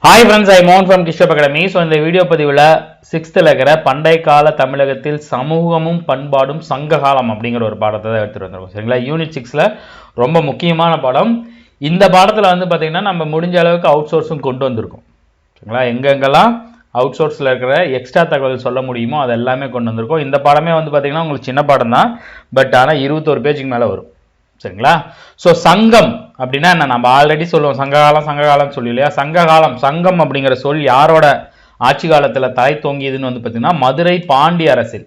Hi friends, I am Mohan from Kishap Academy. So இந்த video பதிவில் 6th இருக்கிற பண்டை கால தமிழகத்தில் சமூகமும் பண்பாடும் சங்ககாலம் அப்படிங்கிற ஒரு பாடத்தை தான் எடுத்துட்டு வந்திருக்கோம். சரிங்களா? யூனிட் 6ல ரொம்ப முக்கியமான பாடம். இந்த பாடத்தில் வந்து பார்த்தீங்கன்னா நம்ம முடிஞ்ச அளவுக்கு அவுட் சோர்ஸும் கொண்டு வந்திருக்கோம். சரிங்களா? எங்கெங்கெல்லாம் அவுட் சோர்ஸில் இருக்கிற எக்ஸ்ட்ரா தகவல் சொல்ல முடியுமோ அது எல்லாமே கொண்டு வந்திருக்கோம். இந்த பாடமே வந்து பார்த்தீங்கன்னா உங்களுக்கு சின்ன பாடம் தான், பட் ஆனால் 21 பேஜுக்கு மேலே வரும். சரிங்களா? ஸோ சங்கம் அப்படின்னா என்ன? நம்ம ஆல்ரெடி சொல்லுவோம் சங்ககாலம் சொல்லி இல்லையா? சங்கம் அப்படிங்கிற சொல் யாரோட ஆட்சி காலத்தில் தலை தோங்கியதுன்னு வந்து பார்த்தீங்கன்னா மதுரை பாண்டிய அரசில்.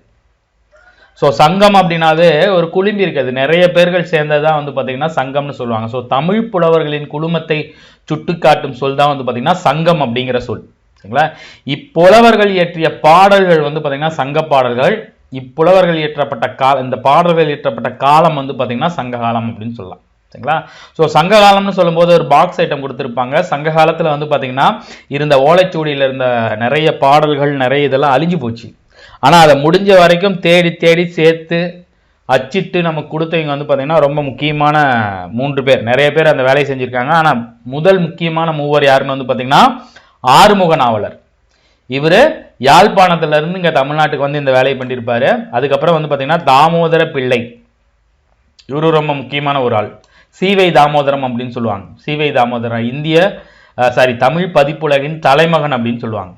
ஸோ சங்கம் அப்படின்னாவே ஒரு குழும்பி இருக்கிறது, நிறைய பேர்கள் சேர்ந்ததான் வந்து பார்த்தீங்கன்னா சங்கம்னு சொல்லுவாங்க. ஸோ தமிழ் புலவர்களின் குழுமத்தை சுட்டிக்காட்டும் சொல் தான் வந்து பார்த்தீங்கன்னா சங்கம் அப்படிங்கிற சொல். சரிங்களா? இப்புலவர்கள் இயற்றிய பாடல்கள் வந்து பார்த்தீங்கன்னா சங்க பாடல்கள். இப்புலவர்கள் இயற்றப்பட்ட இந்த பாடல்கள் இயற்றப்பட்ட காலம் வந்து பார்த்தீங்கன்னா சங்ககாலம் அப்படின்னு சொல்லலாம். சரிங்களா? ஸோ சங்ககாலம்னு சொல்லும்போது ஒரு பாக்ஸ் ஐட்டம் கொடுத்துருப்பாங்க. சங்க காலத்தில் வந்து பார்த்தீங்கன்னா இருந்த ஓலைச்சுவடியில் இருந்த நிறைய பாடல்கள் நிறைய இதெல்லாம் அழிஞ்சு போச்சு. ஆனால் அதை முடிஞ்ச வரைக்கும் தேடி தேடி சேர்த்து அச்சிட்டு நமக்கு கொடுத்தவங்க வந்து பார்த்தீங்கன்னா ரொம்ப முக்கியமான 3 பேர், நிறைய பேர் அந்த வேலையை செஞ்சுருக்காங்க. ஆனால் முதல் முக்கியமான மூவர் யாருன்னு வந்து பார்த்தீங்கன்னா ஆறுமுக நாவலர். இவர் யாழ்ப்பாணத்திலிருந்து இங்கே தமிழ்நாட்டுக்கு வந்து இந்த வேலையை பண்ணியிருப்பாரு. அதுக்கப்புறம் வந்து பார்த்தீங்கன்னா தாமோதர பிள்ளை, இவரு ரொம்ப முக்கியமான ஒரு ஆள். சீவை தாமோதரம் அப்படின்னு சொல்லுவாங்க. சீவை தாமோதரம் தமிழ் பதிப்புலகின் தலைமகன் அப்படின்னு சொல்லுவாங்க.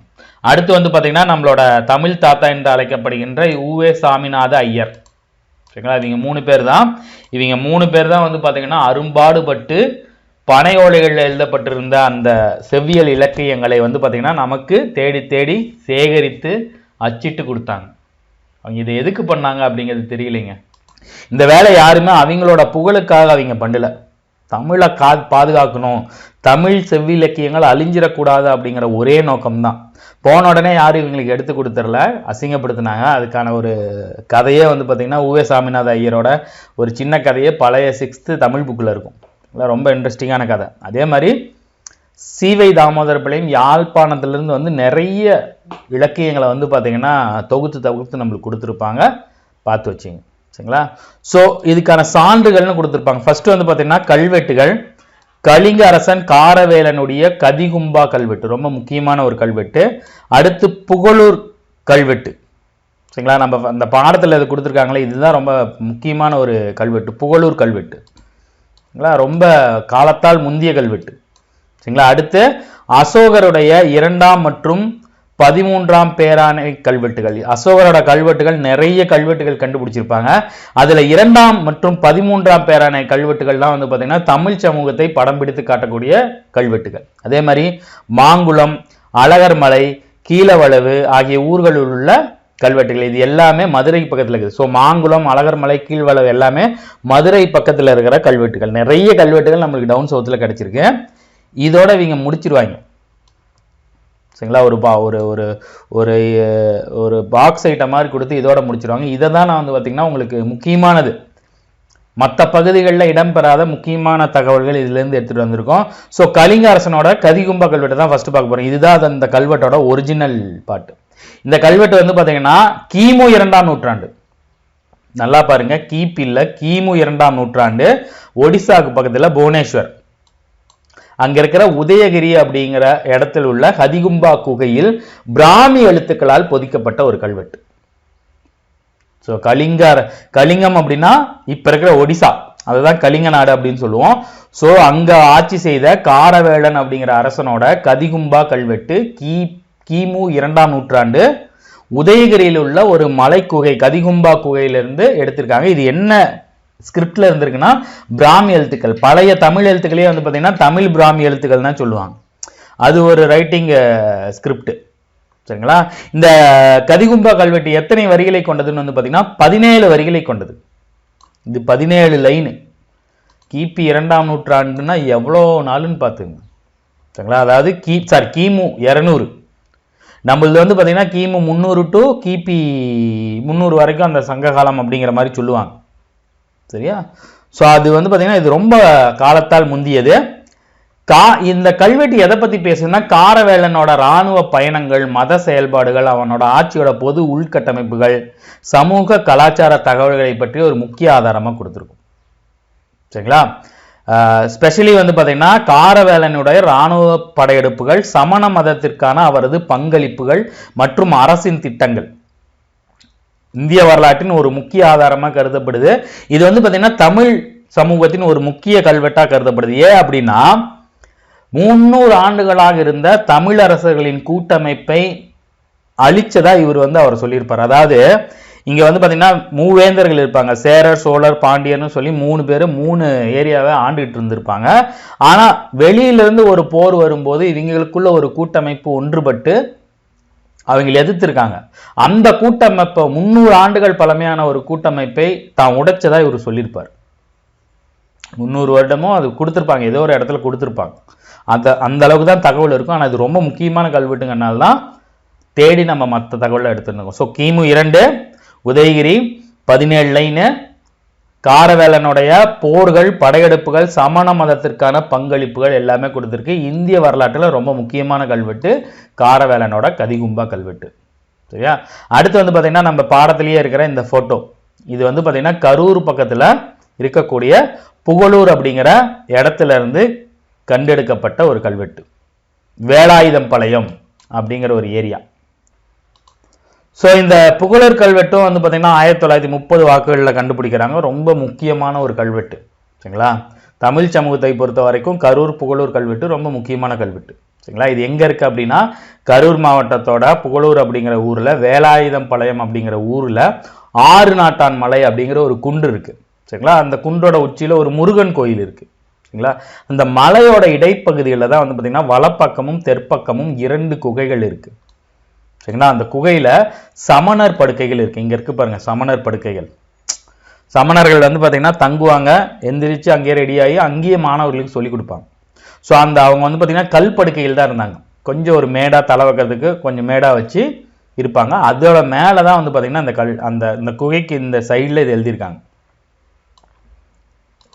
அடுத்து வந்து பார்த்தீங்கன்னா நம்மளோட தமிழ் தாத்தா என்று அழைக்கப்படுகின்ற உவே சாமிநாத ஐயர். சரிங்களா? இவங்க 3 பேர் தான். இவங்க 3 பேர் தான் வந்து பார்த்தீங்கன்னா அரும்பாடுபட்டு பனை ஓலைகளில் எழுதப்பட்டிருந்த அந்த செவ்வியல் இலக்கியங்களை வந்து பார்த்தீங்கன்னா நமக்கு தேடி தேடி சேகரித்து அச்சிட்டு கொடுத்தாங்க. அவங்க இதை எதுக்கு பண்ணாங்க அப்படிங்கிறது தெரியலைங்க. இந்த வேலை யாருமே அவங்களோட புகழுக்காக அவங்க பண்ணல. தமிழை பாதுகாக்கணும், தமிழ் செவ்விலக்கியங்கள் அழிஞ்சிடக்கூடாது அப்படிங்கிற ஒரே நோக்கம்தான். போன உடனே யாரும் இவங்களுக்கு எடுத்து கொடுத்துடல, அசிங்கப்படுத்தினாங்க. அதுக்கான ஒரு கதையே வந்து பார்த்தீங்கன்னா உவே சாமிநாத ஐயரோட ஒரு சின்ன கதையே பழைய 6th தமிழ் புக்கில் இருக்கும். ரொம்ப இன்ட்ரெஸ்டிங்கான கதை. அதே மாதிரி சீவை தாமோதர பிள்ளையும் யாழ்ப்பாணத்திலிருந்து வந்து நிறைய இலக்கியங்களை வந்து பார்த்தீங்கன்னா தொகுத்து நம்மளுக்கு கொடுத்துருப்பாங்க, பார்த்து வச்சிங்க. சரிங்களா? ஸோ இதுக்கான சான்றுகள்னு கொடுத்துருப்பாங்க. ஃபர்ஸ்ட் வந்து பார்த்தீங்கன்னா கல்வெட்டுகள். கலிங்க அரசன் காரவேலனுடைய கதிகும்பா கல்வெட்டு ரொம்ப முக்கியமான ஒரு கல்வெட்டு. அடுத்து புகழூர் கல்வெட்டு. சரிங்களா? நம்ம அந்த பாடத்தில் இது கொடுத்துருக்காங்களே, இதுதான் ரொம்ப முக்கியமான ஒரு கல்வெட்டு, புகழூர் கல்வெட்டு. சரிங்களா? ரொம்ப காலத்தால் முந்திய கல்வெட்டு. சரிங்களா? அடுத்து அசோகருடைய 2ஆம் மற்றும் 13ஆம் பேராணை கல்வெட்டுகள். அசோகரோட கல்வெட்டுகள் நிறைய கல்வெட்டுகள் கண்டுபிடிச்சிருப்பாங்க. அதுல 2ஆம் மற்றும் 13ஆம் பேராணை கல்வெட்டுகள் தான் வந்து பார்த்தீங்கன்னா தமிழ் சமூகத்தை படம் பிடித்து காட்டக்கூடிய கல்வெட்டுகள். அதே மாதிரி மாங்குளம், அழகர்மலை, கீழவளவு ஆகிய ஊர்களில் உள்ள கல்வெட்டுகள். இது எல்லாமே மதுரை பக்கத்தில் இருக்குது. ஸோ மாங்குளம், அழகர்மலை, கீழ்வளவு எல்லாமே மதுரை பக்கத்தில் இருக்கிற கல்வெட்டுகள். நிறைய கல்வெட்டுகள் நம்மளுக்கு டவுன் சவுத்தில் கிடைச்சிருக்கு. இதோட இவங்க முடிச்சிருவாங்க. சரிங்களா? ஒரு பாக்ஸ் ஐட்டம் மாதிரி கொடுத்து இதோட முடிச்சிருவாங்க. இதை தான் நான் வந்து பார்த்தீங்கன்னா உங்களுக்கு முக்கியமானது, மற்ற பகுதிகளில் இடம்பெறாத முக்கியமான தகவல்கள் இதுலேருந்து எடுத்துகிட்டு வந்திருக்கோம். ஸோ கலிங்க அரசனோட கதிகும்பா கல்வெட்டை தான் ஃபர்ஸ்ட் பார்க்க போகிறோம். இதுதான் அந்த கல்வெட்டோட ஒரிஜினல் பாட்டு. இந்த கல்வெட்டு வந்து பார்த்தீங்கன்னா கிமு 2ஆம் நூற்றாண்டு. நல்லா பாருங்க, கிபி இல்ல, கிமு 2ஆம் நூற்றாண்டு. ஒடிசாவுக்கு பக்கத்தில் புவனேஸ்வர், அங்க இருக்கிற உதயகிரி அப்படிங்கிற இடத்தில் உள்ள கதிகும்பா குகையில் பிராமி எழுத்துக்களால் பொதிக்கப்பட்ட ஒரு கல்வெட்டு. ஸோ கலிங்கம் அப்படின்னா இப்ப இருக்கிற ஒடிசா, அதுதான் கலிங்க நாடு அப்படின்னு சொல்லுவோம். ஸோ அங்க ஆட்சி செய்த காரவேலன் அப்படிங்கிற அரசனோட கதிகும்பா கல்வெட்டு கிமு 2ஆம் நூற்றாண்டு உதயகிரியில் உள்ள ஒரு மலை குகை கதிகும்பா குகையிலிருந்து எடுத்திருக்காங்க. இது என்ன ஸ்கிரிப்ட்ல இருந்திருக்குன்னா பிராமி எழுத்துக்கள். பழைய தமிழ் எழுத்துக்களே வந்து பார்த்தீங்கன்னா தமிழ் பிராமி எழுத்துக்கள் தான் சொல்லுவாங்க. அது ஒரு ரைட்டிங் ஸ்கிரிப்ட். சரிங்களா? இந்த கதிகும்பா கல்வெட்டு எத்தனை வரிகளை கொண்டதுன்னு வந்து பார்த்தீங்கன்னா 17 வரிகளை கொண்டது. இது 17 லைனு. கிபி 2ஆம் நூற்றாண்டுன்னா எவ்வளோ நாளுன்னு பார்த்துங்க. சரிங்களா? அதாவது கிமு 200. நம்மளது வந்து பார்த்தீங்கன்னா கிமு 300 டு கிபி 300 வரைக்கும் அந்த சங்ககாலம் அப்படிங்கிற மாதிரி சொல்லுவாங்க. சரியா? ஸோ அது வந்து பார்த்தீங்கன்னா இது ரொம்ப காலத்தால் முந்தியது. இந்த கல்வெட்டு எதை பற்றி பேசுதுன்னா காரவேலனோட இராணுவ பயணங்கள், மத செயல்பாடுகள், அவனோட ஆட்சியோட பொது உள்கட்டமைப்புகள், சமூக கலாச்சார தகவல்களை பற்றி ஒரு முக்கிய ஆதாரமாக கொடுத்துருக்கும். சரிங்களா? ஸ்பெஷலி வந்து பார்த்தீங்கன்னா காரவேலனுடைய இராணுவ படையெடுப்புகள், சமண மதத்திற்கான அவரது பங்களிப்புகள் மற்றும் அரசின் திட்டங்கள் இந்திய வரலாற்றின் ஒரு முக்கிய ஆதாரமாக கருதப்படுது. இது வந்து பார்த்தீங்கன்னா தமிழ் சமூகத்தின் ஒரு முக்கிய கல்வெட்டாக கருதப்படுது. ஏன் அப்படின்னா 300 ஆண்டுகளாக இருந்த தமிழரசர்களின் கூட்டமைப்பை அழிச்சதா இவர் வந்து அவர் சொல்லியிருப்பார். அதாவது இங்க வந்து பாத்தீங்கன்னா மூவேந்தர்கள் இருப்பாங்க, சேரர், சோழர், பாண்டியர்னு சொல்லி 3 பேர் 3 ஏரியாவை ஆண்டுகிட்டு இருந்திருப்பாங்க. ஆனா வெளியிலிருந்து ஒரு போர் வரும்போது இவங்களுக்குள்ள ஒரு கூட்டமைப்பு ஒன்றுபட்டு அவங்க எதிர்த்திருக்காங்க. அந்த கூட்டமைப்பை 300 ஆண்டுகள் பழமையான ஒரு கூட்டமைப்பை தான் உடைச்சதா இவர் சொல்லியிருப்பார். 300 வருடமும் அது கொடுத்துருப்பாங்க, ஏதோ ஒரு இடத்துல கொடுத்துருப்பாங்க. அந்த அளவுக்கு தான் தகவல் இருக்கும். ஆனால் இது ரொம்ப முக்கியமான கல்வெட்டுங்கனால தான் தேடி நம்ம மற்ற தகவலை எடுத்துருக்கோம். ஸோ கிமு 2 உதயகிரி 17 லைனு காரவேலனுடைய போர்கள், படையெடுப்புகள், சமண மதத்திற்கான பங்களிப்புகள் எல்லாமே கொடுத்துருக்கு. இந்திய வரலாற்றில் ரொம்ப முக்கியமான கல்வெட்டு காரவேலனோட கதிகும்பா கல்வெட்டு. சரியா? அடுத்து வந்து பார்த்தீங்கன்னா நம்ம பாடத்திலேயே இருக்கிற இந்த போட்டோ, இது வந்து பார்த்தீங்கன்னா கரூர் பக்கத்தில் இருக்கக்கூடிய புகழூர் அப்படிங்கிற இடத்துல இருந்து கண்டெடுக்கப்பட்ட ஒரு கல்வெட்டு. வேலாயுதம் பாளையம் அப்படிங்கிற ஒரு ஏரியா. ஸோ இந்த புகழூர் கல்வெட்டும் வந்து பார்த்தீங்கன்னா 1930 வாக்குகளில் கண்டுபிடிக்கிறாங்க. ரொம்ப முக்கியமான ஒரு கல்வெட்டு. சரிங்களா? தமிழ் சமூகத்தை பொறுத்த வரைக்கும் கரூர் புகழூர் கல்வெட்டு ரொம்ப முக்கியமான கல்வெட்டு. சரிங்களா? இது எங்கே இருக்குது அப்படின்னா கரூர் மாவட்டத்தோட புகழூர் அப்படிங்கிற ஊரில் வேலாயுதம் பாளையம் அப்படிங்கிற ஊரில் ஆறு நாட்டான் மலை அப்படிங்கிற ஒரு குன்று இருக்குது. சரிங்களா? அந்த குன்றோட உச்சியில் ஒரு முருகன் கோயில் இருக்குது. சரிங்களா? அந்த மலையோட இடைப்பகுதியில் தான் வந்து பார்த்தீங்கன்னா வலப்பக்கமும் தெற்பக்கமும் 2 குகைகள் இருக்குது. சரிங்களா? அந்த குகையில சமணர் படுக்கைகள் இருக்கு. இங்க இருக்கு பாருங்க சமணர் படுக்கைகள். சமணர்கள் வந்து பாத்தீங்கன்னா தங்குவாங்க, எந்திரிச்சு அங்கேயே ரெடியாகி அங்கேயே மாணவர்களுக்கு சொல்லி கொடுப்பாங்க. ஸோ அவங்க வந்து பாத்தீங்கன்னா கல் படுக்கைகள் தான் இருந்தாங்க. கொஞ்சம் ஒரு மேடா தலை வைக்கிறதுக்கு கொஞ்சம் மேடா வச்சு இருப்பாங்க. அதோட மேலதான் வந்து பாத்தீங்கன்னா அந்த குகைக்கு இந்த சைட்ல இது எழுதியிருக்காங்க.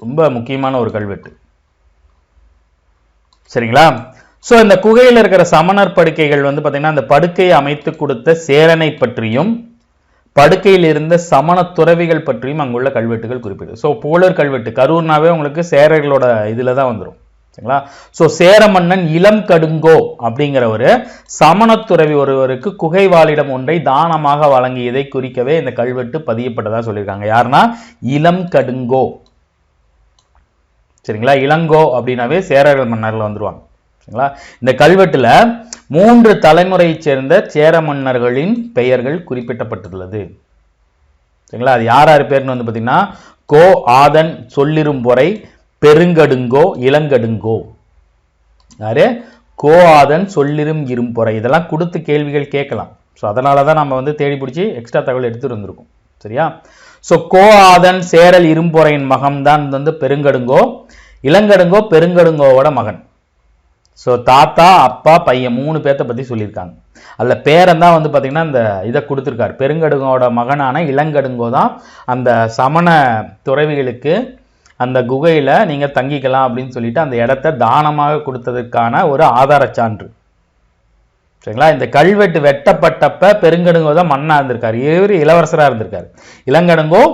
ரொம்ப முக்கியமான ஒரு கல்வெட்டு. சரிங்களா? ஸோ இந்த குகையில் இருக்கிற சமணர் படுக்கைகள் வந்து பார்த்தீங்கன்னா அந்த படுக்கையை அமைத்து கொடுத்த சேரனை பற்றியும் படுக்கையில் இருந்த சமண துறவிகள் பற்றியும் அங்குள்ள கல்வெட்டுகள் குறிப்பிடுது. ஸோ புகழூர் கல்வெட்டு கரூர்னாவே உங்களுக்கு சேரர்களோட இதில் தான் வந்துடும். சரிங்களா? ஸோ சேர மன்னன் இளம் கடுங்கோ அப்படிங்கிற ஒரு சமண துறவி ஒருவருக்கு குகை வாழிடம் ஒன்றை தானமாக வழங்கியதை குறிக்கவே இந்த கல்வெட்டு பதியப்பட்டதா சொல்லியிருக்காங்க. யாருன்னா இளம் கடுங்கோ. சரிங்களா? இளங்கோ அப்படின்னாவே சேரர்கள் மன்னர்கள் வந்துருவாங்க. இந்த கல்வெட்டுல 3 தலைமுறையை சேர்ந்த சேர மன்னர்களின் பெயர்கள் குறிப்பிடப்பட்டுள்ளது. சரிங்களா? அது யார் பேர்னு வந்து பாத்தீங்கன்னா கோ ஆதன், சொல்லிரும்பொறை, பெருங்கடுங்கோ, இளங்கடுங்கோ. யாரு? கோ ஆதன், சொல்லிரும் இரும்பொறை. இதெல்லாம் கொடுத்து கேள்விகள் கேட்கலாம். ஸோ அதனாலதான் நம்ம வந்து தேடி பிடிச்சி எக்ஸ்ட்ரா தகவல் எடுத்துட்டு வந்திருக்கோம். சரியா? ஸோ கோ ஆதன் சேரல் இரும்பொறையின் மகன் தான் வந்து பெருங்கடுங்கோ. இளங்கடுங்கோ பெருங்கடுங்கோவோட மகன். ஸோ தாத்தா, அப்பா, பையன் 3 பேர்த்த பற்றி சொல்லியிருக்காங்க. அதில் பேரன் தான் வந்து பார்த்தீங்கன்னா இந்த இதை கொடுத்துருக்காரு. பெருங்கடுங்கோட மகனான இளங்கடுங்கோ தான் அந்த சமண துறவிகளுக்கு அந்த குகையில் நீங்கள் தங்கிக்கலாம் அப்படின்னு சொல்லிட்டு அந்த இடத்த தானமாக கொடுத்ததற்கான ஒரு ஆதார சான்று. சரிங்களா? இந்த கல்வெட்டு வெட்டப்பட்டப்ப பெருங்கடுங்கோ தான் மன்னா இருந்திருக்காரு. இவர் இளவரசராக இருந்திருக்காரு. இளங்கடுங்கோ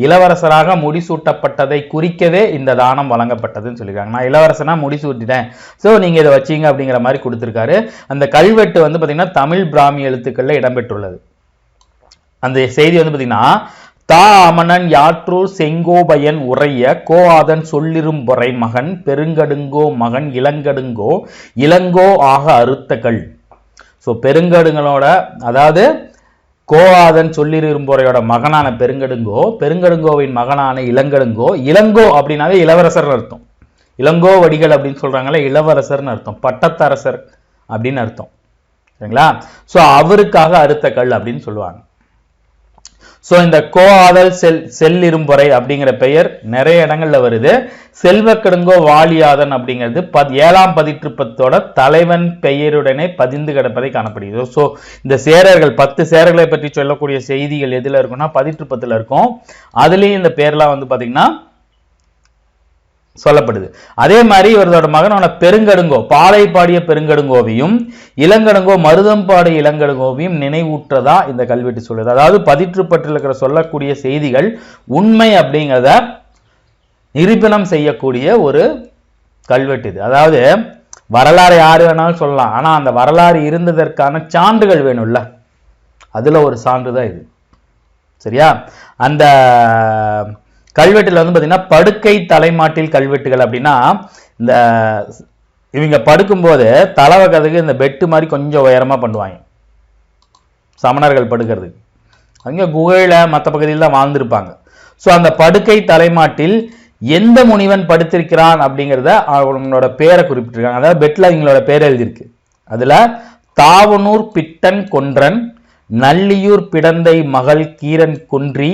இளவரசராக முடிசூட்டப்பட்டதை குறிக்கவே இந்த தானம் வழங்கப்பட்டதுன்னு சொல்லியிருக்காங்க. நான் இளவரசனா முடிசூட்டிட்டேன், ஸோ நீங்க இதை வச்சீங்க அப்படிங்கிற மாதிரி கொடுத்திருக்காரு. அந்த கல்வெட்டு வந்து பார்த்தீங்கன்னா தமிழ் பிராமி எழுத்துக்கள்ல இடம்பெற்றுள்ளது. அந்த செய்தி வந்து பார்த்தீங்கன்னா தா அமனன் யாற்றூர் செங்கோபயன் உரைய கோ ஆதன் சொல்லிரும்பொறை மகன் பெருங்கடுங்கோ மகன் இளங்கடுங்கோ இளங்கோ ஆக அறுத்தகள். ஸோ பெருங்கடுங்களோட அதாவது கோஆதன் சொல்லிரும்பொறையோட மகனான பெருங்கடுங்கோ, பெருங்கடுங்கோவின் மகனான இளங்கடுங்கோ. இளங்கோ அப்படின்னாவே இளவரசர் அர்த்தம். இளங்கோ வடிகள் அப்படின்னு சொல்றாங்கல்ல, இளவரசர்னு அர்த்தம், பட்டத்தரசர் அப்படின்னு அர்த்தம். சரிங்களா? ஸோ அவருக்காக அறுத்த கல் அப்படின்னு சொல்லுவாங்க. ஸோ இந்த கோஆதல் செல்லிரும்பொறை அப்படிங்கிற பெயர் நிறைய இடங்கள்ல வருது. செல்வக்கடுங்கோ வாலியாதன் அப்படிங்கிறது 7ஆம் பதிற்றுப்பத்தோட தலைவன் பெயருடனே பதிந்து கிடப்பதை காணப்படுகிறது. ஸோ இந்த சேரர்கள் 10 சேரர்களை பற்றி சொல்லக்கூடிய செய்திகள் எதுல இருக்குன்னா பதிற்றுப்பத்துல இருக்கும். அதுலயும் இந்த பேர்லாம் வந்து பாத்தீங்கன்னா சொல்லப்படுது. அதே மாதிரி இவரோட மகனோட பெருங்கடுங்கோ பாலை பாடிய பெருங்கடுங்கோவையும் இளங்கடுங்கோ மருதம்பாடு இளங்கடுங்கோவையும் நினைவூற்றதா இந்த கல்வெட்டு சொல்லுது. அதாவது பதிற்றுப்பற்றில் இருக்கிற சொல்லக்கூடிய செய்திகள் உண்மை அப்படிங்கிறத நிரூபணம் செய்யக்கூடிய ஒரு கல்வெட்டு இது. அதாவது வரலாறு யாரு வேணாலும் சொல்லலாம், ஆனா அந்த வரலாறு இருந்ததற்கான சான்றுகள் வேணும்ல, அதுல ஒரு சான்று தான் இது. சரியா? அந்த கல்வெட்டுல வந்து பாத்தீங்கன்னா படுக்கை தலைமாட்டில் கல்வெட்டுகள் அப்படின்னா, இந்த இவங்க படுக்கும்போது தலைவகத்துக்கு இந்த பெட்டு மாதிரி கொஞ்சம் உயரமா பண்ணுவாங்க சமணர்கள் படுக்கிறதுக்கு. அங்கே குகையில மற்ற பகுதியில் தான் வாழ்ந்திருப்பாங்க. ஸோ அந்த படுக்கை தலைமாட்டில் எந்த முனிவன் படுத்திருக்கிறான் அப்படிங்கிறத அவங்களோட பேரை குறிப்பிட்டிருக்காங்க. அதாவது பெட்ல அவங்களோட பேர் எழுதியிருக்கு. அதுல தாவனூர் பிட்டன் கொன்றன், நல்லியூர் பிடந்தை மகள் கீரன் குன்றி,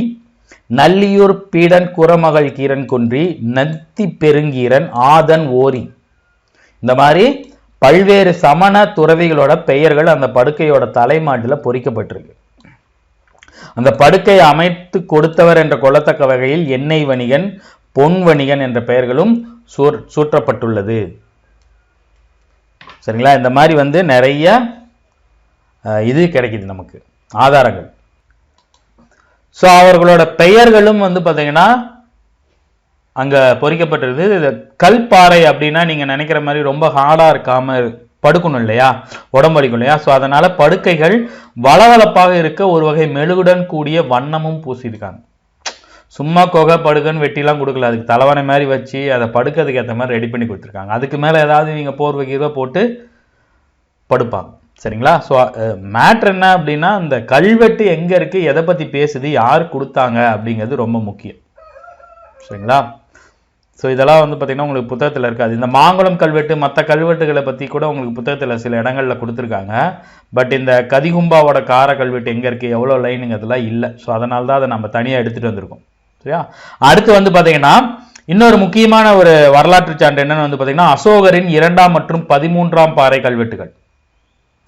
நல்லியூர் பீடன் குறமகள் கீரன் குன்றி, நத்தி பெருங்கீரன், ஆதன் ஓரி, இந்த மாதிரி பல்வேறு சமண துறவிகளோட பெயர்கள் அந்த படுக்கையோட தலைமாட்டில் பொறிக்கப்பட்டிருக்கு. அந்த படுக்கையை அமைத்து கொடுத்தவர் என்ற கொள்ளத்தக்க வகையில் எண்ணெய் வணிகன், பொன் வணிகன் என்ற பெயர்களும் சூற்றப்பட்டுள்ளது. சரிங்களா? இந்த மாதிரி வந்து நிறைய இது கிடைக்குது நமக்கு ஆதாரங்கள். ஸோ அவர்களோட பெயர்களும் வந்து பார்த்தீங்கன்னா அங்க பொறிக்கப்பட்டிருக்கு. இது கல்பாறை அப்படின்னா நீங்க நினைக்கிற மாதிரி ரொம்ப ஹார்டா இருக்காம படுக்கணும் இல்லையா, உடம்பளிக்கும் இல்லையா. ஸோ அதனால படுக்கைகள் வளவளப்பாக இருக்க ஒரு வகை மெழுகுடன் கூடிய வண்ணமும் பூசியிருக்காங்க. சும்மா கொகை படுக்கன்னு வெட்டிலாம் கொடுக்கல, அதுக்கு தலைவனை மாதிரி வச்சு அதை படுக்கிறதுக்கு ஏற்ற மாதிரி ரெடி பண்ணி கொடுத்துருக்காங்க. அதுக்கு மேலே ஏதாவது நீங்க போர்வை கீர்வை போட்டு படுப்பாங்க. சரிங்களா? ஸோ மேட்ரு என்ன அப்படின்னா, இந்த கல்வெட்டு எங்க இருக்கு, எதை பத்தி பேசுது, யார் கொடுத்தாங்க அப்படிங்கிறது ரொம்ப முக்கியம். சரிங்களா? ஸோ இதெல்லாம் வந்து பார்த்தீங்கன்னா உங்களுக்கு புத்தகத்தில் இருக்காது. இந்த மாங்குளம் கல்வெட்டு மற்ற கல்வெட்டுகளை பற்றி கூட உங்களுக்கு புத்தகத்தில் சில இடங்களில் கொடுத்துருக்காங்க. பட் இந்த கதிகும்பாவோட கார கல்வெட்டு எங்கே இருக்குது, எவ்வளோ லைனுங்கிறதுலாம் இல்லை. ஸோ அதனால தான் அதை நம்ம தனியாக எடுத்துகிட்டு வந்திருக்கோம். சரியா? அடுத்து வந்து பார்த்தீங்கன்னா இன்னொரு முக்கியமான ஒரு வரலாற்று சான்று என்னன்னு வந்து பார்த்தீங்கன்னா, அசோகரின் 2ஆம் மற்றும் 13ஆம் பாறை கல்வெட்டுகள்.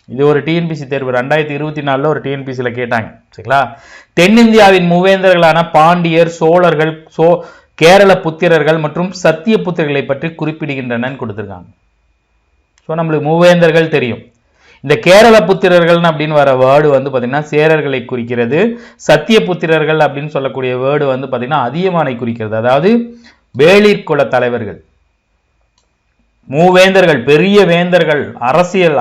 இது ஒரு டிஎன்பிசி தேர்வு 2024 ஒரு டிஎன்பிசியில் கேட்டாங்க. சரிங்களா? தென்னிந்தியாவின் மூவேந்தர்களான பாண்டியர், சோழர்கள், கேரள புத்திரர்கள் மற்றும் சத்திய புத்திரர்களை பற்றி குறிப்பிடுகின்றன கொடுத்திருக்காங்க. ஸோ நம்மளுக்கு மூவேந்தர்கள் தெரியும். இந்த கேரள புத்திரர்கள் அப்படின்னு வர வேர்டு வந்து பார்த்தீங்கன்னா சேரர்களை குறிக்கிறது. சத்திய புத்திரர்கள் அப்படின்னு சொல்லக்கூடிய வேர்டு வந்து பார்த்தீங்கன்னா அதியமானை குறிக்கிறது. அதாவது வேளிர் குல தலைவர்கள், மூவேந்தர்கள், பெரிய வேந்தர்கள், அரசியல்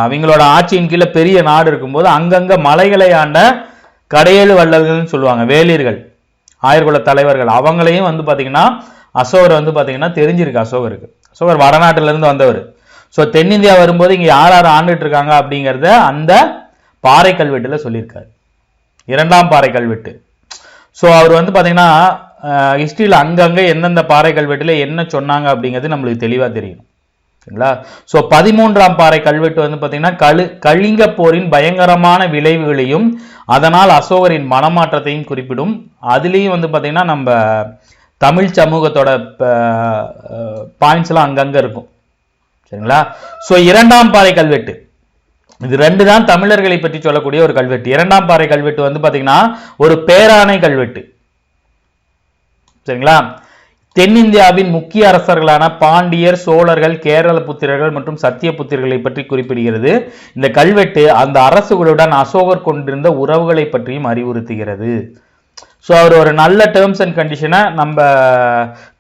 அவங்களோட ஆட்சியின் கீழே பெரிய நாடு இருக்கும்போது அங்கங்க மலைகளை ஆண்ட கடையேழு வள்ளல்கள்னு சொல்லுவாங்க, வேளிர்கள், ஆயர்குல தலைவர்கள். அவங்களையும் வந்து பார்த்தீங்கன்னா அசோகர் வந்து பார்த்தீங்கன்னா தெரிஞ்சிருக்கு. அசோகர் வடநாட்டிலிருந்து வந்தவர். ஸோ தென்னிந்தியா வரும்போது இங்கே யார் யார் ஆண்டுட்டு இருக்காங்க அப்படிங்கிறத அந்த பாறை கல்வெட்டில் சொல்லியிருக்காரு, 2ஆம் பாறை கல்வெட்டு. ஸோ அவர் வந்து பார்த்தீங்கன்னா ஹிஸ்டரியில் அங்கங்கே எந்தெந்த பாறை கல்வெட்டில் என்ன சொன்னாங்க அப்படிங்கிறது நம்மளுக்கு தெளிவாக தெரியும். சரிங்களா? ஸோ 13ஆம் பாறை கல்வெட்டு வந்து பார்த்தீங்கன்னா கலிங்க போரின் பயங்கரமான விளைவுகளையும் அதனால் அசோகரின் மனமாற்றத்தையும் குறிப்பிடும். அதுலேயும் வந்து பார்த்தீங்கன்னா நம்ம தமிழ் சமூகத்தோட பாயிண்ட்ஸ்லாம் அங்கங்கே இருக்கும். சரிங்களா? ஸோ 2ஆம் பாறை கல்வெட்டு, இது 2 தான் தமிழர்களை பற்றி சொல்லக்கூடிய ஒரு கல்வெட்டு. 2ஆம் பாறை கல்வெட்டு வந்து பார்த்தீங்கன்னா ஒரு பேராணை கல்வெட்டு. சரிங்களா? தென்னிந்தியாவின் முக்கிய அரசர்களான பாண்டியர், சோழர்கள், கேரள புத்திரர்கள் மற்றும் சத்திய புத்திரர்களை பற்றி குறிப்பிடுகிறது. இந்த கல்வெட்டு அந்த அரசுகளுடன் அசோகர் கொண்டிருந்த உறவுகளை பற்றியும் அறிவுறுத்துகிறது. ஸோ அவர் ஒரு நல்ல டேர்ம்ஸ் அண்ட் கண்டிஷனை நம்ம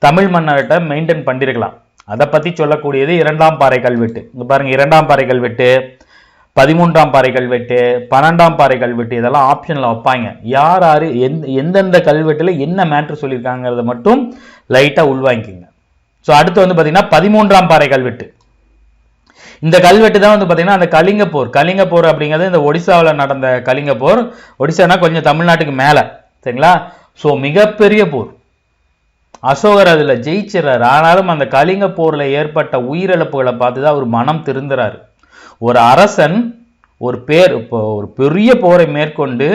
தமிழ் மன்னர்கிட்ட மெயின்டைன் பண்ணிருக்கலாம். அதை பற்றி சொல்லக்கூடியது 2ஆம் பாறை கல்வெட்டு. இங்க பாருங்க, 2ஆம் பாறை கல்வெட்டு, 13ஆம் பாறை கல்வெட்டு, 12ஆம் பாறை கல்வெட்டு, இதெல்லாம் ஆப்ஷனில் வைப்பாங்க. யார் யார் எந்தெந்த கல்வெட்டில் என்ன மேட்ரு சொல்லியிருக்காங்கிறத மட்டும் லைட்டாக உள்வாங்கிக்கிங்க. ஸோ அடுத்து வந்து பார்த்தீங்கன்னா 13ஆம் பாறை கல்வெட்டு. இந்த கல்வெட்டு தான் வந்து பார்த்தீங்கன்னா அந்த கலிங்க போர் அப்படிங்கிறது இந்த ஒடிசாவில் நடந்த கலிங்க போர். ஒடிசானா கொஞ்சம் தமிழ்நாட்டுக்கு மேலே. சரிங்களா? ஸோ மிகப்பெரிய போர். அசோகர் அதில் ஜெயிச்சிடறாரு. ஆனாலும் அந்த கலிங்க போரில் ஏற்பட்ட உயிரிழப்புகளை பார்த்து தான் அவர் மனம் திருந்துறாரு. ஒரு அரசன் ஒரு பெரிய போரை மேற்கொண்டு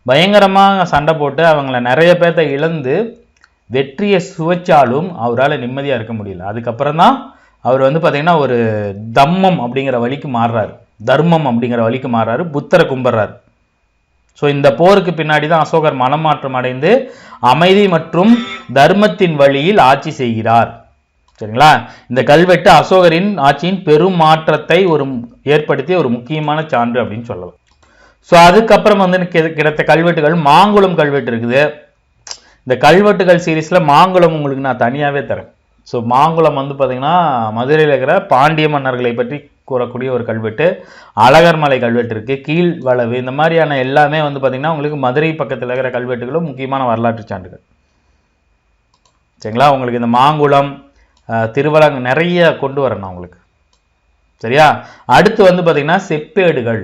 பயங்கரமாக சண்டை போட்டு அவங்கள நிறைய பேர்த்த இழந்து வெற்றியை சுவைச்சாலும் அவரால் நிம்மதியாக இருக்க முடியல. அதுக்கப்புறம் தான் அவர் வந்து பார்த்தீங்கன்னா ஒரு தம்மம் அப்படிங்கிற வழிக்கு மாறுறாரு, தர்மம் அப்படிங்கிற வழிக்கு மாறுறாரு, புத்தரை கும்பிட்றாரு. ஸோ இந்த போருக்கு பின்னாடி தான் அசோகர் மனமாற்றம் அடைந்து அமைதி மற்றும் தர்மத்தின் வழியில் ஆட்சி செய்கிறார். சரிங்களா? இந்த கல்வெட்டு அசோகரின் ஆட்சியின் பெரும் மாற்றத்தை ஏற்படுத்திய ஒரு முக்கியமான சான்று அப்படின்னு சொல்லலாம். ஸோ அதுக்கப்புறம் வந்து கிடைத்த கல்வெட்டுகள் மாங்குளம் கல்வெட்டு இருக்குது. இந்த கல்வெட்டுகள் சீரீஸில் மாங்குளம் உங்களுக்கு நான் தனியாகவே தரேன். ஸோ மாங்குளம் வந்து பார்த்திங்கன்னா மதுரையில் இருக்கிற பாண்டிய மன்னர்களை பற்றி கூறக்கூடிய ஒரு கல்வெட்டு. அழகர்மலை கல்வெட்டு இருக்குது, கீழ்வளவு, இந்த மாதிரியான எல்லாமே வந்து பார்த்திங்கன்னா உங்களுக்கு மதுரை பக்கத்தில் இருக்கிற கல்வெட்டுகளும் முக்கியமான வரலாற்று சான்றுகள். சரிங்களா? உங்களுக்கு இந்த மாங்குளம், திருவலங்க நிறைய கொண்டு வரணும் உங்களுக்கு. சரியா? அடுத்து வந்து பார்த்திங்கன்னா செப்பேடுகள்.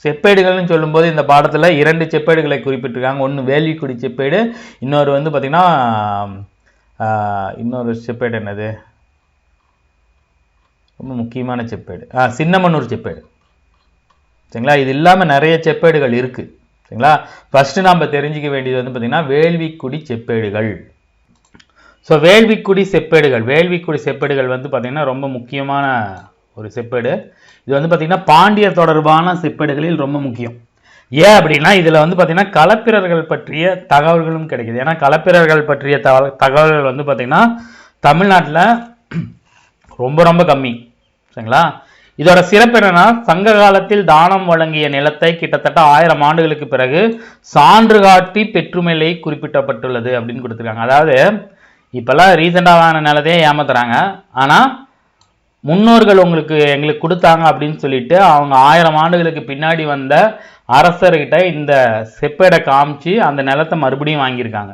செப்பேடுகள்னு சொல்லும்போது இந்த பாடத்தில் 2 செப்பேடுகளை குறிப்பிட்டிருக்காங்க. ஒன்று வேள்விக்குடி செப்பேடு, இன்னொரு வந்து பார்த்திங்கன்னா இன்னொரு செப்பேடு என்னது, ரொம்ப முக்கியமான செப்பேடு, சின்னமனூர் செப்பேடு. சரிங்களா? இது இல்லாமல் நிறைய செப்பேடுகள் இருக்குது. சரிங்களா? ஃபஸ்ட்டு நாம் தெரிஞ்சிக்க வேண்டியது வந்து பார்த்திங்கன்னா வேள்விக்குடி செப்பேடுகள். ஸோ வேள்விக்குடி செப்பேடுகள் வந்து பார்த்திங்கன்னா ரொம்ப முக்கியமான ஒரு செப்பேடு. இது வந்து பார்த்திங்கன்னா பாண்டியர் தொடர்பான செப்பேடுகளில் ரொம்ப முக்கியம். ஏன் அப்படின்னா இதில் வந்து பார்த்திங்கன்னா களப்பிரர்கள் பற்றிய தகவல்களும் கிடைக்குது. ஏன்னா களப்பிரர்கள் பற்றிய தகவல்கள் வந்து பார்த்திங்கன்னா தமிழ்நாட்டில் ரொம்ப ரொம்ப கம்மி. சரிங்களா? இதோட சிறப்பு என்னன்னா, சங்க காலத்தில் தானம் வழங்கிய நிலத்தை கிட்டத்தட்ட 1000 ஆண்டுகளுக்கு பிறகு சான்று காட்டி பெற்றுமையை குறிப்பிட்டப்பட்டுள்ளது அப்படின்னு கொடுத்துருக்காங்க. அதாவது இப்போல்லாம் ரீசெண்டான நிலத்தையே ஏமாத்துறாங்க. ஆனால் முன்னோர்கள் எங்களுக்கு கொடுத்தாங்க அப்படின்னு சொல்லிட்டு அவங்க 1000 ஆண்டுகளுக்கு பின்னாடி வந்த அரசர்கிட்ட இந்த செப்பேடை காமிச்சு அந்த நிலத்தை மறுபடியும் வாங்கியிருக்காங்க.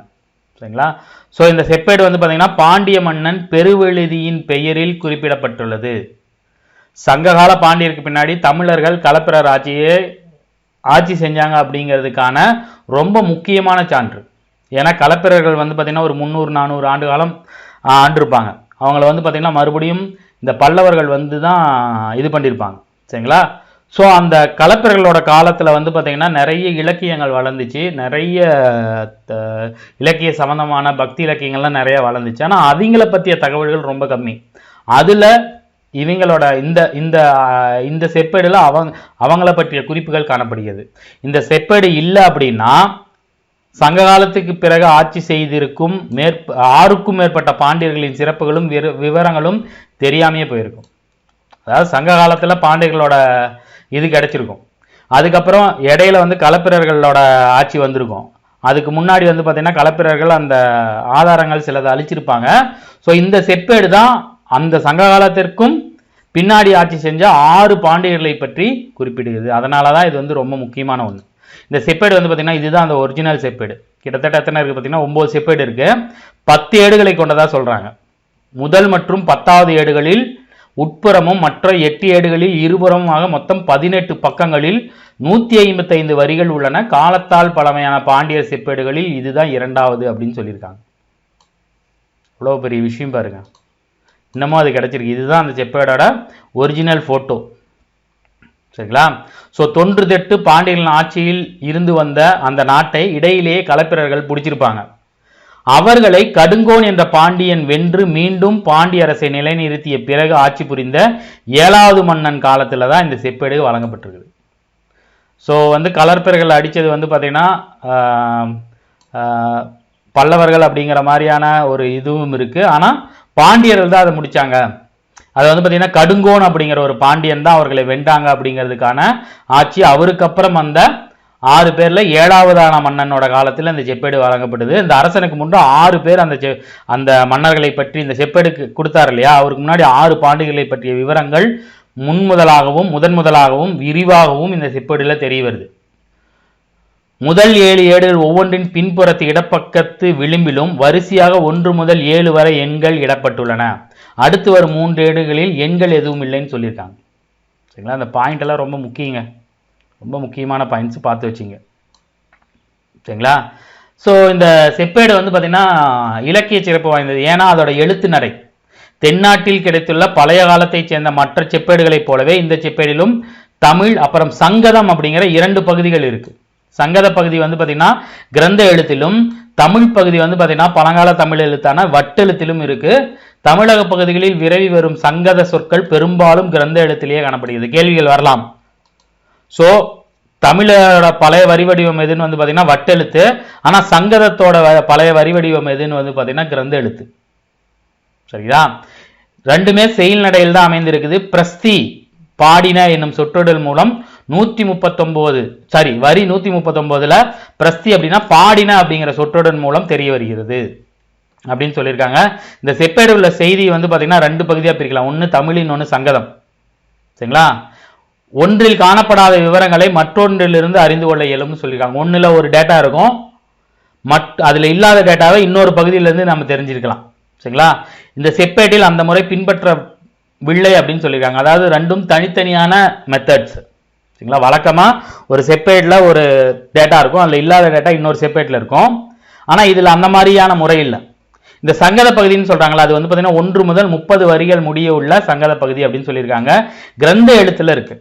சரிங்களா? ஸோ இந்த செப்பேடு வந்து பார்த்தீங்கன்னா பாண்டிய மன்னன் பெருவெழுதியின் பெயரில் குறிப்பிடப்பட்டுள்ளது. சங்ககால பாண்டியருக்கு பின்னாடி தமிழர்கள் களப்பிரர் ஆட்சி செஞ்சாங்க அப்படிங்கிறதுக்கான ரொம்ப முக்கியமான சான்று. ஏன்னா களப்பிரர்கள் வந்து பார்த்தீங்கன்னா ஒரு 300-400 ஆண்டு காலம் ஆண்டிருப்பாங்க. அவங்கள வந்து பார்த்தீங்கன்னா மறுபடியும் இந்த பல்லவர்கள் வந்து தான் இது பண்ணியிருப்பாங்க. சரிங்களா? ஸோ அந்த களப்பிரர்களோட காலத்தில் வந்து பார்த்திங்கன்னா நிறைய இலக்கியங்கள் வளர்ந்துச்சு, நிறைய இலக்கிய சம்மந்தமான பக்தி இலக்கியங்கள்லாம் நிறைய வளர்ந்துச்சு. ஆனால் அவங்கள பற்றிய தகவல்கள் ரொம்ப கம்மி. அதில் இவங்களோட இந்த செப்பேடில் அவங்கள பற்றிய குறிப்புகள் காணப்படுகிறது. இந்த செப்பேடு இல்லை அப்படின்னா சங்க காலத்துக்கு பிறகு ஆட்சி செய்திருக்கும் 6க்கும் மேற்பட்ட பாண்டியர்களின் சிறப்புகளும் விவரங்களும் தெரியாமையே போயிருக்கும். அதாவது சங்க காலத்தில் பாண்டியர்களோட இது கிடைச்சிருக்கும். அதுக்கப்புறம் இடையில வந்து களப்பிரர்களோட ஆட்சி வந்திருக்கும். அதுக்கு முன்னாடி வந்து பார்த்தீங்கன்னா களப்பிரர்கள் அந்த ஆதாரங்கள் சிலதை அழிச்சிருப்பாங்க. ஸோ இந்த செப்பேடு தான் அந்த சங்க காலத்திற்கும் பின்னாடி ஆட்சி செஞ்ச 6 பாண்டியர்களை பற்றி குறிப்பிடுகிறது. அதனால தான் இது வந்து ரொம்ப முக்கியமான ஒன்று. இந்த செப்பேடு வந்து பார்த்தீங்கன்னா இதுதான் அந்த ஒரிஜினல் செப்பேடு. கிட்டத்தட்ட எத்தனை இருக்குது பார்த்தீங்கன்னா 9 செப்பேடு இருக்குது. 10 ஏடுகளை கொண்டதாக சொல்கிறாங்க. முதல் மற்றும் 10வது ஏடுகளில் உட்புறமும் மற்ற 8 ஏடுகளில் இருபுறமுமாக மொத்தம் 18 பக்கங்களில் 155 வரிகள் உள்ளன. காலத்தால் பழமையான பாண்டியர் செப்பேடுகளில் இதுதான் 2வது அப்படின்னு சொல்லியிருக்காங்க. இவ்வளோ பெரிய விஷயம் பாருங்க. இன்னமும் அது கிடைச்சிருக்கு. இதுதான் அந்த செப்பேடோட ஒரிஜினல் ஃபோட்டோ. சரிங்களா? ஸோ தொன்றுதெட்டு பாண்டியர்களின் ஆட்சியில் இருந்து வந்த அந்த நாட்டை இடையிலேயே களப்பிரர்கள் பிடிச்சிருப்பாங்க. அவர்களை கடுங்கோன் என்ற பாண்டியன் வென்று மீண்டும் பாண்டிய அரசை நிலைநிறுத்திய பிறகு ஆட்சி புரிந்த 7வது மன்னன் காலத்தில் தான் இந்த செப்பேடு வழங்கப்பட்டிருக்குது. ஸோ வந்து களப்பிரர்கள் அடித்தது வந்து பார்த்திங்கன்னா பல்லவர்கள் அப்படிங்கிற மாதிரியான ஒரு இதுவும் இருக்குது. ஆனால் பாண்டியர்கள் தான் அதை முடித்தாங்க. அது வந்து பார்த்தீங்கன்னா கடுங்கோன் அப்படிங்கிற ஒரு பாண்டியன் தான் அவர்களை வென்றாங்க அப்படிங்கிறதுக்கான ஆட்சி. அவருக்கு அப்புறம் அந்த 6 பேரில் 7வதான மன்னனோட காலத்தில் இந்த செப்பேடு வழங்கப்படுது. இந்த அரசனுக்கு முன்பு 6 பேர் அந்த மன்னர்களை பற்றி இந்த செப்பேடுக்கு கொடுத்தார் இல்லையா, அவருக்கு முன்னாடி 6 பாண்டியர்களை பற்றிய விவரங்கள் முதன் முதலாகவும் விரிவாகவும் இந்த செப்பேடில் தெரிய வருது. முதல் 7 ஏடுகள் ஒவ்வொன்றின் பின்புறத்து இடப்பக்கத்து விளிம்பிலும் வரிசையாக 1 முதல் 7 வரை எண்கள் இடப்பட்டுள்ளன. அடுத்து வரும் 3 ஏடுகளில் எண்கள் எதுவும் இல்லைன்னு சொல்லியிருக்காங்க. சரிங்களா? அந்த பாயிண்ட் எல்லாம் ரொம்ப முக்கியங்க, ரொம்ப முக்கியமான பாயிண்ட்ஸ் பார்த்து வச்சிங்க. சரிங்களா? ஸோ இந்த செப்பேடு வந்து பார்த்திங்கன்னா இலக்கிய சிறப்பு வாய்ந்தது. ஏன்னா அதோட எழுத்து நடை தென்னாட்டில் கிடைத்துள்ள பழைய காலத்தை சேர்ந்த மற்ற செப்பேடுகளைப் போலவே இந்த செப்பேடிலும் தமிழ் அப்புறம் சங்கதம் அப்படிங்கிற 2 பகுதிகள் இருக்கு. சங்கத பகுதி வந்து பார்த்திங்கன்னா கிரந்த எழுத்திலும், தமிழ் பகுதி வந்து பார்த்திங்கன்னா பழங்கால தமிழ் எழுத்தான வட்டெழுத்திலும் இருக்கு. தமிழக பகுதிகளில் விரவி வரும் சங்கத சொற்கள் பெரும்பாலும் கிரந்த எழுத்திலேயே காணப்படுகிறது. கேள்விகள் வரலாம். ஸோ தமிழோட பழைய வரி வடிவம் எதுன்னு வந்து பார்த்தீங்கன்னா வட்டெழுத்து, ஆனால் சங்கதத்தோட பழைய வரி வடிவம் எதுன்னு வந்து பார்த்தீங்கன்னா கிரந்த எழுத்து. சரிங்களா? ரெண்டுமே செயல் நடையில் தான் அமைந்திருக்குது. பிரஸ்தி பாடின என்னும் சொற்றொடர் மூலம் வரி 139 பிரஸ்தி அப்படின்னா பாடின அப்படிங்கிற சொற்றொடர் மூலம் தெரிய வருகிறது அப்படின்னு சொல்லியிருக்காங்க. இந்த செப்பேடு உள்ள செய்தி வந்து பாத்தீங்கன்னா 2 பகுதியா பிரிக்கலாம். ஒன்னு தமிழின், ஒன்னு சங்கதம். சரிங்களா? ஒன்றில் காணப்படாத விவரங்களை மற்றொன்றிலிருந்து அறிந்து கொள்ள இயலும்னு சொல்லியிருக்காங்க. ஒண்ணுல ஒரு டேட்டா இருக்கும், அதுல இல்லாத டேட்டாவை இன்னொரு பகுதியிலிருந்து நம்ம தெரிஞ்சிருக்கலாம். சரிங்களா? இந்த செப்பேட்டில் அந்த முறை பின்பற்றவில்லை அப்படின்னு சொல்லியிருக்காங்க. அதாவது ரெண்டும் தனித்தனியான மெத்தட்ஸ். சரிங்களா? வழக்கமா ஒரு செப்பேட்ல ஒரு டேட்டா இருக்கும், அதுல இல்லாத டேட்டா இன்னொரு செப்பேட்ல இருக்கும். ஆனா இதுல அந்த மாதிரியான முறை இல்லை. இந்த சங்கத பகுதின்னு சொல்றாங்களா, அது வந்து பாத்தீங்கன்னா 1 முதல் 30 வரிகள் முடிய உள்ள சங்கத பகுதி அப்படின்னு சொல்லியிருக்காங்க. கிரந்த எழுத்துல இருக்கு.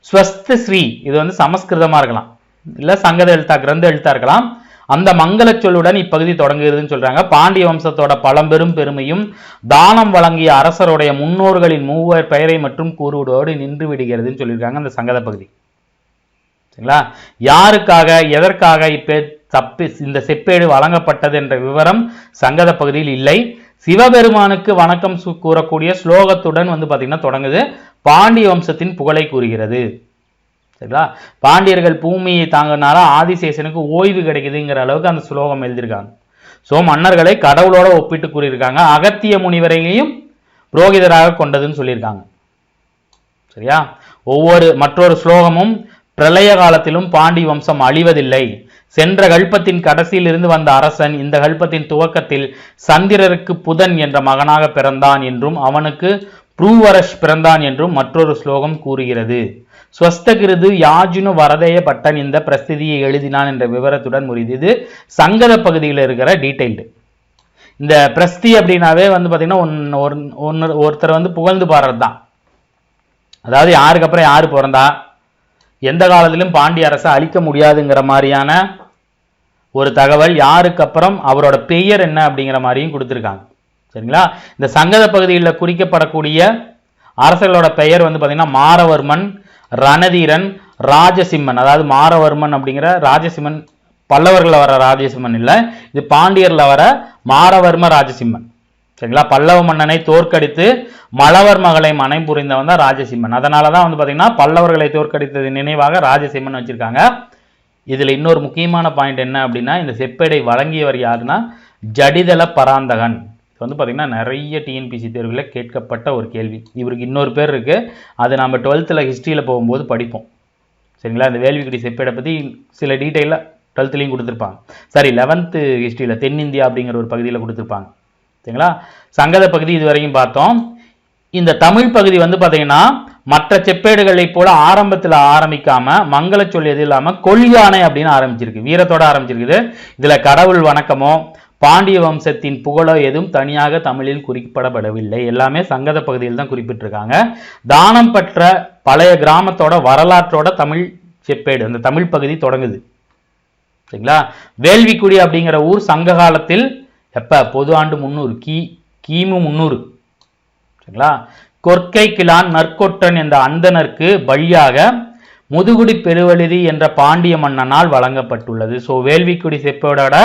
ஸ்வஸ்த ஸ்ரீ இது வந்து சமஸ்கிருதமா இருக்கலாம், இல்ல சங்கத எழுத்தா கிரந்த எழுத்தா இருக்கலாம். அந்த மங்கள சொல்லுடன் இப்பகுதி தொடங்குகிறதுன்னு சொல்றாங்க. பாண்டிய வம்சத்தோட பழம்பெரும் பெருமையும் தானம் வழங்கிய அரசருடைய முன்னோர்களின் 3 பெயரை மற்றும் கூறுவதோடு நின்று விடுகிறதுன்னு சொல்லியிருக்காங்க அந்த சங்கத பகுதி. சரிங்களா? யாருக்காக எதற்காக இந்த செப்பேடு வழங்கப்பட்டது என்ற விவரம் சங்கத பகுதியில் இல்லை. சிவபெருமானுக்கு வணக்கம் கூறக்கூடிய ஸ்லோகத்துடன் வந்து பாத்தீங்கன்னா தொடங்குது. பாண்டிய வம்சத்தின் புகழை கூறுகிறது. சரிங்களா? பாண்டியர்கள் பூமியை தாங்கினால ஆதிசேஷனுக்கு ஓய்வு கிடைக்குதுங்கிற அளவுக்கு அந்த ஸ்லோகம் எழுதியிருக்காங்க. சோ மன்னர்களை கடவுளோட ஒப்பிட்டு கூறியிருக்காங்க. அகத்திய முனிவரையும் புரோகிதராக கொண்டதுன்னு சொல்லியிருக்காங்க. சரியா? மற்றொரு ஸ்லோகமும் பிரளய காலத்திலும் பாண்டி வம்சம் அழிவதில்லை. சென்ற கல்பத்தின் கடைசியில் இருந்து வந்த அரசன் இந்த கல்பத்தின் துவக்கத்தில் சந்திரருக்கு புதன் என்ற மகனாக பிறந்தான் என்றும் அவனுக்கு புரூவரஷ் பிறந்தான் என்றும் மற்றொரு ஸ்லோகம் கூறுகிறது. ஸ்வஸ்தகிருது யாஜுனு வரதேய பட்டன் இந்த பிரஸ்திதியை எழுதினான் என்ற விவரத்துடன் முடியுது. இது சங்கத பகுதியில் இருக்கிற டீடைல்டு. இந்த பிரஸ்தி அப்படின்னாவே வந்து பாத்தீங்கன்னா ஒருத்தர் வந்து புகழ்ந்து பாடுறது தான். அதாவது யாருக்கு அப்புறம் யாரு பிறந்தா, எந்த காலத்திலும் பாண்டிய அரசை அழிக்க முடியாதுங்கிற மாதிரியான ஒரு தகவல், யாருக்கு அப்புறம் அவரோட பெயர் என்ன அப்படிங்கிற மாதிரியும் கொடுத்துருக்காங்க. சரிங்களா? இந்த சங்கத பகுதியில் குறிக்கப்படக்கூடிய அரசர்களோட பெயர் வந்து பாத்தீங்கன்னா மாரவர்மன், ரணதீரன், ராஜசிம்மன். அதாவது மாரவர்மன் அப்படிங்கிற ராஜசிம்மன் பல்லவர்கள் வர ராஜசிம்மன் இல்லை, இது பாண்டியர்ல வர மாரவர்ம ராஜசிம்மன். சரிங்களா? பல்லவ மன்னனை தோற்கடித்து மலவர் மகளை மனை புரிந்தவன் தான் ராஜசிம்மன். அதனாலதான் வந்து பாத்தீங்கன்னா பல்லவர்களை தோற்கடித்தது நினைவாக ராஜசிம்மன் வச்சிருக்காங்க. இதுல இன்னொரு முக்கியமான பாயிண்ட் என்ன அப்படின்னா, இந்த செப்பேடை வழங்கியவர் யாருன்னா ஜடிதல பராந்தகன். வந்து பாத்தீங்கன்னா நிறைய டிஎன்பிசி தேர்வுகளில் கேட்கப்பட்ட ஒரு கேள்வி. இவருக்கு இன்னொரு பேர் இருக்கு, அது நம்ம 12th ஹிஸ்டரியில போகும்போது படிப்போம். சரிங்களா? இந்த வேள்விக்குடி செப்பேடை பத்தி சில டீட்டெயில 12th கொடுத்துருப்பாங்க. சரி, 11th ஹிஸ்டரியில தென்னிந்தியா அப்படிங்கிற ஒரு பகுதியில் கொடுத்துருப்பாங்க. சரிங்களா? சங்கத பகுதி இதுவரையும் பார்த்தோம். இந்த தமிழ் பகுதி வந்து பாத்தீங்கன்னா மற்ற செப்பேடுகளை போல ஆரம்பத்தில் ஆரம்பிக்காம மங்கள சொல் எது இல்லாம கொள்யானை அப்படின்னு ஆரம்பிச்சிருக்கு, வீரத்தோட ஆரம்பிச்சிருக்குது. இதுல கடவுள் வணக்கமோ பாண்டிய வம்சத்தின் புகழோ எதுவும் தனியாக தமிழில் குறிப்பிடப்படவில்லை. எல்லாமே சங்கத பகுதியில் தான் குறிப்பிட்டிருக்காங்க. தானம் பெற்ற பழைய கிராமத்தோட வரலாற்றோட தமிழ் செப்பேடு அந்த தமிழ் பகுதி தொடங்குது. சரிங்களா? வேள்விக்குடி அப்படிங்கிற ஊர் சங்க காலத்தில் பொது ஆண்டு 300 கிமு 300. சரிங்களா? கொற்கை கிளான் நற்கொற்றன் என்ற அந்தனருக்கு பலியாக முதுகுடி பெருவழுதி என்ற பாண்டிய மன்னனால் வழங்கப்பட்டுள்ளது. ஸோ வேள்விக்குடி செப்பேடோட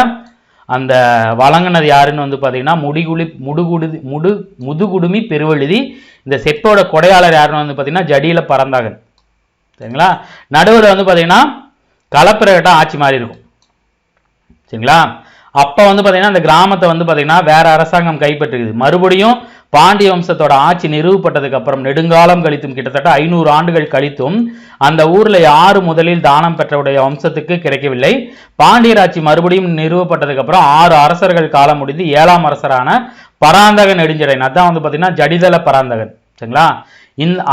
அந்த வழங்கினது யாருன்னு வந்து பாத்தீங்கன்னா முதுகுடுமி பெருவழுதி. இந்த செப்போட கொடையாளர் யாருன்னு வந்து பாத்தீங்கன்னா ஜடியில பரந்தாகன். சரிங்களா? நடுவில் வந்து பாத்தீங்கன்னா கலப்பிரகட்ட ஆட்சி மாறி இருக்கும். சரிங்களா? அப்ப வந்து பாத்தீங்கன்னா அந்த கிராமத்தை வந்து பாத்தீங்கன்னா வேற அரசாங்கம் கைப்பற்றுது. மறுபடியும் பாண்டிய வம்சத்தோட ஆட்சி நிறுவப்பட்டதுக்கு அப்புறம் நெடுங்காலம் கழித்தும் கிட்டத்தட்ட 500 ஆண்டுகள் கழித்தும் அந்த ஊர்ல யாரு முதலில் தானம் பெற்றவுடைய வம்சத்துக்கு கிடைக்கவில்லை. பாண்டியர் ஆட்சி மறுபடியும் நிறுவப்பட்டதுக்கு அப்புறம் 6 அரசர்கள் காலம் முடிந்து 7ஆம் அரசரான பராந்தகன் நெடுஞ்சடையன், அதான் வந்து பாத்தீங்கன்னா ஜடிதல பராந்தகன். சரிங்களா?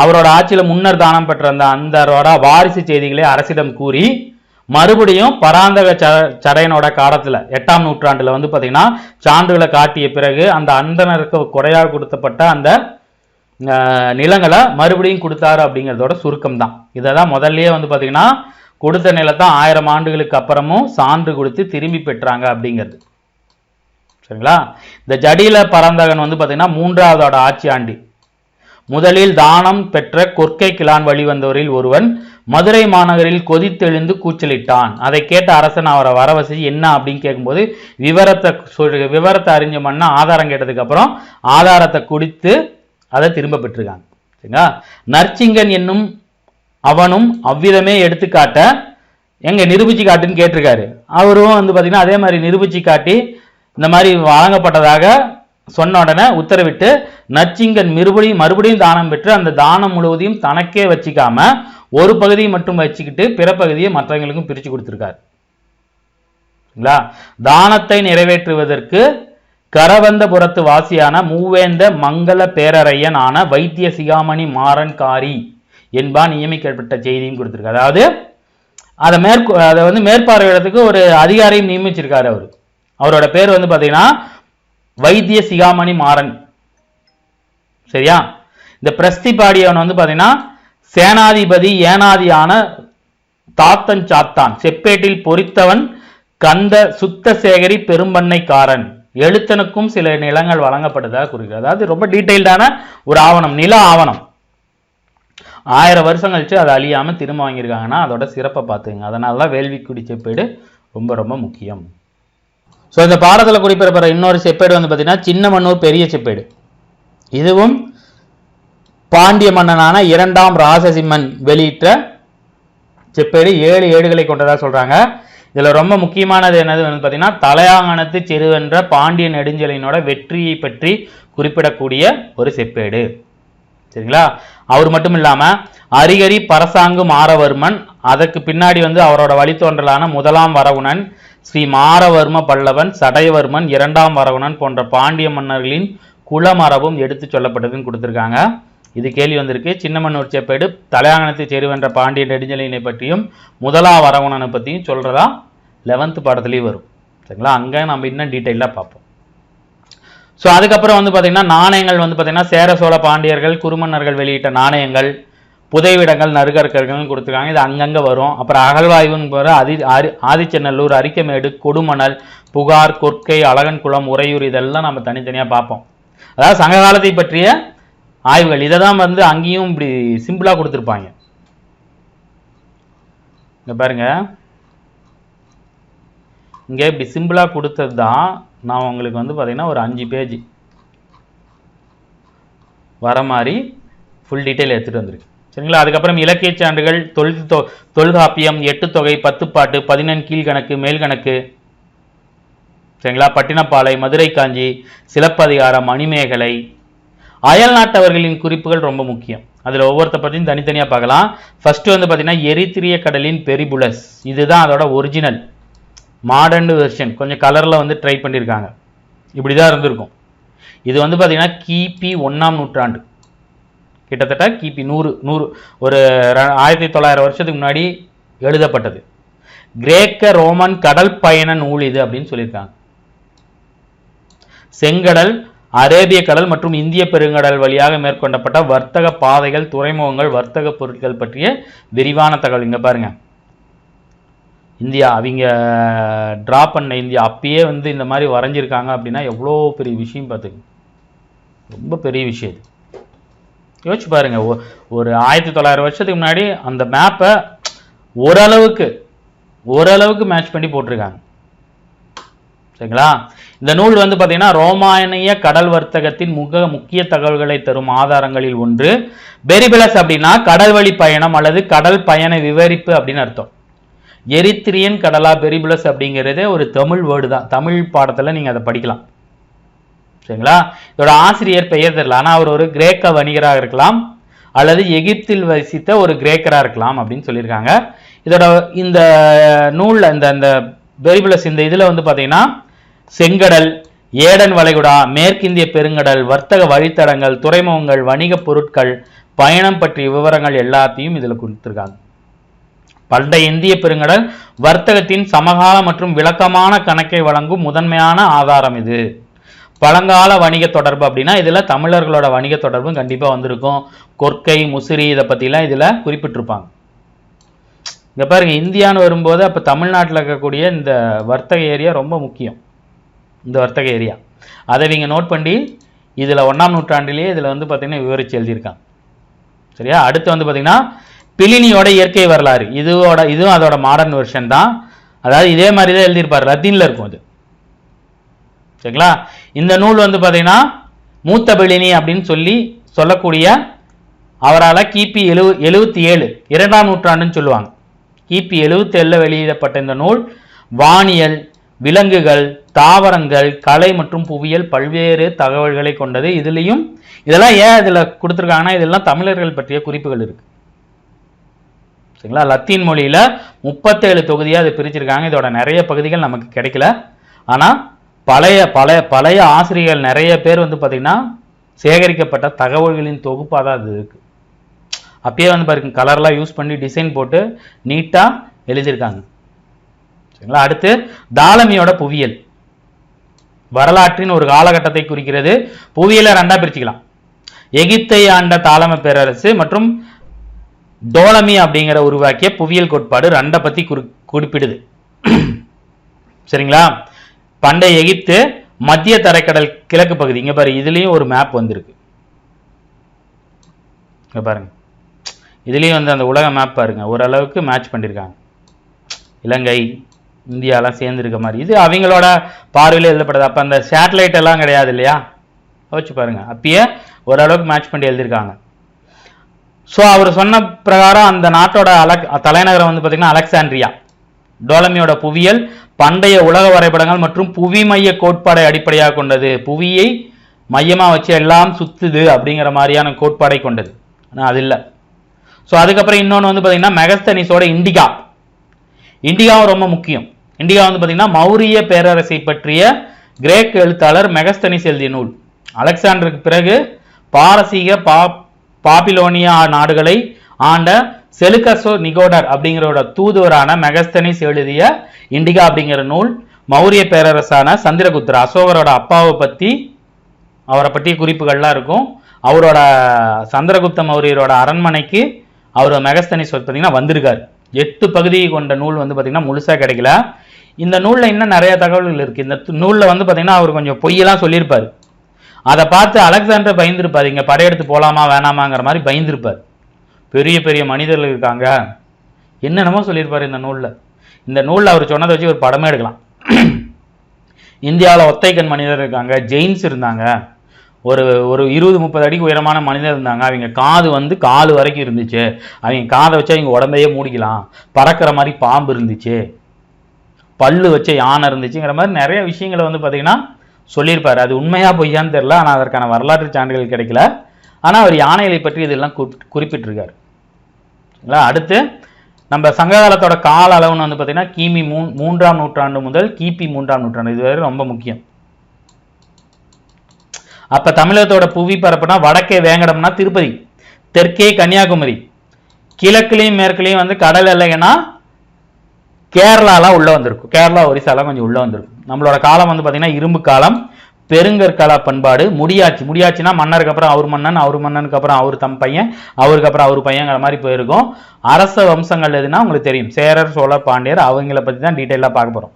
அவரோட ஆட்சியில முன்னர் தானம் பெற்ற அந்த வாரிசு செய்திகளை அரசிடம் கூறி மறுபடியும் பராந்தக சடையனோட காலத்துல 8ஆம் நூற்றாண்டுல வந்து பாத்தீங்கன்னா சான்றுகளை காட்டிய பிறகு அந்த அந்தனருக்கு கொடையாக கொடுத்தப்பட்ட அந்த நிலங்களை மறுபடியும் கொடுத்தாரு அப்படிங்கிறதோட சுருக்கம் தான். இதான் முதல்லயே வந்து பாத்தீங்கன்னா கொடுத்த நிலத்தை 1000 ஆண்டுகளுக்கு அப்புறமும் சான்று கொடுத்து திரும்பி பெற்றாங்க அப்படிங்கிறது. சரிங்களா? இந்த ஜடியில பராந்தகன் வந்து பாத்தீங்கன்னா 3வது ஆட்சி ஆண்டி. முதலில் தானம் பெற்ற கொற்கை கிளான் வழிவந்தவரில் ஒருவன் மதுரை மாநகரில் கொதித்தெழுந்து கூச்சலிட்டான். அதை கேட்ட அரசன் அவரை வரவசி என்ன அப்படின்னு கேட்கும்போது விவரத்தை அறிஞ்ச மன்னா ஆதாரம் கேட்டதுக்கு அப்புறம் ஆதாரத்தை குடித்து அதை திரும்ப பெற்றிருக்காங்க. சரிங்களா? நற்சிங்கன் என்னும் அவனும் அவ்விதமே எடுத்துக்காட்ட எங்க நிரூபிச்சு காட்டுன்னு கேட்டிருக்காரு. அவரும் வந்து பாத்தீங்கன்னா அதே மாதிரி நிரூபிச்சு காட்டி இந்த மாதிரி வழங்கப்பட்டதாக சொன்ன உடனே உத்தரவிட்டு நச்சிங்கன் மறுபடியும் தானம் பெற்று அந்த தானம் முழுவதையும் தனக்கே வச்சுக்காம ஒரு பகுதியை மட்டும் வச்சுக்கிட்டு பிற பகுதியை மற்றவங்களுக்கும் பிரிச்சு கொடுத்திருக்காரு. தானத்தை நிறைவேற்றுவதற்கு கரவந்தபுரத்து வாசியான மூவேந்த மங்கள பேரரையன் ஆன வைத்திய சிகாமணி மாறன் காரி என்பான் நியமிக்கப்பட்ட செய்தியும் கொடுத்திருக்காரு. அதாவது அதை வந்து மேற்பார்வையிடத்துக்கு ஒரு அதிகாரியும் நியமிச்சிருக்காரு. அவரோட பேர் வந்து பாத்தீங்கன்னா வைத்திய சிகாமணி மாறன். சரியா? இந்த பிரஸ்தி பாடியவன் வந்து பாத்தீங்கன்னா சேனாதிபதி ஏனாதியான தாத்தன் சாத்தான் செப்பேட்டில் பொறித்தவன் கந்த சுத்த சேகரி பெரும்பண்ணைக்காரன் எழுத்தனுக்கும் சில நிலங்கள் வழங்கப்பட்டதாக குறிக்கிறது. அதாவது ரொம்ப டீட்டெயில்டான ஒரு ஆவணம், நில ஆவணம். 1000 வருஷம் கழிச்சு அதை அழியாம திரும்ப வாங்கியிருக்காங்கன்னா அதோட சிறப்பை பார்த்துங்க. அதனாலதான் வேள்விக்குடி செப்பேடு ரொம்ப ரொம்ப முக்கியம். ஸோ இந்த பாடத்தில் குறிப்பிடப்படுற இன்னொரு செப்பேடு வந்து பார்த்தீங்கன்னா சின்னமன்னூர் பெரிய செப்பேடு. இதுவும் பாண்டிய மன்னனான 2ஆம் ராசசிம்மன் வெளியிட்ட செப்பேடு. 7 ஏடுகளை கொண்டதாக சொல்றாங்க. இதுல ரொம்ப முக்கியமானது என்னது பார்த்தீங்கன்னா தலையாங்கணத்து செருவென்ற பாண்டிய நெடுஞ்செழியனோட வெற்றியை பற்றி குறிப்பிடக்கூடிய ஒரு செப்பேடு. சரிங்களா? அவர் மட்டும் இல்லாம அரிகரி பரசாங்கு மாரவர்மன், அதற்கு பின்னாடி வந்து அவரோட வழித்தோன்றலான 1ஆம் வரகுணன், ஸ்ரீ மாரவர்ம பல்லவன், சடையவர்மன், 2ஆம் வரகுணன் போன்ற பாண்டிய மன்னர்களின் குலமரபும் எடுத்து சொல்லப்பட்டதுன்னு கொடுத்திருக்காங்க. இது கேள்வி வந்திருக்கு. சின்னமன்னூர் செப்பேடு தலையாங்கணத்தை செருவென்ற பாண்டிய நெடுஞ்செழியனை பற்றியும் 1ஆம் வரகுணனை பற்றியும் சொல்றதா 11th பாடத்திலேயே வரும். சரிங்களா? அங்க நம்ம இன்னும் டீட்டெயிலாக பார்ப்போம். ஸோ அதுக்கப்புறம் வந்து பார்த்தீங்கன்னா நாணயங்கள் வந்து பார்த்தீங்கன்னா சேர சோழ பாண்டியர்கள் குறுமன்னர்கள் வெளியிட்ட நாணயங்கள், புதைவிடங்கள், நறுகற்கர்கள் கொடுத்துருக்காங்க. இது அங்கங்கே வரும். அப்புறம் அகழ்வாய்வுன்னு போகிற ஆதிச்சநல்லூர், அரிக்கமேடு, கொடுமணல், புகார், கொற்கை, அழகன்குளம், உறையூர் இதெல்லாம் நம்ம தனித்தனியாக பார்ப்போம். அதாவது சங்க காலத்தை பற்றிய ஆய்வுகள். இதை தான் வந்து அங்கேயும் இப்படி சிம்பிளாக கொடுத்துருப்பாங்க. இங்கே பாருங்க, இங்கே இப்படி சிம்பிளாக கொடுத்தது தான் நான் உங்களுக்கு வந்து பார்த்தீங்கன்னா ஒரு 5 பேஜ் வர மாதிரி ஃபுல் டீட்டெயில் எடுத்துகிட்டு வந்திருக்கு. சரிங்களா? அதுக்கப்புறம் இலக்கிய சான்றுகள், தொல்காப்பியம், 8 தொகை, 10 பாட்டு, 14 கீழ்கணக்கு, மேல்கணக்கு, சரிங்களா, பட்டினப்பாலை, மதுரை காஞ்சி, சிலப்பதிகாரம், மணிமேகலை, அயல் நாட்டவர்களின் குறிப்புகள் ரொம்ப முக்கியம். அதில் ஒவ்வொருத்த பற்றியும் தனித்தனியாக பார்க்கலாம். ஃபர்ஸ்ட் வந்து பார்த்தீங்கன்னா எரித்திரிய கடலின் பெரிபுலஸ், இதுதான் அதோட ஒரிஜினல். மாடர்ன் வெர்ஷன் கொஞ்சம் கலரில் வந்து ட்ரை பண்ணியிருக்காங்க. இப்படி தான் இருந்திருக்கும். இது வந்து பார்த்தீங்கன்னா கிபி 1ஆம் நூற்றாண்டு, கிட்டத்தட்ட கிபி 100 ஒரு 1900 வருஷத்துக்கு முன்னாடி எழுதப்பட்டது. கிரேக்க ரோமன் கடல் பயண நூல் இது அப்படின்னு சொல்லியிருக்காங்க. செங்கடல், அரேபிய கடல் மற்றும் இந்திய பெருங்கடல் வழியாக மேற்கொள்ளப்பட்ட வர்த்தக பாதைகள், துறைமுகங்கள், வர்த்தக பொருட்கள் பற்றிய விரிவான தகவல். இங்கே பாருங்க, இந்தியா அவங்க ட்ரா பண்ண இந்தியா அப்பயே வந்து இந்த மாதிரி வரைஞ்சிருக்காங்க அப்படின்னா எவ்வளோ பெரிய விஷயம் பார்த்துங்க. ரொம்ப பெரிய விஷயம். யோசிச்சு பாருங்க, ஒரு 1900 வருஷத்துக்கு முன்னாடி அந்த மேப்பை ஓரளவுக்கு மேட்ச் பண்ணி போட்டிருக்காங்க. சரிங்களா? இந்த நூல் வந்து பார்த்தீங்கன்னா ரோமானிய கடல் வர்த்தகத்தின் முக்கிய தகவல்களை தரும் ஆதாரங்களில் ஒன்று. பெரிபிளஸ் அப்படின்னா கடல் வழி பயணம் அல்லது கடல் பயண விவரிப்பு அப்படின்னு அர்த்தம். எரித்திரியன் கடலா பெரிபுலஸ் அப்படிங்கிறதே ஒரு தமிழ் வேர்டு தான். தமிழ் பாடத்தில் நீங்கள் அதை படிக்கலாம். சரிங்களா? இதோட ஆசிரியர் பெயர் தெரியல, ஆனால் அவர் ஒரு கிரேக்க வணிகராக இருக்கலாம் அல்லது எகிப்தில் வசித்த ஒரு கிரேக்கராக இருக்கலாம் அப்படின்னு சொல்லியிருக்காங்க. இதோட இந்த நூலில் இந்த பெரிபுலஸ் இந்த இதில் வந்து பார்த்தீங்கன்னா செங்கடல், ஏடன் வளைகுடா, மேற்கிந்திய பெருங்கடல், வர்த்தக வழித்தடங்கள், துறைமுகங்கள், வணிக பொருட்கள், பயணம் பற்றிய விவரங்கள் எல்லாத்தையும் இதில் கொடுத்துருக்காங்க. பண்டைய இந்திய பெருங்கடல் வர்த்தகத்தின் சமகால மற்றும் விளக்கமான கணக்கை வழங்கும் முதன்மையான ஆதாரம் இது. பழங்கால வணிக தொடர்பு அப்படின்னா இதுல தமிழர்களோட வணிக தொடர்பும் கண்டிப்பா வந்திருக்கும். கொற்கை, முசிறி இதை பத்திலாம் இதுல குறிப்பிட்டிருப்பாங்க. இங்க பாருங்க, இந்தியான்னு வரும்போது அப்ப தமிழ்நாட்டில் இருக்கக்கூடிய இந்த வர்த்தக ஏரியா ரொம்ப முக்கியம். இந்த வர்த்தக ஏரியா அதை நீங்க நோட் பண்ணி இதுல 1ஆம் நூற்றாண்டிலேயே இதுல வந்து பாத்தீங்கன்னா விவரிச்சு எழுதியிருக்காங்க. சரியா? அடுத்து வந்து பாத்தீங்கன்னா பிலினியோட இயற்கை வரலாறு, இதுவும் அதோட மாடர்ன் வெர்ஷன் தான். அதாவது இதே மாதிரி தான் எழுதியிருப்பார், லத்தீன்ல இருக்கும் அது. சரிங்களா? இந்த நூல் வந்து பார்த்தீங்கன்னா மூத்த பிலினி அப்படின்னு சொல்லக்கூடிய அவரால் கிபி 77 2ஆம் நூற்றாண்டுன்னு சொல்லுவாங்க. கிபி 77 வெளியிடப்பட்ட இந்த நூல் வானியல், விலங்குகள், தாவரங்கள், கலை மற்றும் புவியியல் பல்வேறு தகவல்களை கொண்டது. இதெல்லாம் ஏன் இதுல கொடுத்துருக்காங்கன்னா இதெல்லாம் தமிழர்கள் பற்றிய குறிப்புகள் இருக்கு. சரிங்களா? லத்தீன் மொழியில 37 தொகுதியா அது பிரிச்சிருக்காங்க. இதோட நிறைய பகுதிகள் நமக்கு கிடைக்கல. ஆனா பழைய ஆசிரியர்கள் நிறைய பேர் பாத்தீங்கன்னா சேகரிக்கப்பட்ட தகவல்களின் தொகுப்பாக தான் அது இருக்கு. அப்பயே பாருங்க கலர்லாம் யூஸ் பண்ணி டிசைன் போட்டு நீட்டா எழுதியிருக்காங்க. சரிங்களா? அடுத்து தாலமியோட புவியியல் வரலாற்றின் ஒரு காலகட்டத்தை குறிக்கிறது. புவியியலை 2ஆ பிரிச்சுக்கலாம். எகிப்தை ஆண்ட தாலம பேரரசு மற்றும் டோலமி அப்படிங்கிற உருவாக்கிய புவியியல் கோட்பாடு 2 பத்தி குறிப்பிடுது. சரிங்களா? பண்டைய எகிப்து, மத்திய தரைக்கடல் கிழக்கு பகுதி. இங்க பாரு, இதுலயும் ஒரு மேப் வந்திருக்கு. இங்க பாருங்க, இதுலயும் அந்த உலக மேப் பாருங்க, ஓரளவுக்கு மேட்ச் பண்ணிருக்காங்க. இலங்கை, இந்தியாலாம் சேர்ந்துருக்க மாதிரி. இது அவங்களோட பார்வையில் எழுதப்படுது. அப்ப அந்த சேட்டலைட் எல்லாம் கிடையாது இல்லையா? வச்சு பாருங்க, அப்பயே ஓரளவுக்கு மேட்ச் பண்ணி எழுதியிருக்காங்க. ஸோ அவர் சொன்ன பிரகாரம் அந்த நாட்டோட தலைநகரம் பார்த்தீங்கன்னா அலெக்சாண்ட்ரியா. டோலமியோட புவியியல் பண்டைய உலக வரைபடங்கள் மற்றும் புவி மைய கோட்பாடை அடிப்படையாக கொண்டது. புவியை மையமாக வச்சு எல்லாம் சுத்துது அப்படிங்கிற மாதிரியான கோட்பாடை கொண்டது. ஆனால் அது இல்லை. ஸோ அதுக்கப்புறம் இன்னொன்று பார்த்தீங்கன்னா மெகஸ்தனிஸோட இண்டிகாவும் ரொம்ப முக்கியம். இண்டிகா பார்த்தீங்கன்னா மௌரிய பேரரசை பற்றிய கிரேக் எழுத்தாளர் மெகஸ்தனிஸ் எழுதிய நூல். அலெக்சாண்டருக்கு பிறகு பாரசீக பாபிலோனியா நாடுகளை ஆண்ட செலுகசோ நிகோடர் அப்படிங்கிறோட தூதுவரான மெகஸ்தனிஸ் எழுதிய இண்டிகா அப்படிங்கிற நூல் மௌரிய பேரரசான சந்திரகுப்தர் அசோகரோட அப்பாவை பற்றி அவரை பற்றிய குறிப்புகள்லாம் இருக்கும். அவரோட சந்திரகுப்த மௌரியரோட அரண்மனைக்கு அவர் மெகஸ்தனிஸ் பார்த்தீங்கன்னா வந்திருக்காரு. 8 பகுதி கொண்ட நூல் பார்த்தீங்கன்னா முழுசாக கிடைக்கல. இந்த நூலில் இன்னும் நிறைய தகவல்கள் இருக்கு. இந்த நூலில் பார்த்தீங்கன்னா அவர் கொஞ்சம் பொய்யெல்லாம் சொல்லியிருப்பார். அதை பார்த்து அலெக்சாண்டர் பயந்துருப்பார். இங்கே படையெடுத்து போகலாமா வேணாமாங்கிற மாதிரி பயந்துருப்பார். பெரிய பெரிய மனிதர்கள் இருக்காங்க, என்னென்னமோ சொல்லியிருப்பார் இந்த நூலில். இந்த நூலில் அவர் சொன்னதை வச்சு ஒரு படமே எடுக்கலாம். இந்தியாவில் ஒத்தைக்கண் மனிதர் இருக்காங்க, ஜெயின்ஸ் இருந்தாங்க, ஒரு 20-30 அடிக்கு உயரமான மனிதர் இருந்தாங்க. அவங்க காது காலு வரைக்கும் இருந்துச்சு, அவங்க காதை வச்சு அவங்க உடம்பையே மூடிக்கலாம், பறக்கிற மாதிரி பாம்பு இருந்துச்சு, பல்லு வச்ச யானை இருந்துச்சுங்கிற மாதிரி நிறைய விஷயங்களை பார்த்தீங்கன்னா சொல்லியிருப்பார். அது உண்மையா பொய்யான்னு தெரியல, ஆனால் அதற்கான வரலாற்று சான்றுகள் கிடைக்கல. ஆனால் அவர் யானைகளை பற்றி இதெல்லாம் குறிப்பிட்டிருக்காரு. அடுத்து நம்ம சங்க காலத்தோட கால அளவுன்னு பார்த்தீங்கன்னா கிமி 3ஆம் நூற்றாண்டு முதல் கிபி 3ஆம் நூற்றாண்டு, இது வரை ரொம்ப முக்கியம். அப்ப தமிழகத்தோட புவி பரப்புனா வடக்கே வேங்கடம்னா திருப்பதி, தெற்கே கன்னியாகுமரி, கிழக்குலையும் மேற்குலையும் கடல் எல்லைன்னா கேரளாலாம் உள்ள வந்திருக்கும். கேரளா, ஒரிசாலாம் கொஞ்சம் உள்ள வந்திருக்கும். நம்மளோட காலம் பார்த்தீங்கன்னா இரும்பு காலம், பெருங்கற்கால பண்பாடு, முடியாச்சுன்னா மன்னருக்கு அப்புறம் அவர் மன்னன், அவர் மன்னனுக்கு அப்புறம் அவர் தம் பையன், அவருக்கு அப்புறம் அவர் பையங்கிற மாதிரி போயிருக்கும். அரச வம்சங்கள் எதுனா உங்களுக்கு தெரியும், சேரர், சோழர், பாண்டியர், அவங்கள பற்றி தான் டீட்டெயிலாக பார்க்க போகிறோம்.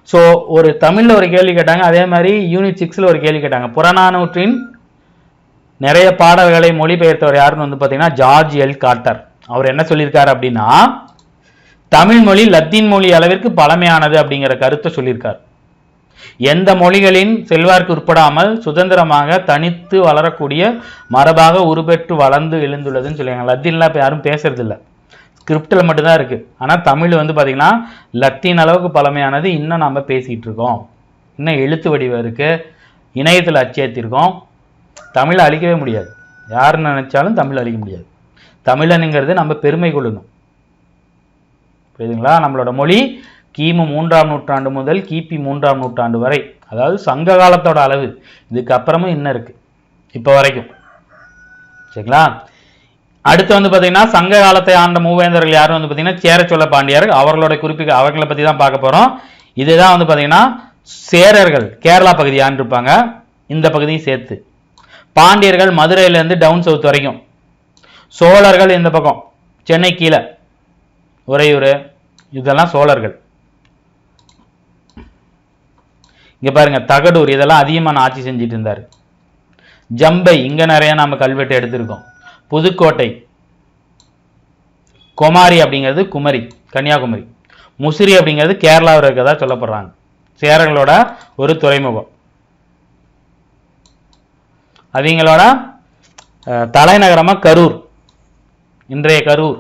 ஸோ ஒரு தமிழில் ஒரு கேள்வி கேட்டாங்க, அதே மாதிரி யூனிட் 6ல் ஒரு கேள்வி கேட்டாங்க. புறநானூற்றின் நிறைய பாடல்களை மொழிபெயர்த்தவர் யாருன்னு பார்த்தீங்கன்னா ஜார்ஜ் எல் கார்ட்டர். அவர் என்ன சொல்லியிருக்காரு அப்படின்னா, தமிழ் மொழி லத்தீன் மொழி அளவிற்கு பழமையானது அப்படிங்கிற கருத்தை சொல்லியிருக்கார். எந்த மொழிகளின் செல்வார்க்கு உட்படாமல் சுதந்திரமாக தனித்து வளரக்கூடிய மரபாக உருப்பெற்று வளர்ந்து எழுந்துள்ளதுன்னு சொல்லுவாங்க. லத்தீன்லாம் இப்போ யாரும் பேசுறது இல்லை, ஸ்கிரிப்டில் மட்டும்தான் இருக்கு. ஆனால் தமிழ் பார்த்தீங்கன்னா லத்தீன் அளவுக்கு பழமையானது. இன்னும் நம்ம பேசிட்டு இருக்கோம், இன்னும் எழுத்து வடிவம் இருக்கு, இணையத்தில் அச்சேத்திருக்கோம். தமிழை அழிக்கவே முடியாது, யார் நினைச்சாலும் தமிழ் அழிக்க முடியாது. தமிழனுங்கிறது நம்ம பெருமை கொள்ளணும், புரியுதுங்களா? நம்மளோட மொழி கிமு 3ஆம் நூற்றாண்டு முதல் கிபி 3ஆம் நூற்றாண்டு வரை, அதாவது சங்க காலத்தோட அளவு. இதுக்கு அப்புறமும் இன்னும் இருக்கு இப்போ வரைக்கும், சரிங்களா? அடுத்து பார்த்தீங்கன்னா சங்க காலத்தை ஆண்ட மூவேந்தர்கள் யாரும் பார்த்தீங்கன்னா சேர சோழ பாண்டியர். அவர்களோட அவர்களை பற்றி தான் பார்க்க போகிறோம். இதுதான் பார்த்தீங்கன்னா சேரர்கள் கேரளா பகுதி ஆண்டிருப்பாங்க, இந்த பகுதியும் சேர்த்து. பாண்டியர்கள் மதுரையிலேருந்து டவுன் சவுத் வரைக்கும். சோழர்கள் இந்த பக்கம் சென்னை கீழே உறையூர், இதெல்லாம் சோழர்கள். இங்க பாருங்க தகடூர், இதெல்லாம் அதிகமான ஆட்சி செஞ்சுட்டு இருந்தார். ஜம்பை, இங்க நிறைய நாம கல்வெட்டு எடுத்திருக்கோம். புதுக்கோட்டை, குமாரி அப்படிங்கிறது குமரி கன்னியாகுமரி, முசிறி அப்படிங்கிறது கேரளாவில் இருக்கதா சொல்லப்படுறாங்க. சேரர்களோட ஒரு துறைமுகம். அவங்களோட தலைநகரமாக கரூர், இன்றைய கரூர்.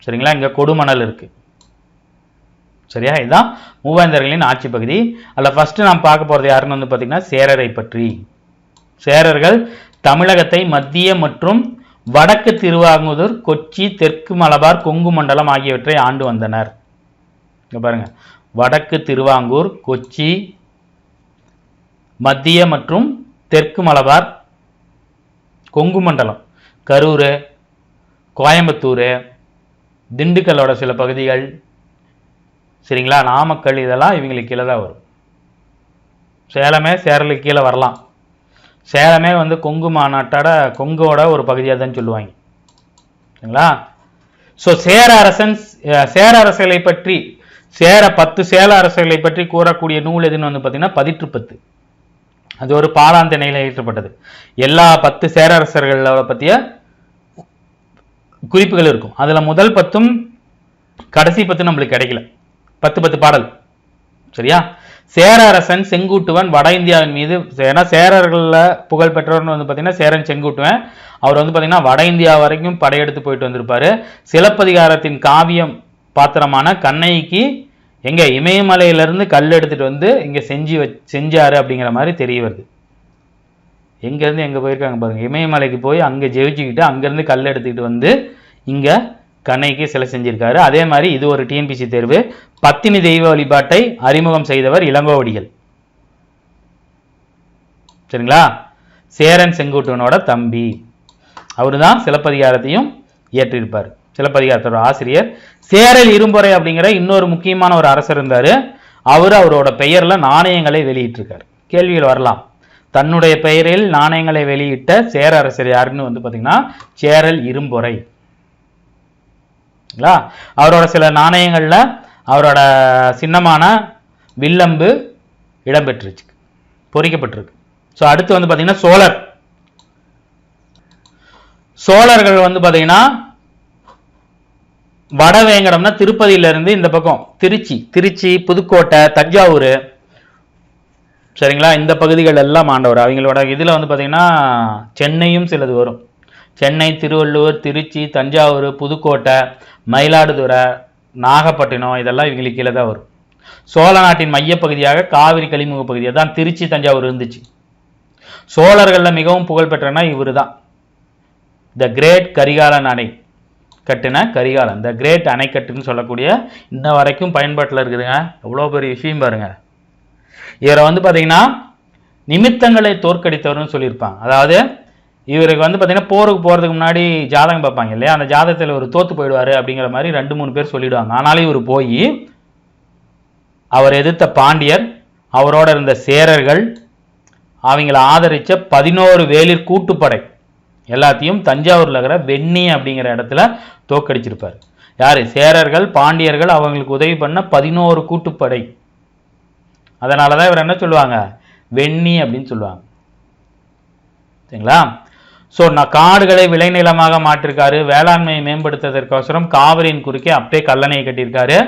சரிங்களா, இங்கே கொடுமணல் இருக்கு. சரியா, இதுதான் மூவேந்தர்களின் ஆட்சி பகுதி. அதில் ஃபர்ஸ்ட் நாம் பார்க்க போகிறது யாருன்னு வந்து பார்த்தீங்கன்னா சேரரை பற்றி. சேரர்கள் தமிழகத்தை மத்திய மற்றும் வடக்கு திருவாங்கூர், கொச்சி, தெற்கு மலபார், கொங்கு மண்டலம் ஆகியவற்றை ஆண்டு வந்தனர். இங்க பாருங்க, வடக்கு திருவாங்கூர், கொச்சி, மத்திய மற்றும் தெற்கு மலபார், கொங்கு மண்டலம், கரூர், கோயம்புத்தூர், திண்டுக்கல்லோட சில பகுதிகள், சரிங்களா, நாமக்கல், இதெல்லாம் இவங்களுக்கு கீழே தான் வரும். சேலமே சேரலுக்கு கீழே வரலாம். சேலமே வந்து கொங்கு மாநாட்டோட கொங்கோட ஒரு பகுதியாக தான் சொல்லுவாங்க. சரிங்களா. ஸோ சேர அரசர்களை பற்றி 10 சேர அரசர்களை பற்றி கூறக்கூடிய நூல் எதுன்னு வந்து பார்த்தீங்கன்னா 18. அது ஒரு பாலாந்தனையில் இயற்றப்பட்டது. எல்லா 10 சேர அரசர்களை பற்றிய குறிப்புகள் இருக்கும். அதில் முதல் 10ம் கடைசி 10 நம்மளுக்கு கிடைக்கல. 10 பாடல். சரியா. சேர அரசன் செங்குட்டுவன் வட இந்தியாவின் மீது, ஏன்னா சேரர்களில் புகழ் பெற்றவர்னு வந்து பார்த்தீங்கன்னா சேரன் செங்குட்டுவன். அவர் வந்து பார்த்தீங்கன்னா வட இந்தியா வரைக்கும் படையெடுத்து போயிட்டு வந்திருப்பாரு. சிலப்பதிகாரத்தின் காவியம் பாத்திரமான கண்ணகிக்கு எங்க இமயமலையிலிருந்து கல் எடுத்துட்டு வந்து இங்க செஞ்சாரு அப்படிங்கிற மாதிரி தெரிய வருது. எங்கேருந்து எங்கே போயிருக்காங்க பாருங்க, இமயமலைக்கு போய் அங்கே ஜெயிச்சுக்கிட்டு அங்கேருந்து கல் எடுத்துக்கிட்டு வந்து இங்கே கண்ணைக்கு சிலை செஞ்சிருக்காரு. அதே மாதிரி இது ஒரு டிஎன்பிசி தேர்வு. பத்தினி தெய்வ வழிபாட்டை அறிமுகம் செய்தவர் இளங்கோவடிகள். சரிங்களா. சேரன் செங்குட்டுவனோட தம்பி. அவரு தான் சிலப்பதிகாரத்தையும் இயற்றியிருப்பார். சிலப்பதிகாரத்தோட ஆசிரியர். சேரல் இரும்பொறை அப்படிங்கிற இன்னொரு முக்கியமான ஒரு அரசர் இருந்தார். அவரோட பெயர்ல நாணயங்களை வெளியிட்டிருக்காரு. கேள்விகள் வரலாம். தன்னுடைய பெயரில் நாணயங்களை வெளியிட்ட சேர அரசர் யாருன்னு வந்து பார்த்தீங்கன்னா சேரல் இரும்பொறை. அவரோட சில நாணயங்கள்ல அவரோட சின்னமான வில்லம்பு இடம்பெற்றுச்சு, பொறிக்கப்பட்டிருக்கு. ஸோ அடுத்து வந்து பார்த்தீங்கன்னா சோழர்கள் வந்து பார்த்தீங்கன்னா வடவேங்கடம்னா திருப்பதியிலிருந்து இந்த பக்கம் திருச்சி, புதுக்கோட்டை, தஞ்சாவூர், சரிங்களா, இந்த பகுதிகள் எல்லாம் ஆண்டவர். அவங்களோட இதில் வந்து பார்த்தீங்கன்னா சென்னையும் சிலது வரும். சென்னை, திருவள்ளூர், திருச்சி, தஞ்சாவூர், புதுக்கோட்டை, மயிலாடுதுறை, நாகப்பட்டினம், இதெல்லாம் இவங்களுக்கு கீழே தான் வரும். சோழ நாட்டின் மையப்பகுதியாக காவிரி கலிமுக பகுதியாக தான் திருச்சி, தஞ்சாவூர் இருந்துச்சு. சோழர்களில் மிகவும் புகழ்பெற்றனா இவர் தான். த கிரேட் கரிகாலன் அணை கட்டின கரிகாலன், த கிரேட் அணைக்கட்டுன்னு சொல்லக்கூடிய இன்ன வரைக்கும் பயன்பாட்டில் இருக்குதுங்க. எவ்வளோ பெரிய விஷயம் பாருங்க. இவரை வந்து பார்த்தீங்கன்னா நிமித்தங்களை தோற்கடித்தவர்னு சொல்லியிருப்பாங்க. அதாவது இவருக்கு வந்து பார்த்தீங்கன்னா போருக்கு போகிறதுக்கு முன்னாடி ஜாதகம் பார்ப்பாங்க இல்லையா, அந்த ஜாதகத்தில் ஒரு தோத்து போயிடுவார் அப்படிங்கிற மாதிரி 2-3 பேர் சொல்லிடுவாங்க. ஆனாலும் இவர் போய் அவர் எதிர்த்த பாண்டியர், அவரோட இருந்த சேரர்கள், அவங்களை ஆதரித்த 11 வேளிர் கூட்டுப்படை எல்லாத்தையும் தஞ்சாவூரில் இருக்கிற வெண்ணி அப்படிங்கிற இடத்துல தோற்கடிச்சிருப்பார். யார்? சேரர்கள், பாண்டியர்கள், அவங்களுக்கு உதவி பண்ண 11 கூட்டுப்படை. அதனால தான் இவர் என்ன சொல்லுவாங்க, வெண்ணி அப்படின்னு சொல்லுவாங்க. சரிங்களா. ஸோ காடுகளை விளைநிலமாக மாற்றிருக்காரு. வேளாண்மையை மேம்படுத்துவதற்கோசரம் காவிரியின் குறுக்கே அப்படியே கல்லணையை கட்டியிருக்காரு.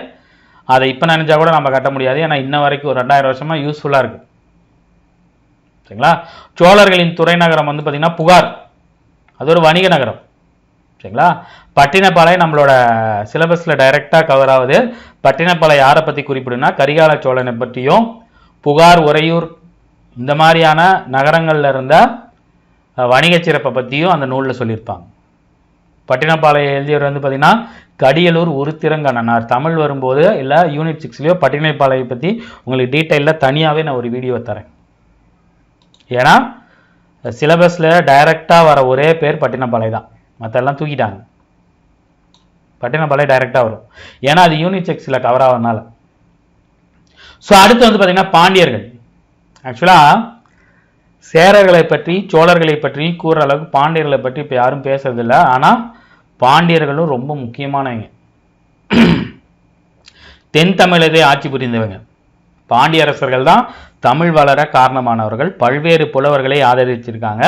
அதை இப்போ நினைச்சா கூட நம்ம கட்ட முடியாது, ஏன்னா இன்ன வரைக்கும் ஒரு 2000 வருஷமா யூஸ்ஃபுல்லாக இருக்கு. சரிங்களா. சோழர்களின் துறைநகரம் வந்து பார்த்தீங்கன்னா புகார், அது ஒரு வணிக நகரம். சரிங்களா. பட்டினப்பாலை நம்மளோட சிலபஸில் டைரெக்டாக கவர் ஆகுது. பட்டினப்பாலை யாரை பற்றி குறிப்பிடுனா கரிகால சோழனை பற்றியும், புகார், உறையூர் இந்த மாதிரியான நகரங்கள்ல இருந்த வணிக சிறப்பை பற்றியும் அந்த நூலில் சொல்லியிருப்பாங்க. பட்டினப்பாலை எழுதியவர் வந்து பார்த்தீங்கன்னா கடியலூர் உருத்திரங்கண்ணனார். தமிழ் வரும்போது இல்லை யூனிட் 6லயோ பட்டினப்பாலையை பற்றி உங்களுக்கு டீட்டெயிலில் தனியாகவே நான் ஒரு வீடியோ தரேன். ஏன்னா சிலபஸில் டைரெக்டாக வர ஒரே பேர் பட்டினப்பாலை தான், மற்றெல்லாம் தூக்கிட்டாங்க. பட்டினப்பாலை டைரெக்டாக வரும், ஏன்னா அது யூனிட் 6ல் கவர் ஆகிறதுனால. ஸோ அடுத்து வந்து பார்த்தீங்கன்னா பாண்டியர்கள். ஆக்சுவலாக சேரர்களை பற்றி சோழர்களை பற்றி கூற அளவுக்கு பாண்டியர்களை பற்றி இப்போ யாரும் பேசுறதில்லை. ஆனால் பாண்டியர்களும் ரொம்ப முக்கியமானவங்க. தென் தமிழகத்தை ஆட்சி புரிந்தவங்க பாண்டிய அரசர்கள் தான். தமிழ் வளர காரணமானவர்கள். பல்வேறு புலவர்களை ஆதரிச்சிருக்காங்க.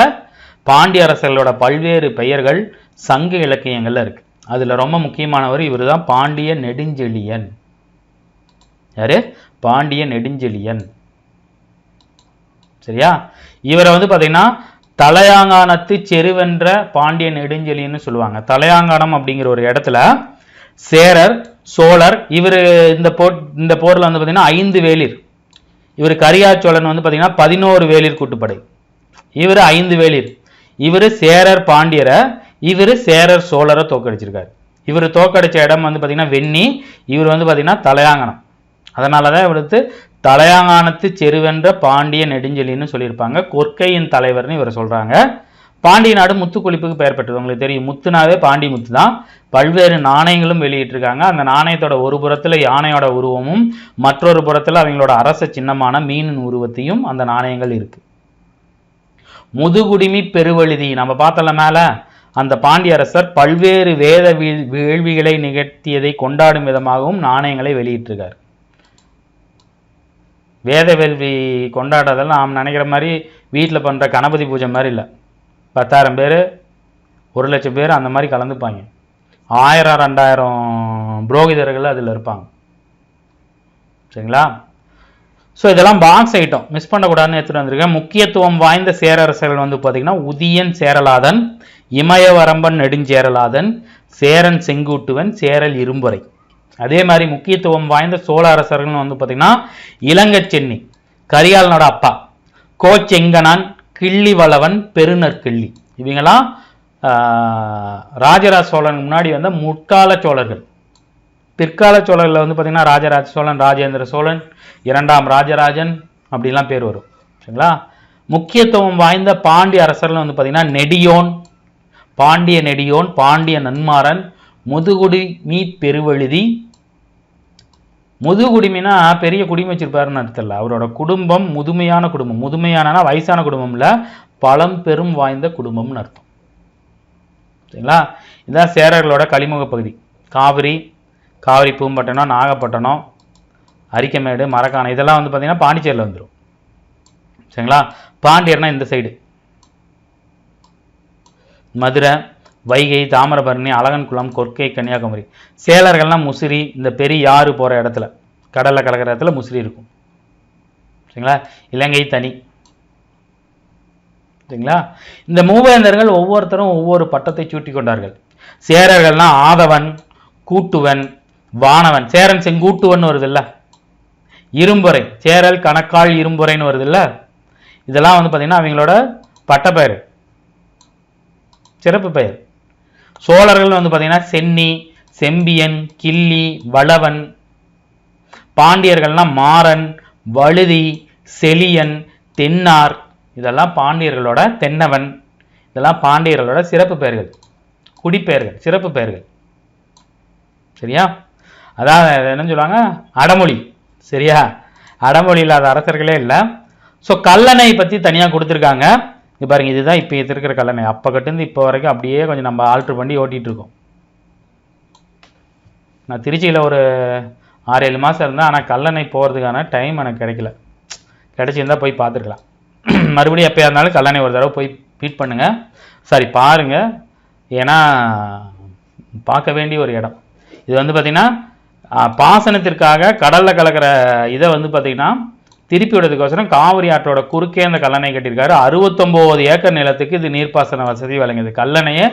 பாண்டிய அரசர்களோட பல்வேறு பெயர்கள் சங்க இலக்கியங்கள்ல இருக்கு. அதுல ரொம்ப முக்கியமானவர் இவர் தான், பாண்டிய நெடுஞ்செழியன். யாரு? பாண்டிய நெடுஞ்செழியன். சரியா. இவரை வந்து பார்த்தீங்கன்னா தலையாங்கானத்து செருவென்ற பாண்டிய நெடுஞ்செழியன்னு சொல்லுவாங்க. தலையாங்கானம் அப்படிங்கிற ஒரு இடத்துல சேரர் சோழர் இவர் இந்த போர்ல வந்து பார்த்தீங்கன்னா 5 வேளிர். இவர் கரியாச்சோழன் வந்து பார்த்தீங்கன்னா 11 வேளிர் கூட்டுப்படை. இவர் 5 வேளிர். இவர் சேரர் பாண்டியரை, இவர் சேரர் சோழரை தோக்கடிச்சிருக்காரு. இவர் தோக்கடிச்ச இடம் வந்து பார்த்தீங்கன்னா வெண்ணி, இவர் வந்து பார்த்தீங்கன்னா தலையாங்கனம். அதனாலதான் இவருக்கு தலையாங்கானத்து செருவென்ற பாண்டிய நெடுஞ்செழியன்னு சொல்லியிருப்பாங்க. கொற்கையின் தலைவர்னு இவர் சொல்றாங்க. பாண்டிய நாடு முத்து கொழிப்புக்கு பெயர் பெற்றது. உங்களுக்கு தெரியும், முத்துனாவே பாண்டி முத்து தான். பல்வேறு நாணயங்களும் வெளியிட்டிருக்காங்க. அந்த நாணயத்தோட ஒரு புறத்துல யானையோட உருவமும் மற்றொரு புறத்துல அவங்களோட அரச சின்னமான மீனின் உருவத்தையும் அந்த நாணயங்கள் இருக்கு. முதுகுடிமி பெருவழுதி நம்ம பார்த்தல மேல, அந்த பாண்டிய அரசர் பல்வேறு வேத வேள்விகளை நிகழ்த்தியதை கொண்டாடும் விதமாகவும் நாணயங்களை வெளியிட்டிருக்கார். வேத வேள்வி கொண்டாடுறதெல்லாம் நாம் நினைக்கிற மாதிரி வீட்டில் பண்ணுற கணபதி பூஜை மாதிரி இல்லை. 10,000 பேர் 1,00,000 பேர் அந்த மாதிரி கலந்துப்பாங்க. 1000-2000 புரோகிதர்கள் அதில் இருப்பாங்க. சரிங்களா? ஸோ இதெல்லாம் பாக்ஸ் ஐட்டம், மிஸ் பண்ணக்கூடாதுன்னு எடுத்துகிட்டு வந்திருக்கேன். முக்கியத்துவம் வாய்ந்த சேரரசர்கள் வந்து பார்த்தீங்கன்னா உதியன் சேரலாதன், இமயவரம்பன் நெடுஞ்சேரலாதன், சேரன் செங்குட்டுவன், சேரல் இரும்புரை. அதே மாதிரி முக்கியத்துவம் வாய்ந்த சோழ அரசர்கள் வந்து பார்த்தீங்கன்னா இளங்கச்சென்னி, கரிகாலனோட அப்பா, கோச்செங்கனான், கிள்ளிவளவன், பெருநற்கிள்ளி. இவங்கெல்லாம் ராஜராஜ சோழனுக்கு முன்னாடி வந்த முற்கால சோழர்கள். பிற்கால சோழர்கள் வந்து பார்த்தீங்கன்னா ராஜராஜ சோழன், ராஜேந்திர சோழன், 2ஆம் ராஜராஜன் அப்படிலாம் பேர் வரும். சரிங்களா? முக்கியத்துவம் வாய்ந்த பாண்டிய அரசர்கள் வந்து பார்த்தீங்கன்னா நெடியோன், பாண்டிய நெடியோன், பாண்டிய நன்மாறன், முதுகுடிமி பெருவழுதி. முதுகுடிமினா பெரிய குடிமை வச்சிருப்பாருன்னு அர்த்தம். அவரோட குடும்பம் முதுமையான குடும்பம். முதுமையான வயசான குடும்பம் இல்ல, பழம் பெரும் வாய்ந்த குடும்பம்னு அர்த்தம். சரிங்களா? இதுதான் சேரர்களோட கலிமுக பகுதி. காவிரி பூம்பட்டினம், நாகப்பட்டினம், அரிக்கமேடு, மரக்காணம் இதெல்லாம் வந்து பார்த்தீங்கன்னா பாண்டிச்சேரியில் வந்துடும். சரிங்களா? பாண்டியர்னா இந்த சைடு மதுரை, வைகை, தாமிரபரணி, அழகன்குளம், கொற்கை, கன்னியாகுமரி. சேலர்கள்லாம் முசிறி, இந்த பெரிய ஆறு போகிற இடத்துல, கடலில் கலக்கிற இடத்துல முசிறி இருக்கும். சரிங்களா? இலங்கை தனி. சரிங்களா? இந்த மூவேந்தர்கள் ஒவ்வொருத்தரும் ஒவ்வொரு பட்டத்தை சூட்டி கொண்டார்கள். சேரர்கள்னா ஆதவன், கூட்டுவன், வானவன். சேரன் செங்கூட்டுவன் வருது இல்ல, இரும்புரை, சேரல் கணக்கால் இரும்புரைன்னு வருது இல்ல, இதெல்லாம் வந்து பார்த்தீங்கன்னா அவங்களோட பட்டப்பெயர், சிறப்பு பெயர். சோழர்கள் வந்து பார்த்தீங்கன்னா சென்னி, செம்பியன், கிள்ளி, வளவன். பாண்டியர்கள்னா மாறன், வழுதி, செலியன், தென்னார். இதெல்லாம் பாண்டியர்களோட, தென்னவன், இதெல்லாம் பாண்டியர்களோட சிறப்பு பெயர்கள், குடிப்பெயர்கள், சிறப்பு பெயர்கள். சரியா? அதான் என்ன சொல்லுவாங்க, அடமொழி. சரியா? அடமொழி இல்லாத அரசர்களே இல்லை. ஸோ கல்லணை பற்றி தனியாக கொடுத்துருக்காங்க. இது பாருங்க, இதுதான் இப்போ இருக்கிற கல்லணை. அப்போ கட்டுந்து இப்போ வரைக்கும் அப்படியே கொஞ்சம் நம்ம ஆல்ட்ரு பண்ணி ஓட்டிகிட்டு இருக்கோம். நான் திருச்சியில் ஒரு 6-7 மாதம் இருந்தேன். ஆனால் கல்லணை போகிறதுக்கான டைம் எனக்கு கிடைக்கல. கிடைச்சிருந்தா போய் பார்த்துருக்கலாம். மறுபடியும் எப்போயா இருந்தாலும் கல்லணை ஒரு தடவை போய் மீட் பண்ணுங்க, சாரி பாருங்கள். ஏன்னா பார்க்க வேண்டிய ஒரு இடம் இது. வந்து பார்த்திங்கன்னா பாசனத்திற்காக கடலில் கலக்கிற இதை வந்து பார்த்திங்கன்னா திருப்பி விடுறதுக்கோசரம் காவிரி ஆற்றோட குறுக்கே அந்த கல்லணை கட்டியிருக்காரு. 69 ஏக்கர் நிலத்துக்கு இது நீர்ப்பாசன வசதி வழங்குது. கல்லணையை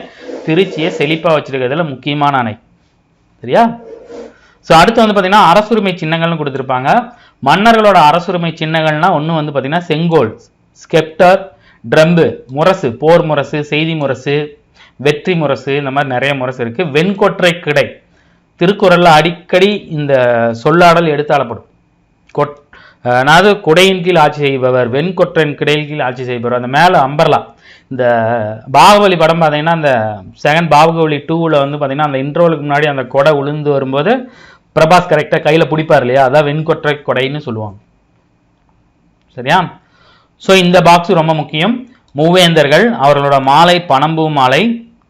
திருச்சியை செழிப்பாக வச்சிருக்கிறதுல முக்கியமான அணை. சரியா? ஸோ அடுத்து வந்து பார்த்தீங்கன்னா அரசுரிமை சின்னங்கள்னு கொடுத்துருப்பாங்க. மன்னர்களோட அரசுரிமை சின்னங்கள்னா ஒன்று வந்து பார்த்தீங்கன்னா செங்கோல், ஸ்கெப்டர், ட்ரம்பு, முரசு, போர் முரசு, செய்தி முரசு, வெற்றி முரசு, இந்த மாதிரி நிறைய முரசு இருக்கு. வெண்கொற்றை கிடை, திருக்குறள்ல அடிக்கடி இந்த சொல்லாடல் எடுத்தாளப்படும். அதாவது குடையின் கீழ் ஆட்சி செய்பவர், வெண்கொற்றன் கிடையின் கீழ் ஆட்சி செய்பவர். அந்த மேலே அம்பர்லா, இந்த பாகுபலி படம் பார்த்தீங்கன்னா அந்த செகண்ட் பாகுபலி 2ல் வந்து பார்த்தீங்கன்னா அந்த இன்ட்ரோலுக்கு முன்னாடி அந்த கொடை உளுந்து வரும்போது பிரபாஸ் கரெக்டாக கையில் பிடிப்பார் இல்லையா, அதான் வெண்கொற்றை கொடைன்னு சொல்லுவாங்க. சரியா? ஸோ இந்த பாக்ஸ் ரொம்ப முக்கியம். மூவேந்தர்கள், அவர்களோட மாலை பனம்பூ மாலை,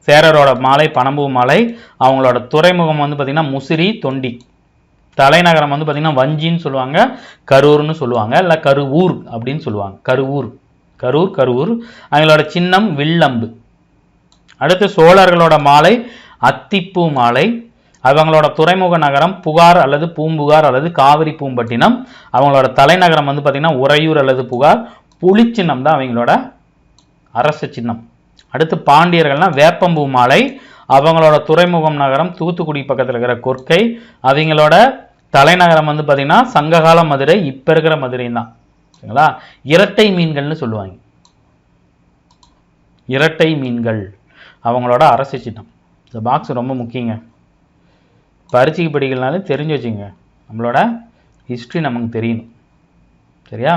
சேரரோட மாலை பனம்பூ மாலை, அவங்களோட துறைமுகம் வந்து பார்த்தீங்கன்னா முசிறி, தொண்டி. தலைநகரம் வந்து பார்த்தீங்கன்னா வஞ்சின்னு சொல்லுவாங்க, கரூர்னு சொல்லுவாங்க, இல்லை கருவூர் அப்படின்னு சொல்லுவாங்க. கரூர். அவங்களோட சின்னம் வில்லம்பு. அடுத்து சோழர்களோட மாலை அத்திப்பூ மாலை. அவங்களோட துறைமுக நகரம் புகார் அல்லது பூம்புகார் அல்லது காவிரி பூம்பட்டினம். அவங்களோட தலைநகரம் வந்து பார்த்தீங்கன்னா உறையூர் அல்லது புகார். புலிச்சின்னம் தான் அவங்களோட அரச சின்னம். அடுத்து பாண்டியர்கள்னா வேப்பம்பூ மாலை, அவங்களோட துறைமுகம் நகரம் தூத்துக்குடி பக்கத்தில் இருக்கிற கொற்கை, அவங்களோட தலைநகரம் வந்து பார்த்தீங்கன்னா சங்ககால மதுரை, இப்போ இருக்கிற மதுரை தான். சரிங்களா? இரட்டை மீன்கள்னு சொல்லுவாங்க. இரட்டை மீன்கள் அவங்களோட அரசு சின்னம். இந்த பாக்ஸ் ரொம்ப முக்கியங்க. பரீட்சைக்கு படிக்கலனாலும் தெரிஞ்சு வச்சுங்க, நம்மளோட ஹிஸ்ட்ரி நமக்கு தெரியணும். சரியா?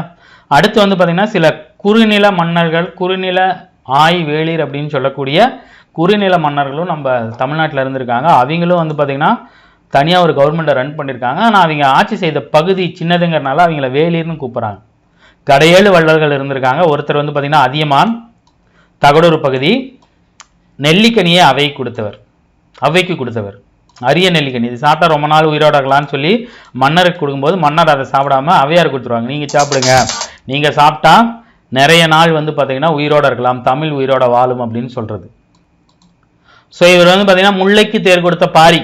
அடுத்து வந்து பார்த்தீங்கன்னா சில குறுநில மன்னர்கள், குறுநில ஆய் வேளிர் அப்படின்னு சொல்லக்கூடிய குறுநில மன்னர்களும் நம்ம தமிழ்நாட்டில் இருந்திருக்காங்க. அவங்களும் வந்து பார்த்தீங்கன்னா தனியாக ஒரு கவர்மெண்ட்டை ரன் பண்ணியிருக்காங்க. ஆனால் அவங்க ஆட்சி செய்த பகுதி சின்னதுங்கிறனால அவங்கள வேளிர்னு கூப்பிட்றாங்க. கடையேழு வள்ளல்கள் இருந்திருக்காங்க. ஒருத்தர் வந்து பார்த்தீங்கன்னா அதியமான், தகடூர் பகுதி, நெல்லிக்கனியை அவைக்கு கொடுத்தவர் அரிய நெல்லிக்கனி. இது சாப்பிட்டா ரொம்ப நாள் உயிரோட இருக்கலாம்னு சொல்லி மன்னருக்கு கொடுக்கும்போது மன்னர் அதை சாப்பிடாம அவையார் கொடுத்துருவாங்க. நீங்கள் சாப்பிடுங்க, நீங்கள் சாப்பிட்டா நிறைய நாள் வந்து பார்த்தீங்கன்னா உயிரோட இருக்கலாம், தமிழ் உயிரோட வாழும் அப்படின்னு சொல்றது. ஸோ இவர் வந்து பார்த்தீங்கன்னா முல்லைக்கு தேர் கொடுத்த பாரி.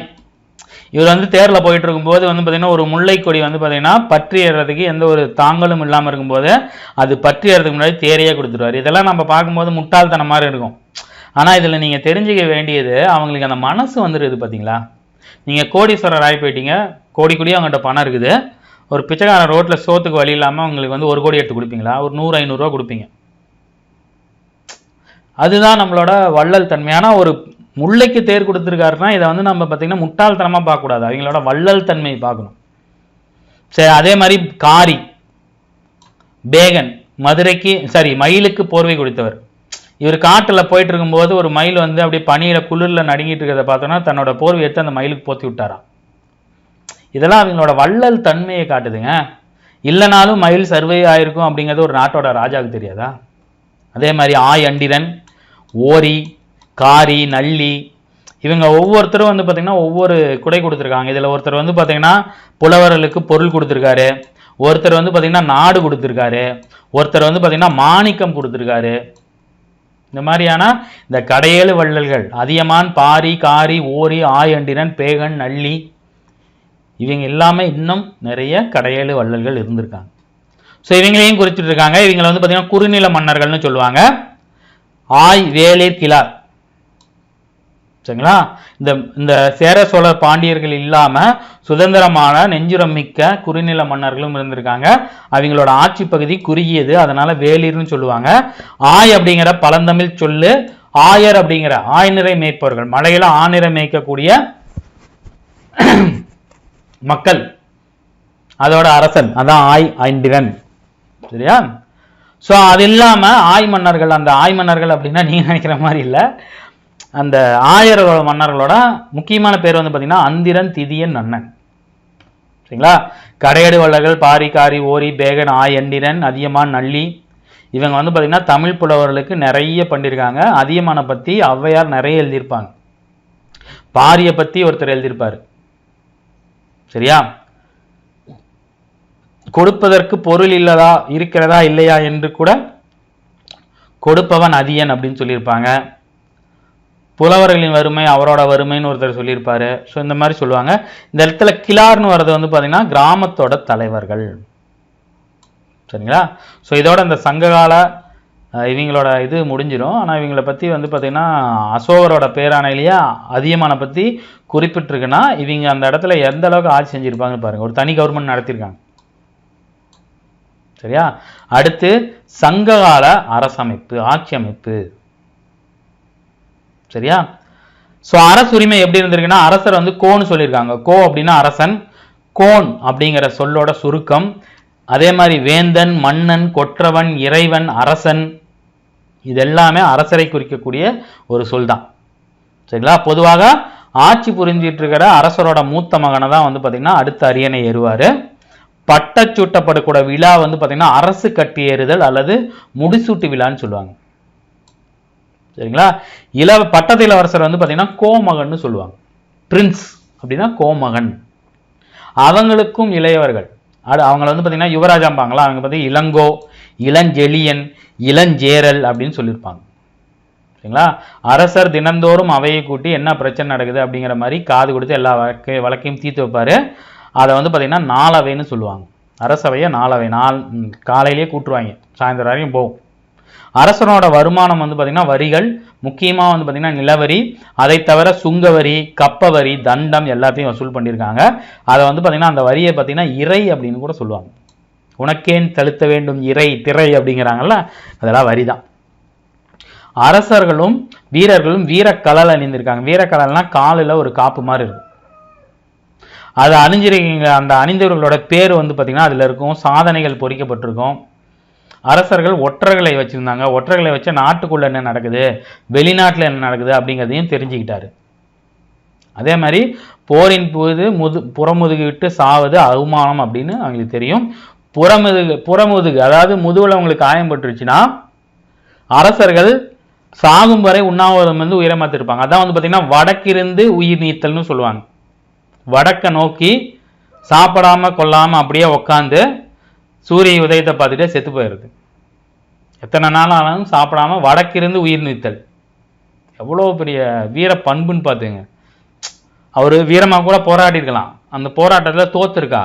இவர் வந்து தேரில் போயிட்டு இருக்கும்போது வந்து பார்த்தீங்கன்னா ஒரு முல்லை கொடி வந்து பார்த்தீங்கன்னா பற்றி ஏறுறதுக்கு எந்த ஒரு தாங்களும் இல்லாமல் இருக்கும்போது அது பற்றி ஏறதுக்கு முன்னாடி தேரையே கொடுத்துருவார். இதெல்லாம் நம்ம பார்க்கும்போது முட்டாள்தனம் மாதிரி இருக்கும். ஆனால் இதில் நீங்கள் தெரிஞ்சுக்க வேண்டியது, அவங்களுக்கு அந்த மனசு வந்துடுது. பார்த்தீங்களா? நீங்கள் கோடீஸ்வரர் ஆகி போயிட்டீங்க, கோடி கோடியாக அவங்கள்ட்ட பணம் இருக்குது, ஒரு பிச்சைக்காரன் ரோட்டில் சோத்துக்கு வழி இல்லாமல் அவங்களுக்கு வந்து 1 கோடி எடுத்து கொடுப்பீங்களா? ஒரு 100-500 ரூபா கொடுப்பீங்க. அதுதான் நம்மளோட வள்ளல் தன்மையான ஒரு முல்லைக்கு தேர் கொடுத்துருக்காருன்னா இதை வந்து நம்ம பார்த்தீங்கன்னா முட்டாள்தனமாக பார்க்கக்கூடாது, அவங்களோட வள்ளல் தன்மை பார்க்கணும். சரி, அதே மாதிரி காரி பேகன் மயிலுக்கு போர்வை கொடுத்தவர். இவர் காட்டில் போயிட்டு இருக்கும்போது ஒரு மயில் வந்து அப்படியே பனியில் குளிரில் நடுங்கிட்டு இருக்கிறத பார்த்தோன்னா தன்னோட போர்வை எடுத்து அந்த மயிலுக்கு போத்தி விட்டாராம். இதெல்லாம் அவங்களோட வள்ளல் தன்மையை காட்டுதுங்க. இல்லைனாலும் மயில் சர்வை ஆயிருக்கும் அப்படிங்கிறது ஒரு நாட்டோட ராஜாவுக்கு தெரியாதா? அதே மாதிரி அண்டிரன், ஓரி, காரி, நள்ளி, இவங்க ஒவ்வொருத்தரும் வந்து பார்த்தீங்கன்னா ஒவ்வொரு குடை கொடுத்துருக்காங்க. இதில் ஒருத்தர் வந்து பார்த்தீங்கன்னா புலவர்களுக்கு பொருள் கொடுத்துருக்காரு, ஒருத்தர் வந்து பார்த்தீங்கன்னா நாடு கொடுத்துருக்காரு, ஒருத்தர் வந்து பார்த்தீங்கன்னா மாணிக்கம் கொடுத்துருக்காரு. இந்த மாதிரியான இந்த கடையேழு வள்ளல்கள் அதியமான், பாரி, காரி, ஓரி, அண்டிரன், பேகன், நள்ளி, இவங்க எல்லாமே இன்னும் நிறைய கடையேழு வள்ளல்கள் இருந்திருக்காங்க. ஸோ இவங்களையும் குறிச்சிட்டு இருக்காங்க. இவங்களை வந்து பார்த்தீங்கன்னா குறுநில மன்னர்கள்னு சொல்லுவாங்க. வேளிர், கிளார். சரிங்களா? இந்த சேர சோழர் பாண்டியர்கள் இல்லாம சுதந்திரமான நெஞ்சுரம் மிக்க குறுநில மன்னர்களும் இருந்திருக்காங்க. அவங்களோட ஆட்சி பகுதி குறுகியது, அதனால வேளிர்னு சொல்லுவாங்க. அப்படிங்கிற பழந்தமிழ் சொல்லு ஆயர் அப்படிங்கிற ஆய்நிறை மேய்ப்பவர்கள், மலையில ஆநிறை மேய்க்கக்கூடிய மக்கள், அதோட அரசன் அதான் அண்டிரன். சரியா? ஸோ அது இல்லாம மன்னர்கள், அந்த மன்னர்கள் அப்படின்னா நீங்க நினைக்கிற மாதிரி இல்லை, அந்த ஆயரோட மன்னர்களோட முக்கியமான பேர் வந்து பார்த்தீங்கன்னா அந்திரன், திதியன், நன்னன். சரிங்களா? கடையேடு வள்ளல்கள் பாரி, காரி, ஓரி, பேகன், அண்டிரன், அதியமான், நள்ளி, இவங்க வந்து பார்த்தீங்கன்னா தமிழ் புலவர்களுக்கு நிறைய பண்ணியிருக்காங்க. அதியமானை பற்றி ஔவையார் நிறைய எழுதியிருப்பாங்க. பாரியை பற்றி ஒருத்தர் எழுதியிருப்பார். சரியா? கொடுப்பதற்கு பொருள் இருக்கிறதா இல்லையா என்று கூட கொடுப்பவன் அதியன் அப்படின்னு சொல்லியிருப்பாங்க. புலவர்களின் வறுமை அவரோட வறுமைன்னு ஒருத்தர் சொல்லியிருப்பாரு. ஸோ இந்த மாதிரி சொல்லுவாங்க. இந்த இடத்துல கிளார்னு வர்றது வந்து பார்த்தீங்கன்னா கிராமத்தோட தலைவர்கள். சரிங்களா? ஸோ இதோட இந்த சங்ககால இவங்களோட இது முடிஞ்சிடும். ஆனால் இவங்களை பற்றி வந்து பார்த்தீங்கன்னா அசோகரோட பேராணையிலேயே அதியமானை பற்றி குறிப்பிட்டிருக்குன்னா இவங்க அந்த இடத்துல எந்த அளவுக்கு ஆட்சி செஞ்சுருப்பாங்கன்னு பாருங்கள். ஒரு தனி கவர்மெண்ட் நடத்தியிருக்காங்க. சரியா? அடுத்து சங்ககால அரசமைப்பு, ஆட்சி அமைப்பு. சரியா? ஸோ அரசுரிமை எப்படி இருந்திருக்குன்னா அரசர் வந்து கோன்னு சொல்லியிருக்காங்க. கோ அப்படின்னா அரசன், கோன் அப்படிங்கிற சொல்லோட சுருக்கம். அதே மாதிரி வேந்தன், மன்னன், கொற்றவன், இறைவன், அரசன், இதெல்லாமே அரசரை குறிக்கக்கூடிய ஒரு சொல் தான். சரிங்களா? பொதுவாக ஆட்சி புரிஞ்சிட்டு இருக்கிற அரசரோட மூத்த மகனை தான் வந்து பார்த்தீங்கன்னா அடுத்த அரியணை ஏறுவார். பட்டச்சூட்டப்படக்கூடிய விழா வந்து பார்த்தீங்கன்னா அரசு கட்டி ஏறுதல் அல்லது முடிசூட்டு விழான்னு சொல்லுவாங்க. சரிங்களா? பட்டத்து இளவரசர் வந்து பார்த்தீங்கன்னா கோமகன் சொல்லுவாங்க. பிரின்ஸ் அப்படின்னா கோமகன். அவங்களுக்கும் இளையவர்கள் அவங்கள வந்து பார்த்தீங்கன்னா யுவராஜாம்பாங்களா, அவங்க பற்றி இளங்கோ, இளஞ்செழியன், இளஞ்சேரல் அப்படின்னு சொல்லியிருப்பாங்க. சரிங்களா? அரசர் தினந்தோறும் அவையை கூட்டி என்ன பிரச்சனை நடக்குது அப்படிங்கிற மாதிரி காது கொடுத்து எல்லா வழக்கையும் தீர்த்து வைப்பார். அதை வந்து பார்த்தீங்கன்னா நாலவைன்னு சொல்லுவாங்க. அரசவையை நாலவை, காலையிலேயே கூட்டுருவாங்க, சாயந்தரம் வரையும் போகும். அரசனோட வருமானம் வந்து பார்த்தீங்கன்னா வரிகள், முக்கியமாக வந்து பார்த்தீங்கன்னா நிலவரி, அதை தவிர சுங்கவரி, கப்பவரி, தண்டம் எல்லாத்தையும் வசூல் பண்ணியிருக்காங்க. அதை வந்து பார்த்தீங்கன்னா அந்த வரியை பார்த்தீங்கன்னா இறை அப்படின்னு கூட சொல்லுவாங்க. உனக்கேன் செலுத்த வேண்டும் இறை திரை அப்படிங்கிறாங்கல்ல, அதெல்லாம் வரி தான். அரசர்களும் வீரர்களும் வீரக்கலல் அணிந்திருக்காங்க. வீரக்கலல்னா காலில் ஒரு காப்பு மாதிரி இருக்கும், அதை அணிஞ்சிருக்கீங்க. அந்த அணிந்தவர்களோட பேர் வந்து பார்த்தீங்கன்னா அதில் இருக்கும், சாதனைகள் பொறிக்கப்பட்டிருக்கும். அரசர்கள் ஒற்றர்களை வச்சுருந்தாங்க. ஒற்றர்களை வச்சு நாட்டுக்குள்ளே என்ன நடக்குது, வெளிநாட்டில் என்ன நடக்குது அப்படிங்கிறதையும் தெரிஞ்சுக்கிட்டாரு. அதே மாதிரி போரின் போது புறமுதுகு விட்டு சாவது அவமானம் அப்படின்னு அவங்களுக்கு தெரியும். புறமுதுகு அதாவது முதுகுல அவங்களுக்கு காயம்பட்டுருச்சுன்னா அரசர்கள் சாகும் வரை உண்ணாவிரதம் வந்து உயரமாத்திருப்பாங்க. அதான் வந்து பார்த்தீங்கன்னா வடக்கிருந்து உயிர் நீத்தல்னு சொல்லுவாங்க. வடக்க நோக்கி சாப்பிடாம கொள்ளாம அப்படியே உக்காந்து சூரிய உதயத்தை பார்த்துட்டு செத்து போயிடுது. எத்தனை நாள் ஆனாலும் சாப்பிடாம வடக்கிருந்து உயிர் நீத்தல் எவ்வளோ பெரிய வீர பண்புன்னு பார்த்துங்க. அவர் வீரமாக கூட போராடி இருக்கலாம், அந்த போராட்டத்தில் தோத்துருக்கா,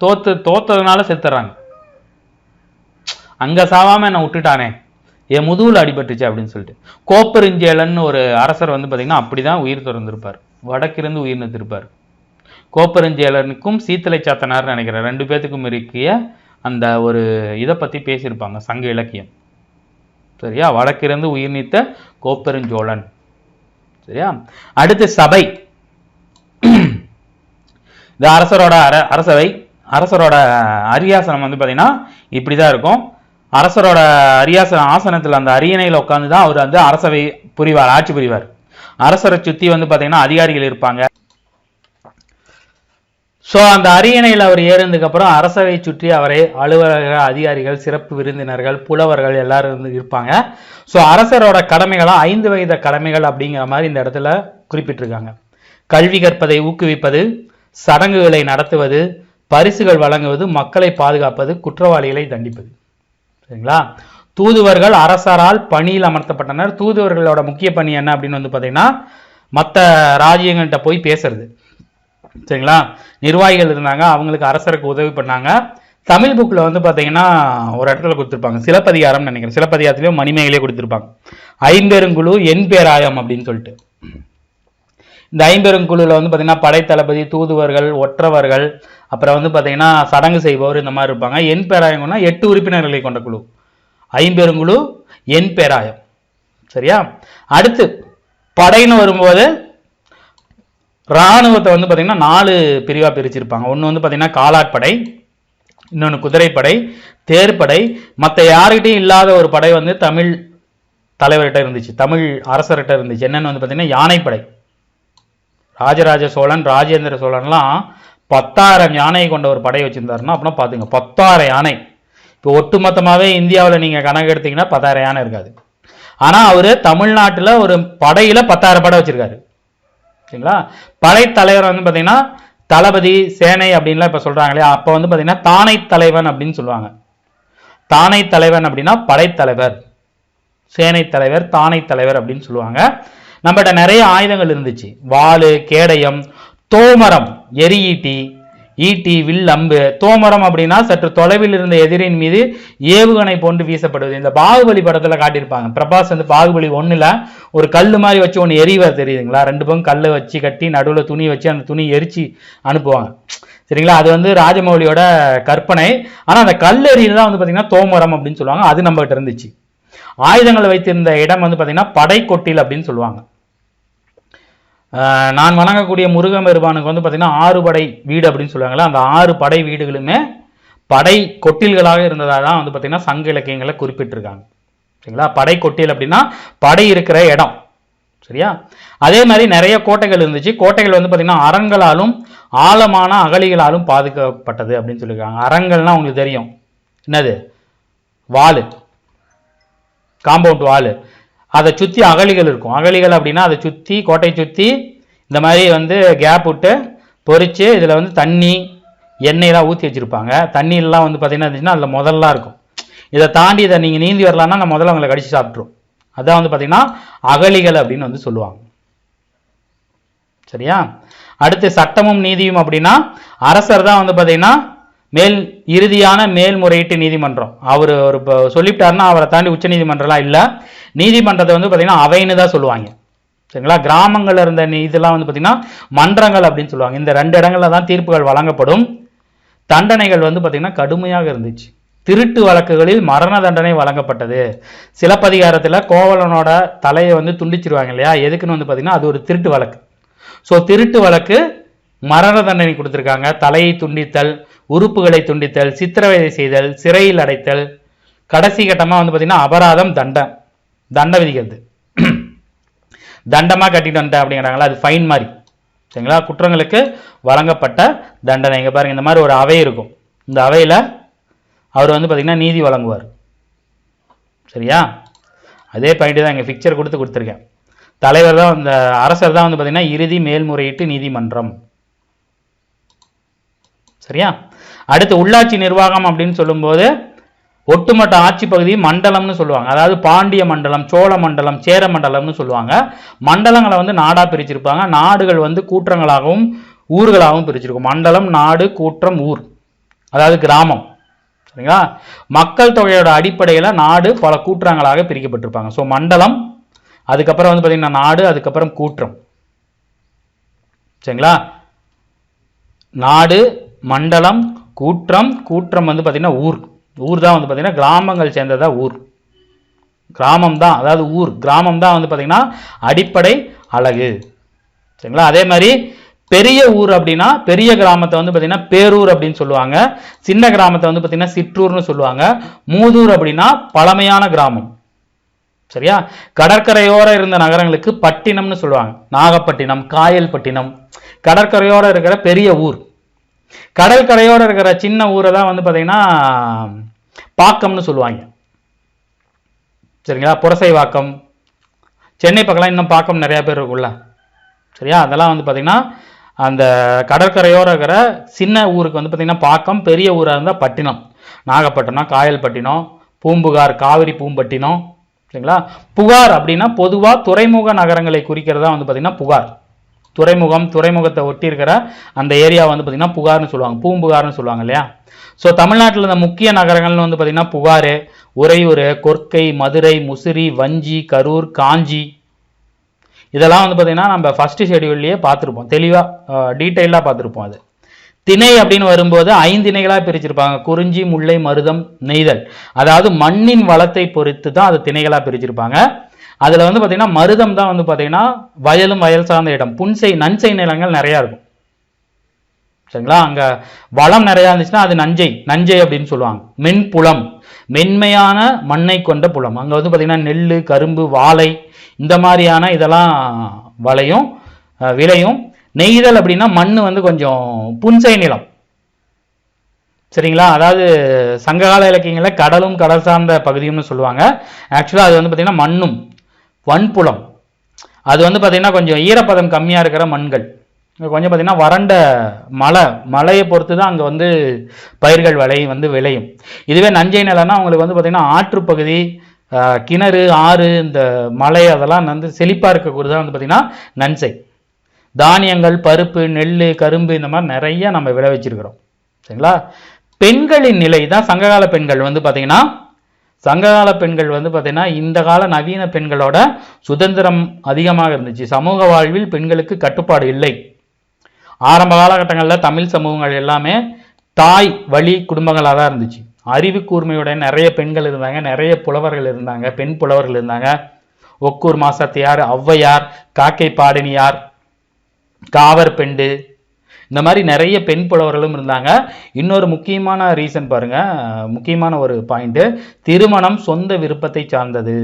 தோத்ததுனால செத்துறாங்க. அங்கே சாவாமல் என்னை விட்டுட்டானே, என் முதுகுல அடிபட்டுச்சு அப்படின்னு சொல்லிட்டு. கோப்பெருஞ்சேலன் ஒரு அரசர் வந்து பார்த்தீங்கன்னா அப்படி தான் உயிர் திறந்திருப்பார், வடக்கிருந்து உயிர் நிறுத்திருப்பார். கோப்பெருஞ்சேலனுக்கும் சீத்தலை சாத்தனார்னு நினைக்கிறேன், 2 பேத்துக்கும் இருக்கிய அந்த ஒரு இதை பற்றி பேசியிருப்பாங்க சங்க இலக்கியம். சரியா, வடக்கிருந்து உயிர் நீத்த கோப்பெருஞ்சோழன். சரியா, அடுத்து சபை. இந்த அரசவை அரசரோட அரியாசனம் வந்து பார்த்தீங்கன்னா இப்படி தான் இருக்கும். அரசரோட ஆசனத்தில் அந்த அரியணையில் உட்காந்து தான் அவர் வந்து அரசவை புரிவார், ஆட்சி புரிவார். அரசரை சுற்றி வந்து பார்த்தீங்கன்னா அதிகாரிகள் இருப்பாங்க. ஸோ அந்த அரியணையில் அவர் ஏறினதுக்கு அப்புறம் அரசவை சுற்றி அவரை அலுவலர்கள், அதிகாரிகள், சிறப்பு விருந்தினர்கள், புலவர்கள் எல்லாரும் இருப்பாங்க. ஸோ அரசரோட கடமைகளாக 5 வகை கடமைகள் அப்படிங்கிற மாதிரி இந்த இடத்துல குறிப்பிட்டிருக்காங்க. கல்வி கற்பதை ஊக்குவிப்பது, சடங்குகளை நடத்துவது, பரிசுகள் வழங்குவது, மக்களை பாதுகாப்பது, குற்றவாளிகளை தண்டிப்பது. சரிங்களா, தூதுவர்கள் அரசரால் பணியில் அமர்த்தப்பட்டனர். தூதுவர்களோட முக்கிய பணி என்ன அப்படின்னு வந்து பார்த்தீங்கன்னா மற்ற ராஜ்யங்கள்கிட்ட போய் பேசுறது. சரிங்களா, நிர்வாகிகள் இருந்தாங்க, அவங்களுக்கு அரசருக்கு உதவி பண்ணாங்க. தமிழ் புக்கில் வந்து பார்த்தீங்கன்னா ஒரு இடத்துல கொடுத்துருப்பாங்க, சிலப்பதிகாரம்னு நினைக்கிறேன், சிலப்பதிகாரத்திலேயும் மணிமேகலையே கொடுத்துருப்பாங்க, 5 பெருங்குழு என் பேராயம் அப்படின்னு சொல்லிட்டு. இந்த 5 பெருங்குழுவில் வந்து பார்த்தீங்கன்னா படைத்தளபதி, தூதுவர்கள், ஒற்றவர்கள், அப்புறம் வந்து பார்த்தீங்கன்னா சடங்கு செய்பவர், இந்த மாதிரி இருப்பாங்க. என் பேராயம்னா 8 உறுப்பினர்களை கொண்ட குழு, 5 பெருங்குழு என் பேராயம். சரியா, அடுத்து படைன்னு வரும்போது இராணுவத்தை வந்து பார்த்தீங்கன்னா 4 பிரிவாக பிரிச்சிருப்பாங்க. ஒன்று வந்து பார்த்தீங்கன்னா காலாட்படை, இன்னொன்று குதிரைப்படை, தேர்ப்படை, மற்ற யாருக்கிட்டையும் இல்லாத ஒரு படை வந்து தமிழ் தலைவர்கிட்ட இருந்துச்சு, தமிழ் அரசர்கிட்ட இருந்துச்சு. என்னென்னு வந்து பார்த்தீங்கன்னா யானைப்படை. ராஜராஜ சோழன், ராஜேந்திர சோழன்லாம் 10,000 யானையை கொண்ட ஒரு படை வச்சிருந்தாருன்னா அப்படின்னா பார்த்துங்க, 10,000 யானை. இப்போ ஒட்டுமொத்தமாகவே இந்தியாவில் நீங்கள் கணக்கு எடுத்தீங்கன்னா 10,000 யானை இருக்காது. ஆனால் அவர் தமிழ்நாட்டில் ஒரு படையில் 10,000 படை வச்சிருக்காரு. சரிங்களா, படைத்தலைவர் வந்து பார்த்தீங்கன்னா தளபதி, சேனை அப்படின்லாம் இப்போ சொல்கிறாங்களே, அப்போ வந்து பார்த்தீங்கன்னா தானை தலைவன் அப்படின்னு சொல்லுவாங்க. தானை தலைவன் அப்படின்னா படைத்தலைவர், சேனை தலைவர், தானை தலைவர் அப்படின்னு சொல்லுவாங்க. நம்மகிட்ட நிறைய ஆயுதங்கள் இருந்துச்சு, வாள், கேடயம், தோமரம், எரியீட்டி, ஈட்டி, வில், அம்பு. தோமரம் அப்படின்னா சற்று தொலைவில் இருந்த எதிரின் மீது ஏவுகணை போன்று வீசப்படுவது. இந்த பாகுபலி படத்துல காட்டியிருப்பாங்க, பிரபாஸ் வந்து பாகுபலி 1ல் ஒரு கல் மாதிரி வச்சு ஒன்று எரிவார் தெரியுதுங்களா, 2 பக்கம் கல்லை வச்சு கட்டி நடுவில் துணி வச்சு அந்த துணி எரிச்சு அனுப்புவாங்க. சரிங்களா, அது வந்து ராஜமௌலியோட கற்பனை. ஆனால் அந்த கல்லெறியில் தான் வந்து பார்த்தீங்கன்னா தோமரம் அப்படின்னு சொல்லுவாங்க, அது நம்ம கிட்ட இருந்துச்சு. ஆயுதங்களை வைத்திருந்த இடம் வந்து பார்த்தீங்கன்னா படைக்கொட்டில் அப்படின்னு சொல்லுவாங்க. நான் வணங்கக்கூடிய முருகன் பெருமானுக்கு வந்து பார்த்தீங்கன்னா 6 படை வீடு அப்படின்னு சொல்லுவாங்களா, அந்த 6 படை வீடுகளுமே படை கொட்டில்களாக இருந்ததாக தான் வந்து பார்த்தீங்கன்னா சங்க இலக்கியங்களை குறிப்பிட்டிருக்காங்க. சரிங்களா, படை கொட்டில் அப்படின்னா படை இருக்கிற இடம். சரியா, அதே மாதிரி நிறைய கோட்டைகள் இருந்துச்சு. கோட்டைகள் வந்து பார்த்தீங்கன்னா அரண்களாலும் ஆழமான அகழிகளாலும் பாதுகாக்கப்பட்டது அப்படின்னு சொல்லியிருக்காங்க. அரண்கள்னா உங்களுக்கு தெரியும் என்னது, வால், காம்பவுண்ட் வால், அதை சுற்றி அகழிகள் இருக்கும். அகழிகள் அப்படின்னா அதை சுற்றி, கோட்டையை சுற்றி இந்த மாதிரி வந்து கேப் விட்டு பொறிச்சு இதில் வந்து தண்ணி, எண்ணெயெல்லாம் ஊற்றி வச்சுருப்பாங்க. தண்ணியெல்லாம் வந்து பார்த்தீங்கன்னா இருந்துச்சுன்னா அதில் முதல்லாம் இருக்கும். இதை தாண்டி இதை நீங்கள் நீந்தி வரலான்னா அந்த முதல்ல அவங்களை கடிச்சு சாப்பிட்ரும். அதான் வந்து பார்த்தீங்கன்னா அகழிகள் அப்படின்னு வந்து சொல்லுவாங்க. சரியா, அடுத்து சட்டமும் நீதியும் அப்படின்னா அரசர் தான் வந்து பார்த்தீங்கன்னா இறுதியான மேல்முறையீட்டு நீதிமன்றம். அவர் ஒரு சொல்லிவிட்டாருன்னா அவரை தாண்டி உச்ச நீதிமன்றம்லாம் இல்லை. நீதிமன்றத்தை வந்து பார்த்தீங்கன்னா அவைன்னு தான் சொல்லுவாங்க. சரிங்களா? கிராமங்கள்ல இருந்த இதெல்லாம் வந்து பார்த்தீங்கன்னா மன்றங்கள் அப்படின்னு சொல்லுவாங்க. இந்த 2 இடங்கள்ல தான் தீர்ப்புகள் வழங்கப்படும். தண்டனைகள் வந்து பார்த்தீங்கன்னா கடுமையாக இருந்துச்சு. திருட்டு வழக்குகளில் மரண தண்டனை வழங்கப்பட்டது. சிலப்பதிகாரத்தில் கோவலனோட தலையை வந்து துண்டிச்சிருவாங்க இல்லையா? எதுக்குன்னு வந்து பார்த்தீங்கன்னா அது ஒரு திருட்டு வழக்கு. ஸோ திருட்டு வழக்கு மரண தண்டனை கொடுத்துருக்காங்க. தலையை துண்டித்தல், உறுப்புகளை துண்டித்தல், சித்திரவதை செய்தல், சிறையில் அடைத்தல், கடைசி கட்டமாக வந்து பார்த்தீங்கன்னா அபராதம், தண்டை விதிக்கிறது. தண்டமாக கட்டிட்டு வந்துட்டேன் அப்படிங்கிறாங்களா, அது ஃபைன் மாதிரி. சரிங்களா? குற்றங்களுக்கு வழங்கப்பட்ட தண்டனை. இங்கே பாருங்க, இந்த மாதிரி ஒரு அவை இருக்கும். இந்த அவையில் அவர் வந்து பார்த்தீங்கன்னா நீதி வழங்குவார். சரியா? அதே பாயிண்ட் தான் இங்கே பிக்சர் கொடுத்துருக்கேன். தலைவர் தான், இந்த அரசர் தான் வந்து பார்த்தீங்கன்னா இறுதி மேல்முறையீட்டு நீதிமன்றம். சரியா? அடுத்து உள்ளாட்சி நிர்வாகம் அப்படின்னு சொல்லும்போது ஒட்டுமொத்த ஆட்சி பகுதி மண்டலம்னு சொல்லுவாங்க. அதாவது பாண்டிய மண்டலம், சோழ மண்டலம், சேர மண்டலம்னு சொல்லுவாங்க. மண்டலங்களை வந்து நாடா பிரிச்சிருப்பாங்க. நாடுகள் வந்து கூற்றங்களாகவும் ஊர்களாகவும் பிரிச்சிருக்கும். மண்டலம், நாடு, கூற்றம், ஊர், அதாவது கிராமம். சரிங்களா? மக்கள் தொகையோட அடிப்படையில் நாடு பல கூற்றங்களாக பிரிக்கப்பட்டிருப்பாங்க. ஸோ மண்டலம், அதுக்கப்புறம் வந்து பார்த்தீங்கன்னா நாடு, அதுக்கப்புறம் கூற்றம். சரிங்களா? நாடு, மண்டலம், கூற்றம். கூற்றம் வந்து பார்த்தீங்கன்னா ஊர். ஊர் தான் வந்து பார்த்தீங்கன்னா கிராமங்கள் சேர்ந்ததா ஊர். கிராமம் தான், அதாவது ஊர் கிராமம் தான் வந்து பார்த்தீங்கன்னா அடிப்படை அழகு. சரிங்களா? அதே மாதிரி பெரிய ஊர் அப்படின்னா பெரிய கிராமத்தை வந்து பார்த்தீங்கன்னா பேரூர் அப்படின்னு சொல்லுவாங்க. சின்ன கிராமத்தை வந்து பார்த்தீங்கன்னா சிற்றூர்னு சொல்லுவாங்க. மூதூர் அப்படின்னா பழமையான கிராமம். சரியா? கடற்கரையோர இருந்த நகரங்களுக்கு பட்டினம்னு சொல்லுவாங்க. நாகப்பட்டினம், காயல்பட்டினம், கடற்கரையோர இருக்கிற பெரிய ஊர். கடல் கரையோட இருக்கிற சின்ன ஊரை தான் வந்து பார்த்தீங்கன்னா பாக்கம்னு சொல்லுவாங்க. சரிங்களா? புரசைவாக்கம், சென்னை பக்கம்லாம் இன்னும் பாக்கம் நிறையா பேர் இருக்குல்ல. சரியா? அதெல்லாம் வந்து பார்த்தீங்கன்னா அந்த கடற்கரையோர இருக்கிற சின்ன ஊருக்கு வந்து பார்த்தீங்கன்னா பாக்கம், பெரிய ஊராக இருந்தால் பட்டினம். நாகப்பட்டினம், காயல்பட்டினம், பூம்புகார், காவிரி பூம்பட்டினம். சரிங்களா? புகார் அப்படின்னா பொதுவாக துறைமுக நகரங்களை குறிக்கிறதா வந்து பார்த்தீங்கன்னா புகார். துறைமுகம், துறைமுகத்தை ஒட்டி இருக்கிற அந்த ஏரியா வந்து பார்த்தீங்கன்னா புகார்னு சொல்லுவாங்க. பூம்புகார்னு சொல்லுவாங்க இல்லையா? ஸோ தமிழ்நாட்டில் இந்த முக்கிய நகரங்கள்னு வந்து பார்த்தீங்கன்னா புகார், உறையூர், கொர்க்கை, மதுரை, முசிறி, வஞ்சி, கரூர், காஞ்சி. இதெல்லாம் வந்து பார்த்தீங்கன்னா நம்ம ஃபர்ஸ்ட் ஷெடியூல்லையே பார்த்துருப்போம். தெளிவாக டீட்டெயிலாக பார்த்துருப்போம். அது திணை அப்படின்னு வரும்போது 5 திணைகளாக பிரிச்சிருப்பாங்க. குறிஞ்சி, முல்லை, மருதம், நெய்தல். அதாவது மண்ணின் வளத்தை பொறுத்து தான் அது திணைகளாக பிரிச்சிருப்பாங்க. அதில் வந்து பார்த்தீங்கன்னா மருதம் தான் வந்து பார்த்தீங்கன்னா வயலும் வயல் சார்ந்த இடம். நன்சை நிலங்கள் நிறையா இருக்கும். சரிங்களா? அங்கே வளம் நிறையா இருந்துச்சுன்னா அது நஞ்சை அப்படின்னு சொல்லுவாங்க. மென்புலம், மென்மையான மண்ணை கொண்ட புலம். அங்கே வந்து பார்த்தீங்கன்னா நெல், கரும்பு, வாழை இந்த மாதிரியான இதெல்லாம் விளையும். நெய்தல் அப்படின்னா மண் வந்து கொஞ்சம் புன்சை நிலம். சரிங்களா? அதாவது சங்ககால இலக்கியங்களில் கடலும் கடல் சார்ந்த பகுதியும்னு சொல்லுவாங்க. ஆக்சுவலாக அது வந்து பார்த்தீங்கன்னா மண்ணும் வன்புலம். அது வந்து பார்த்தீங்கன்னா கொஞ்சம் ஈரப்பதம் கம்மியாக இருக்கிற மண்கள். கொஞ்சம் பார்த்தீங்கன்னா வறண்ட மழையை பொறுத்து தான் அங்கே வந்து பயிர்கள் விளையும். இதுவே நஞ்சை நிலம்னா அவங்களுக்கு வந்து பார்த்தீங்கன்னா ஆற்றுப்பகுதி, கிணறு, ஆறு, இந்த மலை அதெல்லாம் வந்து செழிப்பாக இருக்கக்கூடியது தான் வந்து பார்த்தீங்கன்னா நன்சை. தானியங்கள், பருப்பு, நெல், கரும்பு இந்த மாதிரி நிறைய நம்ம விளைவிச்சிருக்கிறோம். சரிங்களா? பெண்களின் நிலை தான் சங்ககால பெண்கள் வந்து பார்த்தீங்கன்னா இந்த கால நவீன பெண்களோட சுதந்திரம் அதிகமாக இருந்துச்சு. சமூக வாழ்வில் பெண்களுக்கு கட்டுப்பாடு இல்லை. ஆரம்ப காலகட்டங்களில் தமிழ் சமூகங்கள் எல்லாமே தாய் வழி குடும்பங்களாக தான் இருந்துச்சு. அறிவு கூர்மையுடைய நிறைய பெண்கள் இருந்தாங்க, நிறைய புலவர்கள் இருந்தாங்க, பெண் புலவர்கள் இருந்தாங்க. ஒக்கூர் மாசத்தியார், ஔவையார், காக்கை பாடினியார், காவர் பெண்டு, இந்த மாதிரி நிறைய பெண் புலவர்களும் இருந்தாங்க. இன்னொரு முக்கியமான ரீசன் பாருங்க, முக்கியமான ஒரு பாயிண்ட், திருமணம் சொந்த விருப்பத்தை சார்ந்தது.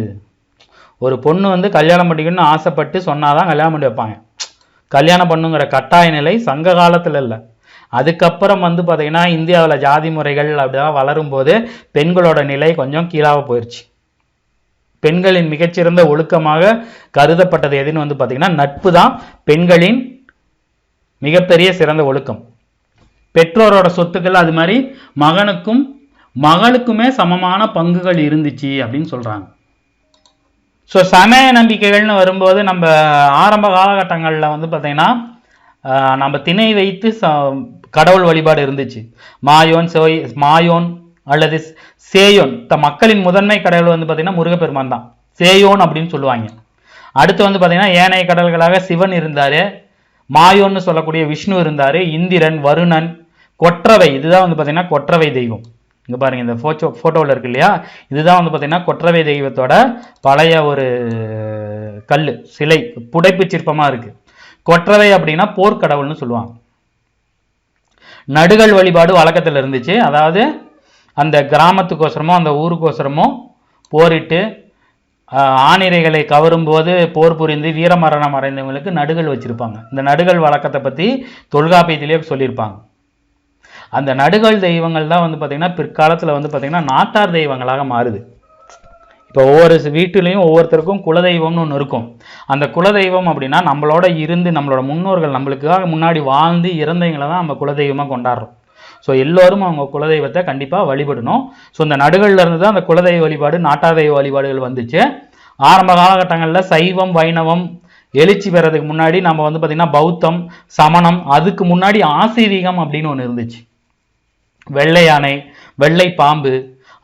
ஒரு பொண்ணு வந்து கல்யாணம் பண்ணிக்கணும்னு ஆசைப்பட்டு சொன்னாதான் கல்யாணம் பண்ணி வைப்பாங்க. கல்யாணம் பண்ணுங்கிற கட்டாய நிலை சங்க காலத்தில் இல்லை. அதுக்கப்புறம் வந்து பார்த்தீங்கன்னா இந்தியாவில் ஜாதி முறைகள் அப்படிதான் வளரும்போது பெண்களோட நிலை கொஞ்சம் கீழாக போயிடுச்சு. பெண்களின் மிகச்சிறந்த ஒழுக்கமாக கருதப்பட்டது எதுன்னு வந்து பார்த்தீங்கன்னா நட்பு தான் பெண்களின் மிகப்பெரிய சிறந்த ஒழுக்கம். பெற்றோரோட சொத்துக்கள் அது மாதிரி மகனுக்கும் மகளுக்குமே சமமான பங்குகள் இருந்துச்சு அப்படின்னு சொல்றாங்க. ஸோ சமய நம்பிக்கைகள்னு வரும்போது நம்ம ஆரம்ப காலகட்டங்களில் வந்து பார்த்தீங்கன்னா நம்ம திணை வைத்து கடவுள் வழிபாடு இருந்துச்சு. மாயோன் அல்லது சேயோன், மக்களின் முதன்மை கடவுள் வந்து பார்த்தீங்கன்னா முருகப்பெருமான் தான், சேயோன் அப்படின்னு சொல்லுவாங்க. அடுத்து வந்து பார்த்தீங்கன்னா ஏனைய கடல்களாக சிவன் இருந்தாரு, மாயோன்னு சொல்லக்கூடிய விஷ்ணு இருந்தாரு, இந்திரன், வருணன், கொற்றவை, இதுதான் வந்து பார்த்தீங்கன்னா கொற்றவை தெய்வம். இங்க பாருங்க இந்த போட்டோவில் இருக்கு இல்லையா, இதுதான் வந்து பார்த்தீங்கன்னா கொற்றவை தெய்வத்தோட பழைய ஒரு கல் சிலை, புடைப்பு சிற்பமா இருக்கு. கொற்றவை அப்படின்னா போர்க்கடவுள்னு சொல்லுவாங்க. நடுகள் வழிபாடு வழக்கத்தில் இருந்துச்சு. அதாவது அந்த கிராமத்துக்கோசரமோ அந்த ஊருக்கோசரமோ போரிட்டு ஆணிரைகளை கவரும் போது போர் புரிந்து வீரமரணம் அடைந்தவங்களுக்கு நடுகள் வச்சிருப்பாங்க. இந்த நடுகள் வழக்கத்தை பற்றி தொல்காப்பியத்திலேயே சொல்லியிருப்பாங்க. அந்த நடுகள் தெய்வங்கள் தான் வந்து பார்த்தீங்கன்னா பிற்காலத்தில் வந்து பார்த்தீங்கன்னா நாட்டார் தெய்வங்களாக மாறுது. இப்போ ஒவ்வொரு வீட்டிலையும் ஒவ்வொருத்தருக்கும் குலதெய்வம்னு ஒன்று இருக்கும். அந்த குலதெய்வம் அப்படின்னா நம்மளோட இருந்து நம்மளோட முன்னோர்கள் நம்மளுக்காக முன்னாடி வாழ்ந்து இறந்தவங்களை தான் நம்ம குலதெய்வமாக கொண்டாடுறோம். ஸோ எல்லோரும் அவங்க குலதெய்வத்தை கண்டிப்பாக வழிபடணும். ஸோ இந்த நடுகளில் இருந்து தான் அந்த குலதெய்வ வழிபாடு நாட்டார் தெய்வ வழிபாடுகள் வந்துச்சு. ஆரம்ப காலகட்டங்களில் சைவம் வைணவம் எழுச்சி பெறதுக்கு முன்னாடி நம்ம வந்து பார்த்திங்கன்னா பௌத்தம் சமணம், அதுக்கு முன்னாடி ஆசீவிகம் அப்படின்னு ஒன்று இருந்துச்சு. வெள்ளை யானை, வெள்ளை பாம்பு,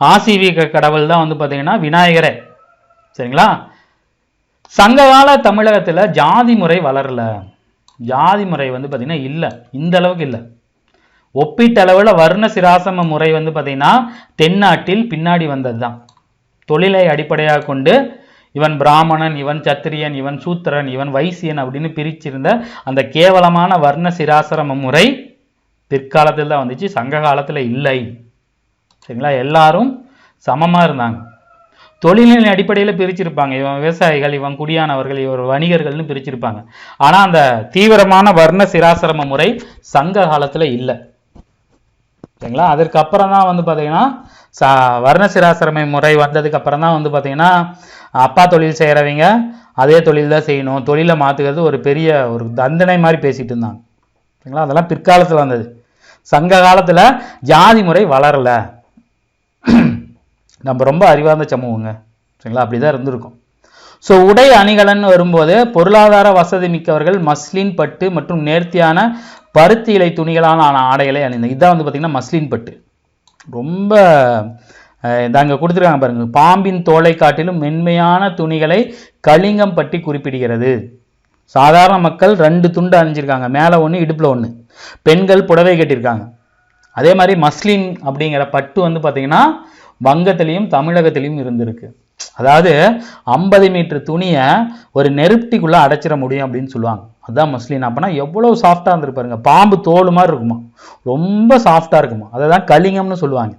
ஆசீவிக கடவுள் தான் வந்து பார்த்தீங்கன்னா விநாயகரே. சரிங்களா? சங்ககால தமிழகத்தில் ஜாதி முறை வளரல. ஜாதி முறை வந்து பார்த்தீங்கன்னா இல்லை, இந்த அளவுக்கு இல்லை. ஒப்பீட்டளவில் வர்ண சிராசம முறை வந்து பார்த்தீங்கன்னா தென்னாட்டில் பின்னாடி வந்தது தான். தொழிலை அடிப்படையாக கொண்டு இவன் பிராமணன், இவன் சத்திரியன், இவன் சூத்திரன், இவன் வைசியன் அப்படின்னு பிரிச்சிருந்த அந்த கேவலமான வர்ண சிராசிரம முறை பிற்காலத்தில் தான் வந்துச்சு, சங்க காலத்தில் இல்லை. சரிங்களா? எல்லாரும் சமமாக இருந்தாங்க. தொழிலின் அடிப்படையில் பிரிச்சிருப்பாங்க. இவன் விவசாயிகள், இவன் குடியானவர்கள், இவர் வணிகர்கள்னு பிரிச்சிருப்பாங்க. ஆனால் அந்த தீவிரமான வர்ண சிராசிரம முறை சங்க காலத்தில் இல்லை. சரிங்களா? அதற்கு அப்புறம் தான் வந்து பார்த்தீங்கன்னா வர்ண சிராசிரம முறை வந்ததுக்கு அப்புறம் தான் வந்து பார்த்தீங்கன்னா அப்பா தொழில் செய்கிறவங்க அதே தொழில் தான் செய்யணும், தொழிலை மாற்றுக்கிறது ஒரு பெரிய ஒரு தண்டனை மாதிரி பேசிட்டு இருந்தாங்க. சரிங்களா? அதெல்லாம் பிற்காலத்தில் வந்தது. சங்க காலத்தில் ஜாதி முறை வளரலை. நம்ம ரொம்ப அறிவார்ந்த சமூகங்க. சரிங்களா? அப்படிதான் இருந்திருக்கும். ஸோ உடை அணிகலன் வரும்போது பொருளாதார வசதி மிக்கவர்கள் மஸ்லின் பட்டு மற்றும் நேர்த்தியான பருத்தி இலை துணிகளான ஆடைகளை அணிந்தாங்க. இதான் வந்து பார்த்தீங்கன்னா மஸ்லின் பட்டு. ரொம்ப இதாங்க கொடுத்துருக்காங்க பாருங்க, பாம்பின் தோலை காட்டிலும் மென்மையான துணிகளை கலிங்கம் பட்டி குறிப்பிடுகிறது. சாதாரண மக்கள் 2 துண்டு அணிஞ்சிருக்காங்க, மேலே ஒன்று இடுப்பில் ஒன்று. பெண்கள் புடவை கட்டியிருக்காங்க. அதே மாதிரி மஸ்லின் அப்படிங்கிற பட்டு வந்து பார்த்தீங்கன்னா வங்கத்திலையும் தமிழகத்திலையும் இருந்திருக்கு. அதாவது 50 மீட்டர் துணியை ஒரு நெருப்டிக்குள்ளே அடைச்சிட முடியும் அப்படின்னு சொல்லுவாங்க. அதுதான் மஸ்லின். அப்படின்னா எவ்வளோ சாஃப்டாக இருந்திருப்பாருங்க, பாம்பு தோல் மாதிரி இருக்குமா, ரொம்ப சாஃப்டாக இருக்குமா, அதை தான் கலிங்கம்னு சொல்லுவாங்க.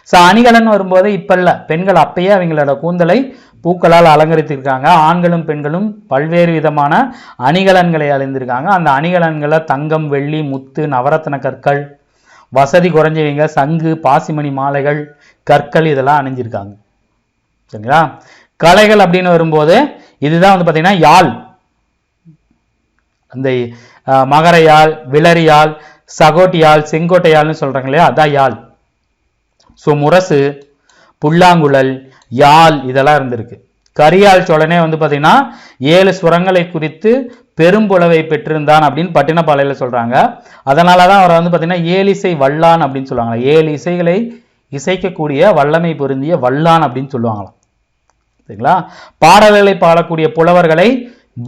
ஸோ அணிகலன் வரும்போது இப்போ இல்லை, பெண்கள் அப்பயே அவங்களோட கூந்தலை பூக்களால் அலங்கரித்திருக்காங்க. ஆண்களும் பெண்களும் பல்வேறு விதமான அணிகலன்களை அணிந்திருக்காங்க. அந்த அணிகலன்களை தங்கம், வெள்ளி, முத்து, நவரத்ன கற்கள், வசதி குறைஞ்சவங்க சங்கு, பாசிமணி மாலைகள், கற்கள் இதெல்லாம் அணிஞ்சிருக்காங்க. சரிங்களா? கலைகள் அப்படின்னு வரும்போது இதுதான் வந்து பார்த்தீங்கன்னா யாழ். அந்த மகர யாழ், விளரி யாழ், சகோட்டி யாழ், செங்கோட்டை யாழ்னு சொல்றாங்க இல்லையா, அதான் யாழ். ஸோ முரசு, புல்லாங்குழல், யாழ் இதெல்லாம் இருந்திருக்கு. கரியால் சோழனே வந்து பார்த்தீங்கன்னா 7 சுரங்களை குறித்து பெரும்புலவை பெற்றிருந்தான் அப்படின்னு பட்டினப்பாளையில் சொல்றாங்க. அதனால தான் அவரை வந்து பார்த்தீங்கன்னா ஏலிசை வல்லான் அப்படின்னு சொல்லுவாங்க. 7 இசைகளை இசைக்கக்கூடிய வல்லமை பொருந்திய வல்லான் அப்படின்னு சொல்லுவாங்களாம். சரிங்களா? பாடல்களை பாடக்கூடிய புலவர்களை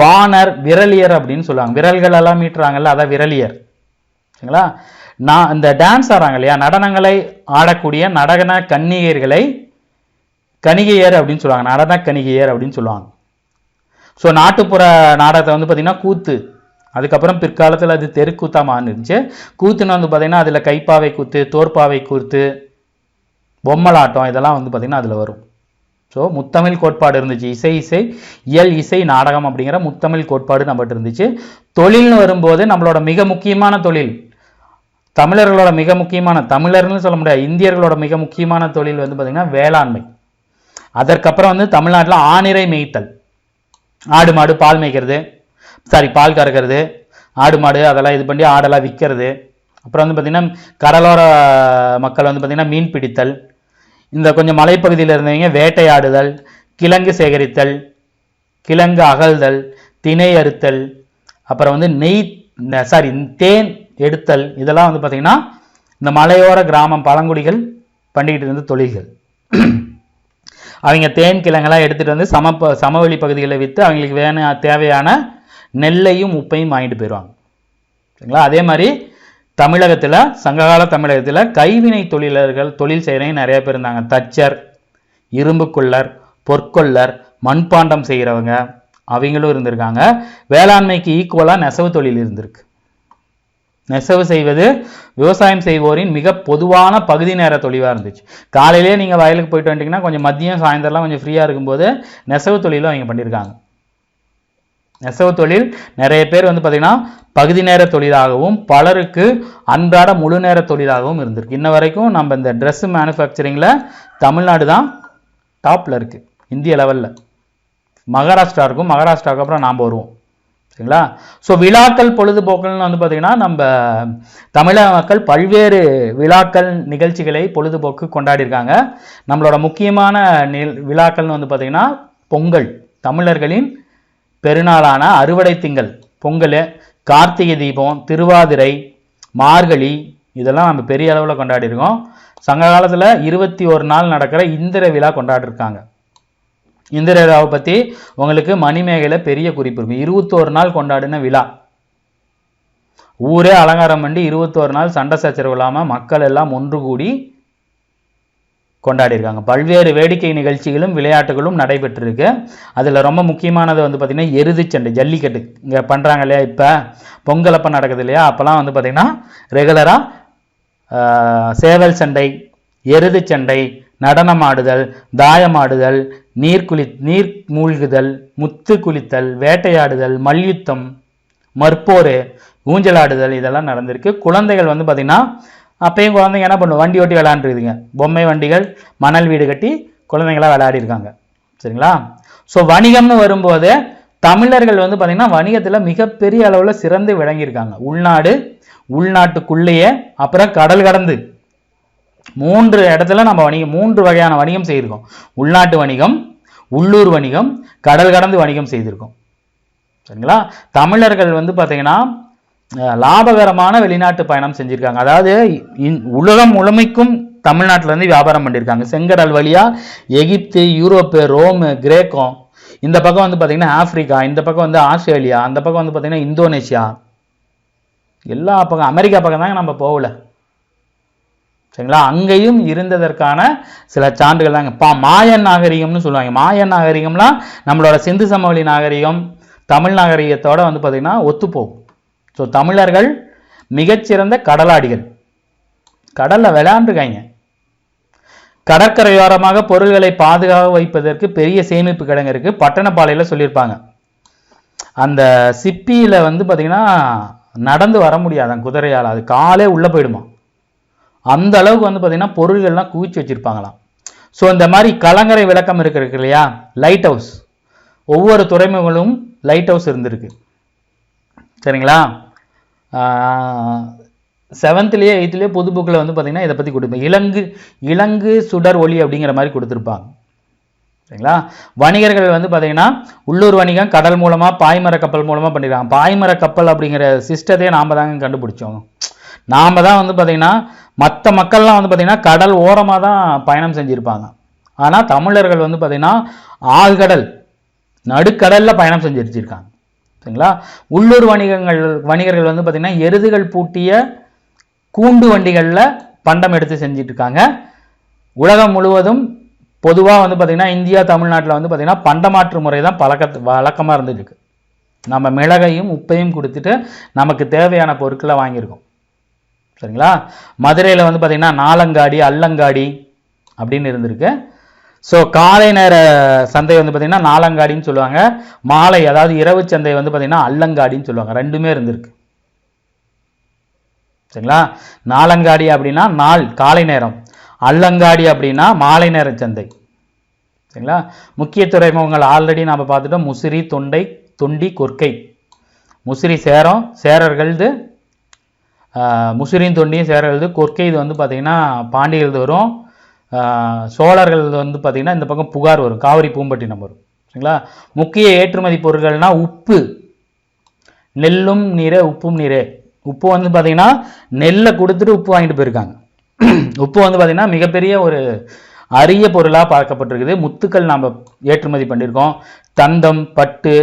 பாணர், விரலியர் அப்படின்னு சொல்லுவாங்க. விரல்கள் எல்லாம் மீட்டுறாங்கல்ல, அதான் விரலியர். சரிங்களா? நான் இந்த டான்ஸ் ஆடுறாங்க இல்லையா, நடனங்களை ஆடக்கூடிய நடன கன்னிகையர்களை கணிகையர் அப்படின்னு சொல்லுவாங்க, நடன கணிகையர் அப்படின்னு சொல்லுவாங்க. ஸோ நாட்டுப்புற நாடகத்தை வந்து பார்த்தீங்கன்னா கூத்து, அதுக்கப்புறம் பிற்காலத்தில் அது தெருக்கூத்தா மாறிருந்துச்சு. கூத்துன்னு வந்து பார்த்தீங்கன்னா அதில் கைப்பாவை கூத்து, தோற்பாவை கூத்து, பொம்மலாட்டம் இதெல்லாம் வந்து பார்த்தீங்கன்னா அதில் வரும். ஸோ முத்தமிழ் கோட்பாடு இருந்துச்சு. இசை, இயல், இசை, நாடகம் அப்படிங்கிற முத்தமிழ் கோட்பாடு நம்மகிட்ட இருந்துச்சு. தொழில்னு வரும்போது நம்மளோட மிக முக்கியமான தொழில், தமிழர்களோட மிக முக்கியமான, தமிழர்னு சொல்ல முடியாது, இந்தியர்களோட மிக முக்கியமான தொழில் வந்து பார்த்தீங்கன்னா வேளாண்மை. அதற்கப்புறம் வந்து தமிழ்நாட்டில் ஆணிரை மேய்த்தல், ஆடு மாடு பால் மேய்க்கிறது, பால் கறக்கிறது, ஆடு மாடு அதெல்லாம் இது பண்ணி ஆடெல்லாம் விற்கிறது. அப்புறம் வந்து பார்த்தீங்கன்னா கடலோர மக்கள் வந்து பார்த்தீங்கன்னா மீன் பிடித்தல், இந்த கொஞ்சம் மலைப்பகுதியில் இருந்தவங்க வேட்டையாடுதல், கிழங்கு சேகரித்தல், கிழங்கு அகழ்தல், திணை அறுத்தல், அப்புறம் வந்து தேன் எடுத்தல் இதெல்லாம் வந்து பார்த்திங்கன்னா இந்த மலையோர கிராமம் பழங்குடிகள் பண்ணிக்கிட்டு இருந்த தொழில்கள். அவங்க தேன் கிழங்கெல்லாம் எடுத்துகிட்டு வந்து சமவெளி பகுதிகளில் விற்று அவங்களுக்கு தேவையான நெல்லையும் உப்பையும் வாங்கிட்டு போயிடுவாங்க. சரிங்களா? அதே மாதிரி தமிழகத்தில் சங்ககால தமிழகத்தில் கைவினை தொழில் செய்கிறவங்க நிறைய பேர் இருந்தாங்க. தச்சர், இரும்பு கொள்ளர், பொற்கொள்ளர், மண்பாண்டம் செய்கிறவங்க அவங்களும் இருந்திருக்காங்க. வேளாண்மைக்கு ஈக்குவலாக நெசவு தொழில் இருந்திருக்கு. நெசவு செய்வது விவசாயம் செய்வோரின் மிக பொதுவான பகுதி நேர தொழிலாக இருந்துச்சு. காலையிலேயே நீங்கள் வயலுக்கு போயிட்டு வந்துட்டீங்கன்னா கொஞ்சம் மதியம் சாயந்தரம்லாம் கொஞ்சம் ஃப்ரீயாக இருக்கும்போது நெசவு தொழிலும் அவங்க பண்ணியிருக்காங்க. நெசவு தொழில் நிறைய பேர் வந்து பார்த்திங்கன்னா பகுதி நேர தொழிலாகவும் பலருக்கு அன்றாட முழு நேர தொழிலாகவும் இருந்திருக்கு. இன்ன வரைக்கும் நம்ம இந்த ட்ரெஸ் மேனுஃபேக்சரிங்கில் தமிழ்நாடு தான் டாப்பில் இருக்குது இந்திய லெவலில். மகாராஷ்டிரா இருக்கும், மகாராஷ்டிராவுக்கு அப்புறம் நாம் வருவோம். சரிங்களா? ஸோ விழாக்கள் பொழுதுபோக்கள்னு வந்து பார்த்திங்கன்னா நம்ம தமிழக மக்கள் பல்வேறு விழாக்கள் நிகழ்ச்சிகளை பொழுதுபோக்கு கொண்டாடியிருக்காங்க. நம்மளோட முக்கியமான விழாக்கள்னு வந்து பார்த்திங்கன்னா பொங்கல், தமிழர்களின் பெருநாளான அறுவடை திங்கள் பொங்கல், கார்த்திகை தீபம், திருவாதிரை, மார்கழி இதெல்லாம் நம்ம பெரிய அளவில் கொண்டாடிருக்கோம். சங்க காலத்தில் 21 நாள் நடக்கிற இந்திர விழா கொண்டாடிருக்காங்க. இந்திர விழாவை பற்றி உங்களுக்கு மணிமேகலை பெரிய குறிப்பு இருக்கும். 21 நாள் கொண்டாடின விழா. ஊரே அலங்காரம் பண்ணி 21 நாள் சண்டை சச்சரவு இல்லாமல் மக்கள் எல்லாம் ஒன்று கூடி கொண்டாடிருக்காங்க. பல்வேறு வேடிக்கை நிகழ்ச்சிகளும் விளையாட்டுகளும் நடைபெற்றிருக்கு. அதில் ரொம்ப முக்கியமானது வந்து பார்த்திங்கன்னா எருதுச்சண்டை, ஜல்லிக்கட்டு இங்கே பண்ணுறாங்க இல்லையா? இப்போ பொங்கலப்போ நடக்குது இல்லையா? அப்போல்லாம் வந்து பார்த்திங்கன்னா ரெகுலராக சேவல் சண்டை, எருதுச்சண்டை, நடனமாடுதல், தாயமாடுதல், நீர் மூழ்குதல், முத்து குளித்தல், வேட்டையாடுதல், மல்யுத்தம், மற்போர், ஊஞ்சலாடுதல் இதெல்லாம் நடந்திருக்கு. குழந்தைகள் வந்து பார்த்திங்கன்னா அப்பயும் குழந்தைங்க என்ன பண்ணுவோம், வண்டி ஓட்டி விளையாண்டுருக்குதுங்க. பொம்மை வண்டிகள், மணல் வீடு கட்டி குழந்தைங்களாம் விளையாடி இருக்காங்க. சரிங்களா? ஸோ வணிகம்னு வரும்போது தமிழர்கள் வந்து பார்த்திங்கன்னா வணிகத்தில் மிகப்பெரிய அளவில் சிறந்து விளங்கியிருக்காங்க. உள்நாட்டுக்குள்ளேயே அப்புறம் கடல் கடந்து 3 இடத்துல நம்ம வணிகம் 3 வகையான வணிகம் செய்திருக்கோம். உள்நாட்டு வணிகம், உள்ளூர் வணிகம், கடல் கடந்து வணிகம் செய்திருக்கோம். சரிங்களா? தமிழர்கள் வந்து பார்த்தீங்கன்னா லாபகரமான வெளிநாட்டு பயணம் செஞ்சுருக்காங்க. அதாவது உலகம் முழுமைக்கும் தமிழ்நாட்டிலேருந்து வியாபாரம் பண்ணியிருக்காங்க. செங்கடல் வழியாக எகிப்து, யூரோப்பு, ரோமு, கிரேக்கம், இந்த பக்கம் வந்து பார்த்திங்கன்னா ஆப்பிரிக்கா, இந்த பக்கம் வந்து ஆஸ்திரேலியா, அந்த பக்கம் வந்து பார்த்திங்கன்னா இந்தோனேஷியா, எல்லா பக்கம் அமெரிக்கா பக்கம் தாங்க நம்ம போகல. சரிங்களா? அங்கேயும் இருந்ததற்கான சில சான்றுகள் தாங்க. மாயன் நாகரிகம்னு சொல்லுவாங்க. மாயன் நாகரிகம்லாம் நம்மளோட சிந்து சமவெளி நாகரிகம், தமிழ் நாகரிகத்தோட வந்து பார்த்திங்கன்னா ஒத்துப்போகும். ஸோ தமிழர்கள் மிகச்சிறந்த கடலாடிகள், கடலில் விளையாண்டுருக்காங்க. கடற்கரையோரமாக பொருள்களை பாதுகாக்க வைப்பதற்கு பெரிய சேமிப்பு கிடங்கு இருக்குது. பட்டணப்பாளையில் சொல்லியிருப்பாங்க. அந்த சிப்பியில் வந்து பார்த்திங்கன்னா நடந்து வர முடியாதான் குதிரையால், அது காலே உள்ளே போயிடுமா. அந்த அளவுக்கு வந்து பார்த்திங்கன்னா பொருள்கள்லாம் குவிச்சு வச்சுருப்பாங்களாம். ஸோ இந்த மாதிரி கலங்கரை விளக்கம் இருக்கு இல்லையா, லைட் ஹவுஸ், ஒவ்வொரு துறைமுகங்களும் லைட் ஹவுஸ் இருந்திருக்கு. சரிங்களா? 7th 8th பொது புக்கில் வந்து பார்த்திங்கன்னா இதை பற்றி கொடுப்பேன். இலங்கு சுடர் ஒளி அப்படிங்கிற மாதிரி கொடுத்துருப்பாங்க. சரிங்களா? வணிகர்கள் வந்து பார்த்திங்கன்னா உள்ளூர் வணிகம் கடல் மூலமாக பாய்மர கப்பல் மூலமாக பண்ணிடுறாங்க. பாய்மர கப்பல் அப்படிங்கிற சிஸ்டத்தையே நாம் தாங்க கண்டுபிடிச்சோம். நாம் தான் வந்து பார்த்திங்கன்னா மற்ற மக்கள்லாம் வந்து பார்த்திங்கன்னா கடல் ஓரமாக தான் பயணம் செஞ்சுருப்பாங்க. ஆனால் தமிழர்கள் வந்து பார்த்திங்கன்னா ஆழ்கடல் நடுக்கடலில் பயணம் செஞ்சு வச்சுருக்காங்க. சரிங்களா? உள்ளூர் வணிகர்கள் வந்து பார்த்திங்கன்னா எருதுகள் பூட்டிய கூண்டு வண்டிகளில் பண்டம் எடுத்து செஞ்சுட்டு இருக்காங்க. உலகம் முழுவதும் பொதுவாக வந்து பார்த்திங்கன்னா இந்தியா தமிழ்நாட்டில் வந்து பார்த்திங்கன்னா பண்டமாற்று முறை தான் வழக்கமாக இருந்துருக்கு. நம்ம மிளகையும் உப்பையும் கொடுத்துட்டு நமக்கு தேவையான பொருட்களை வாங்கியிருக்கோம். சரிங்களா? மதுரையில் வந்து பார்த்திங்கன்னா நாலங்காடி, அல்லங்காடி அப்படின்னு இருந்திருக்கு. ஸோ காலை நேர சந்தை வந்து பார்த்திங்கன்னா நாலங்காடின்னு சொல்லுவாங்க. மாலை அதாவது இரவு சந்தை வந்து பார்த்திங்கன்னா அல்லங்காடின்னு சொல்லுவாங்க. ரெண்டுமே இருந்திருக்கு. சரிங்களா? நாலங்காடி அப்படின்னா காலை நேரம், அல்லங்காடி அப்படின்னா மாலை நேர சந்தை. சரிங்களா? முக்கிய துறைமுகங்கள் ஆல்ரெடி நாம் பார்த்துட்டோம். முசிறி, தொண்டி, கொற்கை. முசிறி சேரர்களது, முசிறியும் தொண்டியும் சேரர்களது. கொற்கை இது வந்து பார்த்திங்கன்னா பாண்டியர்களது வரும். சோழர்கள் வந்து பார்த்திங்கன்னா இந்த பக்கம் புகார் வரும், காவிரி பூம்பட்டினம் வரும். சரிங்களா? முக்கிய ஏற்றுமதி பொருட்கள்னா உப்பு, நெல்லும் நீரே உப்பும் நீரே. உப்பு வந்து பார்த்தீங்கன்னா நெல்லை கொடுத்துட்டு உப்பு வாங்கிட்டு போயிருக்காங்க. உப்பு வந்து பார்த்தீங்கன்னா மிகப்பெரிய ஒரு அரிய பொருளாக பார்க்கப்பட்டிருக்குது. முத்துக்கள் நாம் ஏற்றுமதி பண்ணியிருக்கோம். தந்தம், பட்டு,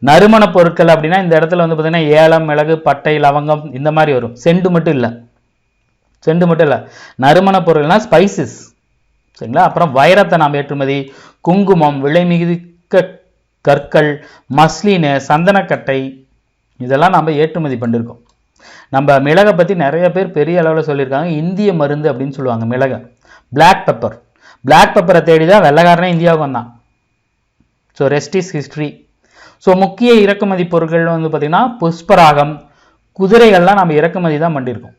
நறுமண பொருட்கள் அப்படின்னா இந்த இடத்துல வந்து பார்த்தீங்கன்னா ஏலம், மிளகு, பட்டை, லவங்கம் இந்த மாதிரி வரும். செண்டு மட்டும் இல்லை, நறுமண பொருள்னா ஸ்பைசஸ், சரிங்களா. அப்புறம் வைரத்தை நாம் ஏற்றுமதி, குங்குமம், விலை மிகுதிக்க கற்கள், மஸ்லின், சந்தனக்கட்டை இதெல்லாம் நம்ம ஏற்றுமதி பண்ணியிருக்கோம். நம்ம மிளகை பற்றி நிறைய பேர் பெரிய அளவில் சொல்லியிருக்காங்க. இந்திய மருந்து அப்படின்னு சொல்லுவாங்க மிளகை. பிளாக் பெப்பரை தேடி தான் வெள்ளைக்காரனே இந்தியாவுக்கு வந்தான். So rest is history. So முக்கிய இறக்குமதி பொருட்கள் வந்து பார்த்திங்கன்னா புஷ்பராகம், குதிரைகள்லாம் நம்ம இறக்குமதி தான் பண்ணியிருக்கோம்.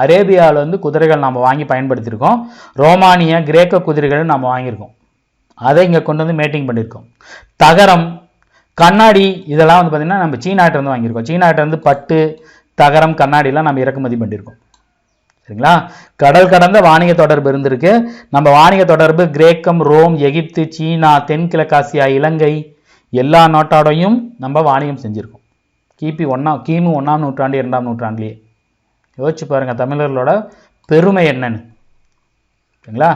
அரேபியாவில் வந்து குதிரைகள் நம்ம வாங்கி பயன்படுத்தியிருக்கோம். ரோமானிய, கிரேக்க குதிரைகள் நம்ம வாங்கியிருக்கோம். அதை இங்கே கொண்டு வந்து மேட்டிங் பண்ணியிருக்கோம். தகரம், கண்ணாடி இதெல்லாம் வந்து பார்த்திங்கன்னா நம்ம சீனாட்டிலேருந்து வாங்கியிருக்கோம். சீனாட்டிலேருந்து பட்டு, தகரம், கண்ணாடிலாம் நம்ம இறக்குமதி பண்ணியிருக்கோம், சரிங்களா. கடல் கடந்த வாணிக தொடர்பு இருந்திருக்கு. நம்ம வாணிக தொடர்பு கிரேக்கம், ரோம், எகிப்து, சீனா, தென்கிழக்காசியா, இலங்கை எல்லா நாட்டோடையும் நம்ம வாணிகம் செஞ்சுருக்கோம். கிமு 1ஆம் நூற்றாண்டு 2ஆம் நூற்றாண்டுலேயே. யோசிச்சு பாருங்க தமிழர்களோட பெருமை என்னன்னு, சரிங்களா.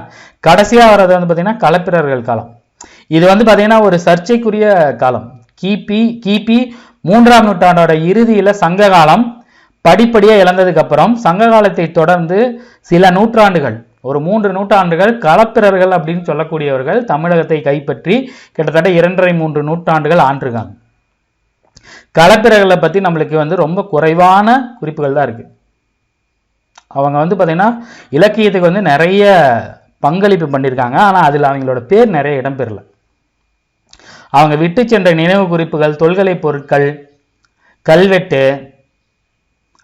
கடைசியாக வர்றது வந்து பார்த்தீங்கன்னா களப்பிரர்கள் காலம். இது வந்து பார்த்தீங்கன்னா ஒரு சர்ச்சைக்குரிய காலம். கிபி 3ஆம் நூற்றாண்டோட இறுதியில் சங்க காலம் படிப்படியாக இழந்ததுக்கு அப்புறம் சங்க காலத்தை தொடர்ந்து சில நூற்றாண்டுகள், ஒரு 3 நூற்றாண்டுகள் களப்பிரர்கள் அப்படின்னு சொல்லக்கூடியவர்கள் தமிழகத்தை கைப்பற்றி கிட்டத்தட்ட 2.5-3 நூற்றாண்டுகள் ஆண்டிருக்காங்க. களப்பிரர்களை பற்றி நம்மளுக்கு வந்து ரொம்ப குறைவான குறிப்புகள் தான் இருக்குது. அவங்க வந்து பார்த்திங்கன்னா இலக்கியத்துக்கு வந்து நிறைய பங்களிப்பு பண்ணியிருக்காங்க. ஆனால் அதில் அவங்களோட பேர் நிறைய இடம்பெறல. அவங்க விட்டு சென்ற நினைவு குறிப்புகள், தொல்கலை பொருட்கள், கல்வெட்டு,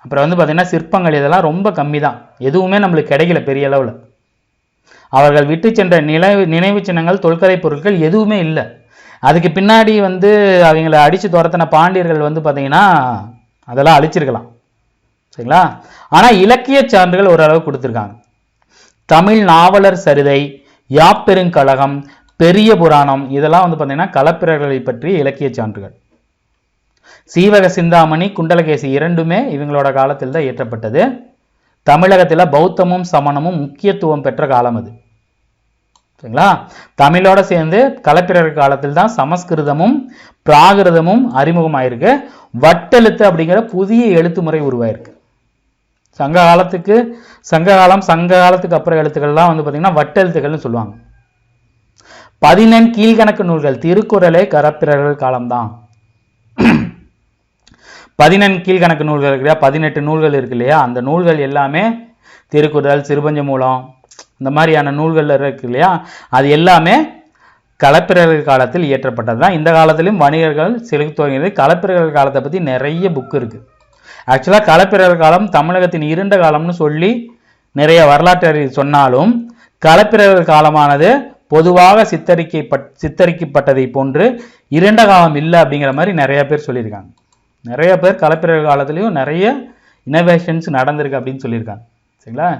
அப்புறம் வந்து பார்த்திங்கன்னா சிற்பங்கள் இதெல்லாம் ரொம்ப கம்மி தான். எதுவுமே நம்மளுக்கு கிடைக்கல பெரிய அளவில். அவர்கள் விட்டு சென்ற நினைவு சின்னங்கள், தொல்கலை பொருட்கள் எதுவுமே இல்லை. அதுக்கு பின்னாடி வந்து அவங்களை அடித்து துரத்தின பாண்டியர்கள் வந்து பார்த்திங்கன்னா அதெல்லாம் அழிச்சிருக்கலாம், சரிங்களா. ஆனால் இலக்கிய சான்றுகள் ஓரளவு கொடுத்துருக்காங்க. தமிழ் நாவலர் சரிதை, யாப்பெருங்கழகம், பெரிய புராணம் இதெல்லாம் வந்து பார்த்திங்கன்னா களப்பிரர்களை பற்றிய இலக்கிய சான்றுகள். சீவக சிந்தாமணி, குண்டலகேசி இரண்டுமே இவங்களோட காலத்தில் தான் இயற்றப்பட்டது. தமிழகத்தில் பௌத்தமும் சமணமும் முக்கியத்துவம் பெற்ற காலம் அது, சரிங்களா. தமிழோட சேர்ந்து களப்பிரர் காலத்தில் தான் சமஸ்கிருதமும் பிராகிருதமும் அறிமுகமாயிருக்கு. வட்டெழுத்து அப்படிங்கிற புதிய எழுத்து முறை உருவாயிருக்கு. சங்க காலத்துக்கு அப்புறம் எழுத்துக்கள்லாம் வந்து பார்த்தீங்கன்னா வட்டெழுத்துக்கள்னு சொல்லுவாங்க. 14 கீழ்கணக்கு நூல்கள், திருக்குறளே களப்பிரர்கள் காலம்தான். 14 கீழ்கணக்கு நூல்கள் இருக்கு இல்லையா, 18 நூல்கள் இருக்கு இல்லையா, அந்த நூல்கள் எல்லாமே திருக்குறள், சிறுபஞ்ச மூலம் இந்த மாதிரியான நூல்கள் இருக்கு இல்லையா, அது எல்லாமே களப்பிரர்கள் காலத்தில் இயற்றப்பட்டது தான். இந்த காலத்திலும் வணிகர்கள் செலுத்தி துவங்கியது. களப்பிரர்கள் காலத்தை பற்றி நிறைய புக்கு இருக்குது. ஆக்சுவலாக களப்பிரர்கள் காலம் தமிழகத்தின் இருண்ட காலம்னு சொல்லி நிறைய வரலாற்று சொன்னாலும் களப்பிரர்கள் காலமானது பொதுவாக சித்தரிக்கப்பட்டதை போன்று இருண்ட காலம் இல்லை அப்படிங்கிற மாதிரி நிறைய பேர் சொல்லியிருக்காங்க. நிறைய பேர் களப்பிரர்கள் காலத்துலேயும் நிறைய இனோவேஷன்ஸ் நடந்திருக்கு அப்படின்னு சொல்லியிருக்காங்க, சரிங்களா.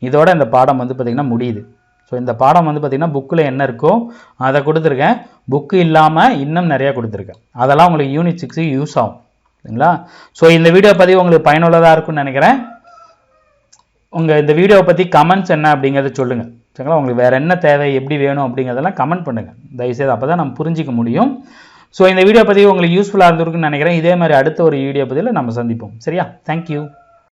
இதோட இந்த பாடம் வந்து பார்த்திங்கன்னா முடியுது. ஸோ இந்த பாடம் வந்து பார்த்திங்கன்னா புக்கில் என்ன இருக்கோ அதை கொடுத்துருக்கேன். புக்கு இல்லாமல் இன்னும் நிறையா கொடுத்துருக்கேன். அதெல்லாம் உங்களுக்கு யூனிட் 6 யூஸ் ஆகும், சரிங்களா. ஸோ இந்த வீடியோ பதிவு உங்களுக்கு பயனுள்ளதாக இருக்கும்னு நினைக்கிறேன். உங்கள் இந்த வீடியோவை பற்றி கமெண்ட்ஸ் என்ன அப்படிங்கிறத சொல்லுங்கள், சரிங்களா. உங்களுக்கு வேறு என்ன தேவை, எப்படி வேணும் அப்படிங்கிறதெல்லாம் கமெண்ட் பண்ணுங்கள் தயவுசெய்து. அப்போ தான் நம்ம புரிஞ்சிக்க முடியும். ஸோ இந்த வீடியோ பதிவு உங்களுக்கு யூஸ்ஃபுல்லாக இருந்திருக்குன்னு நினைக்கிறேன். இதே மாதிரி அடுத்த ஒரு வீடியோ பதிவில் நம்ம சந்திப்போம், சரியா. தேங்க்யூ.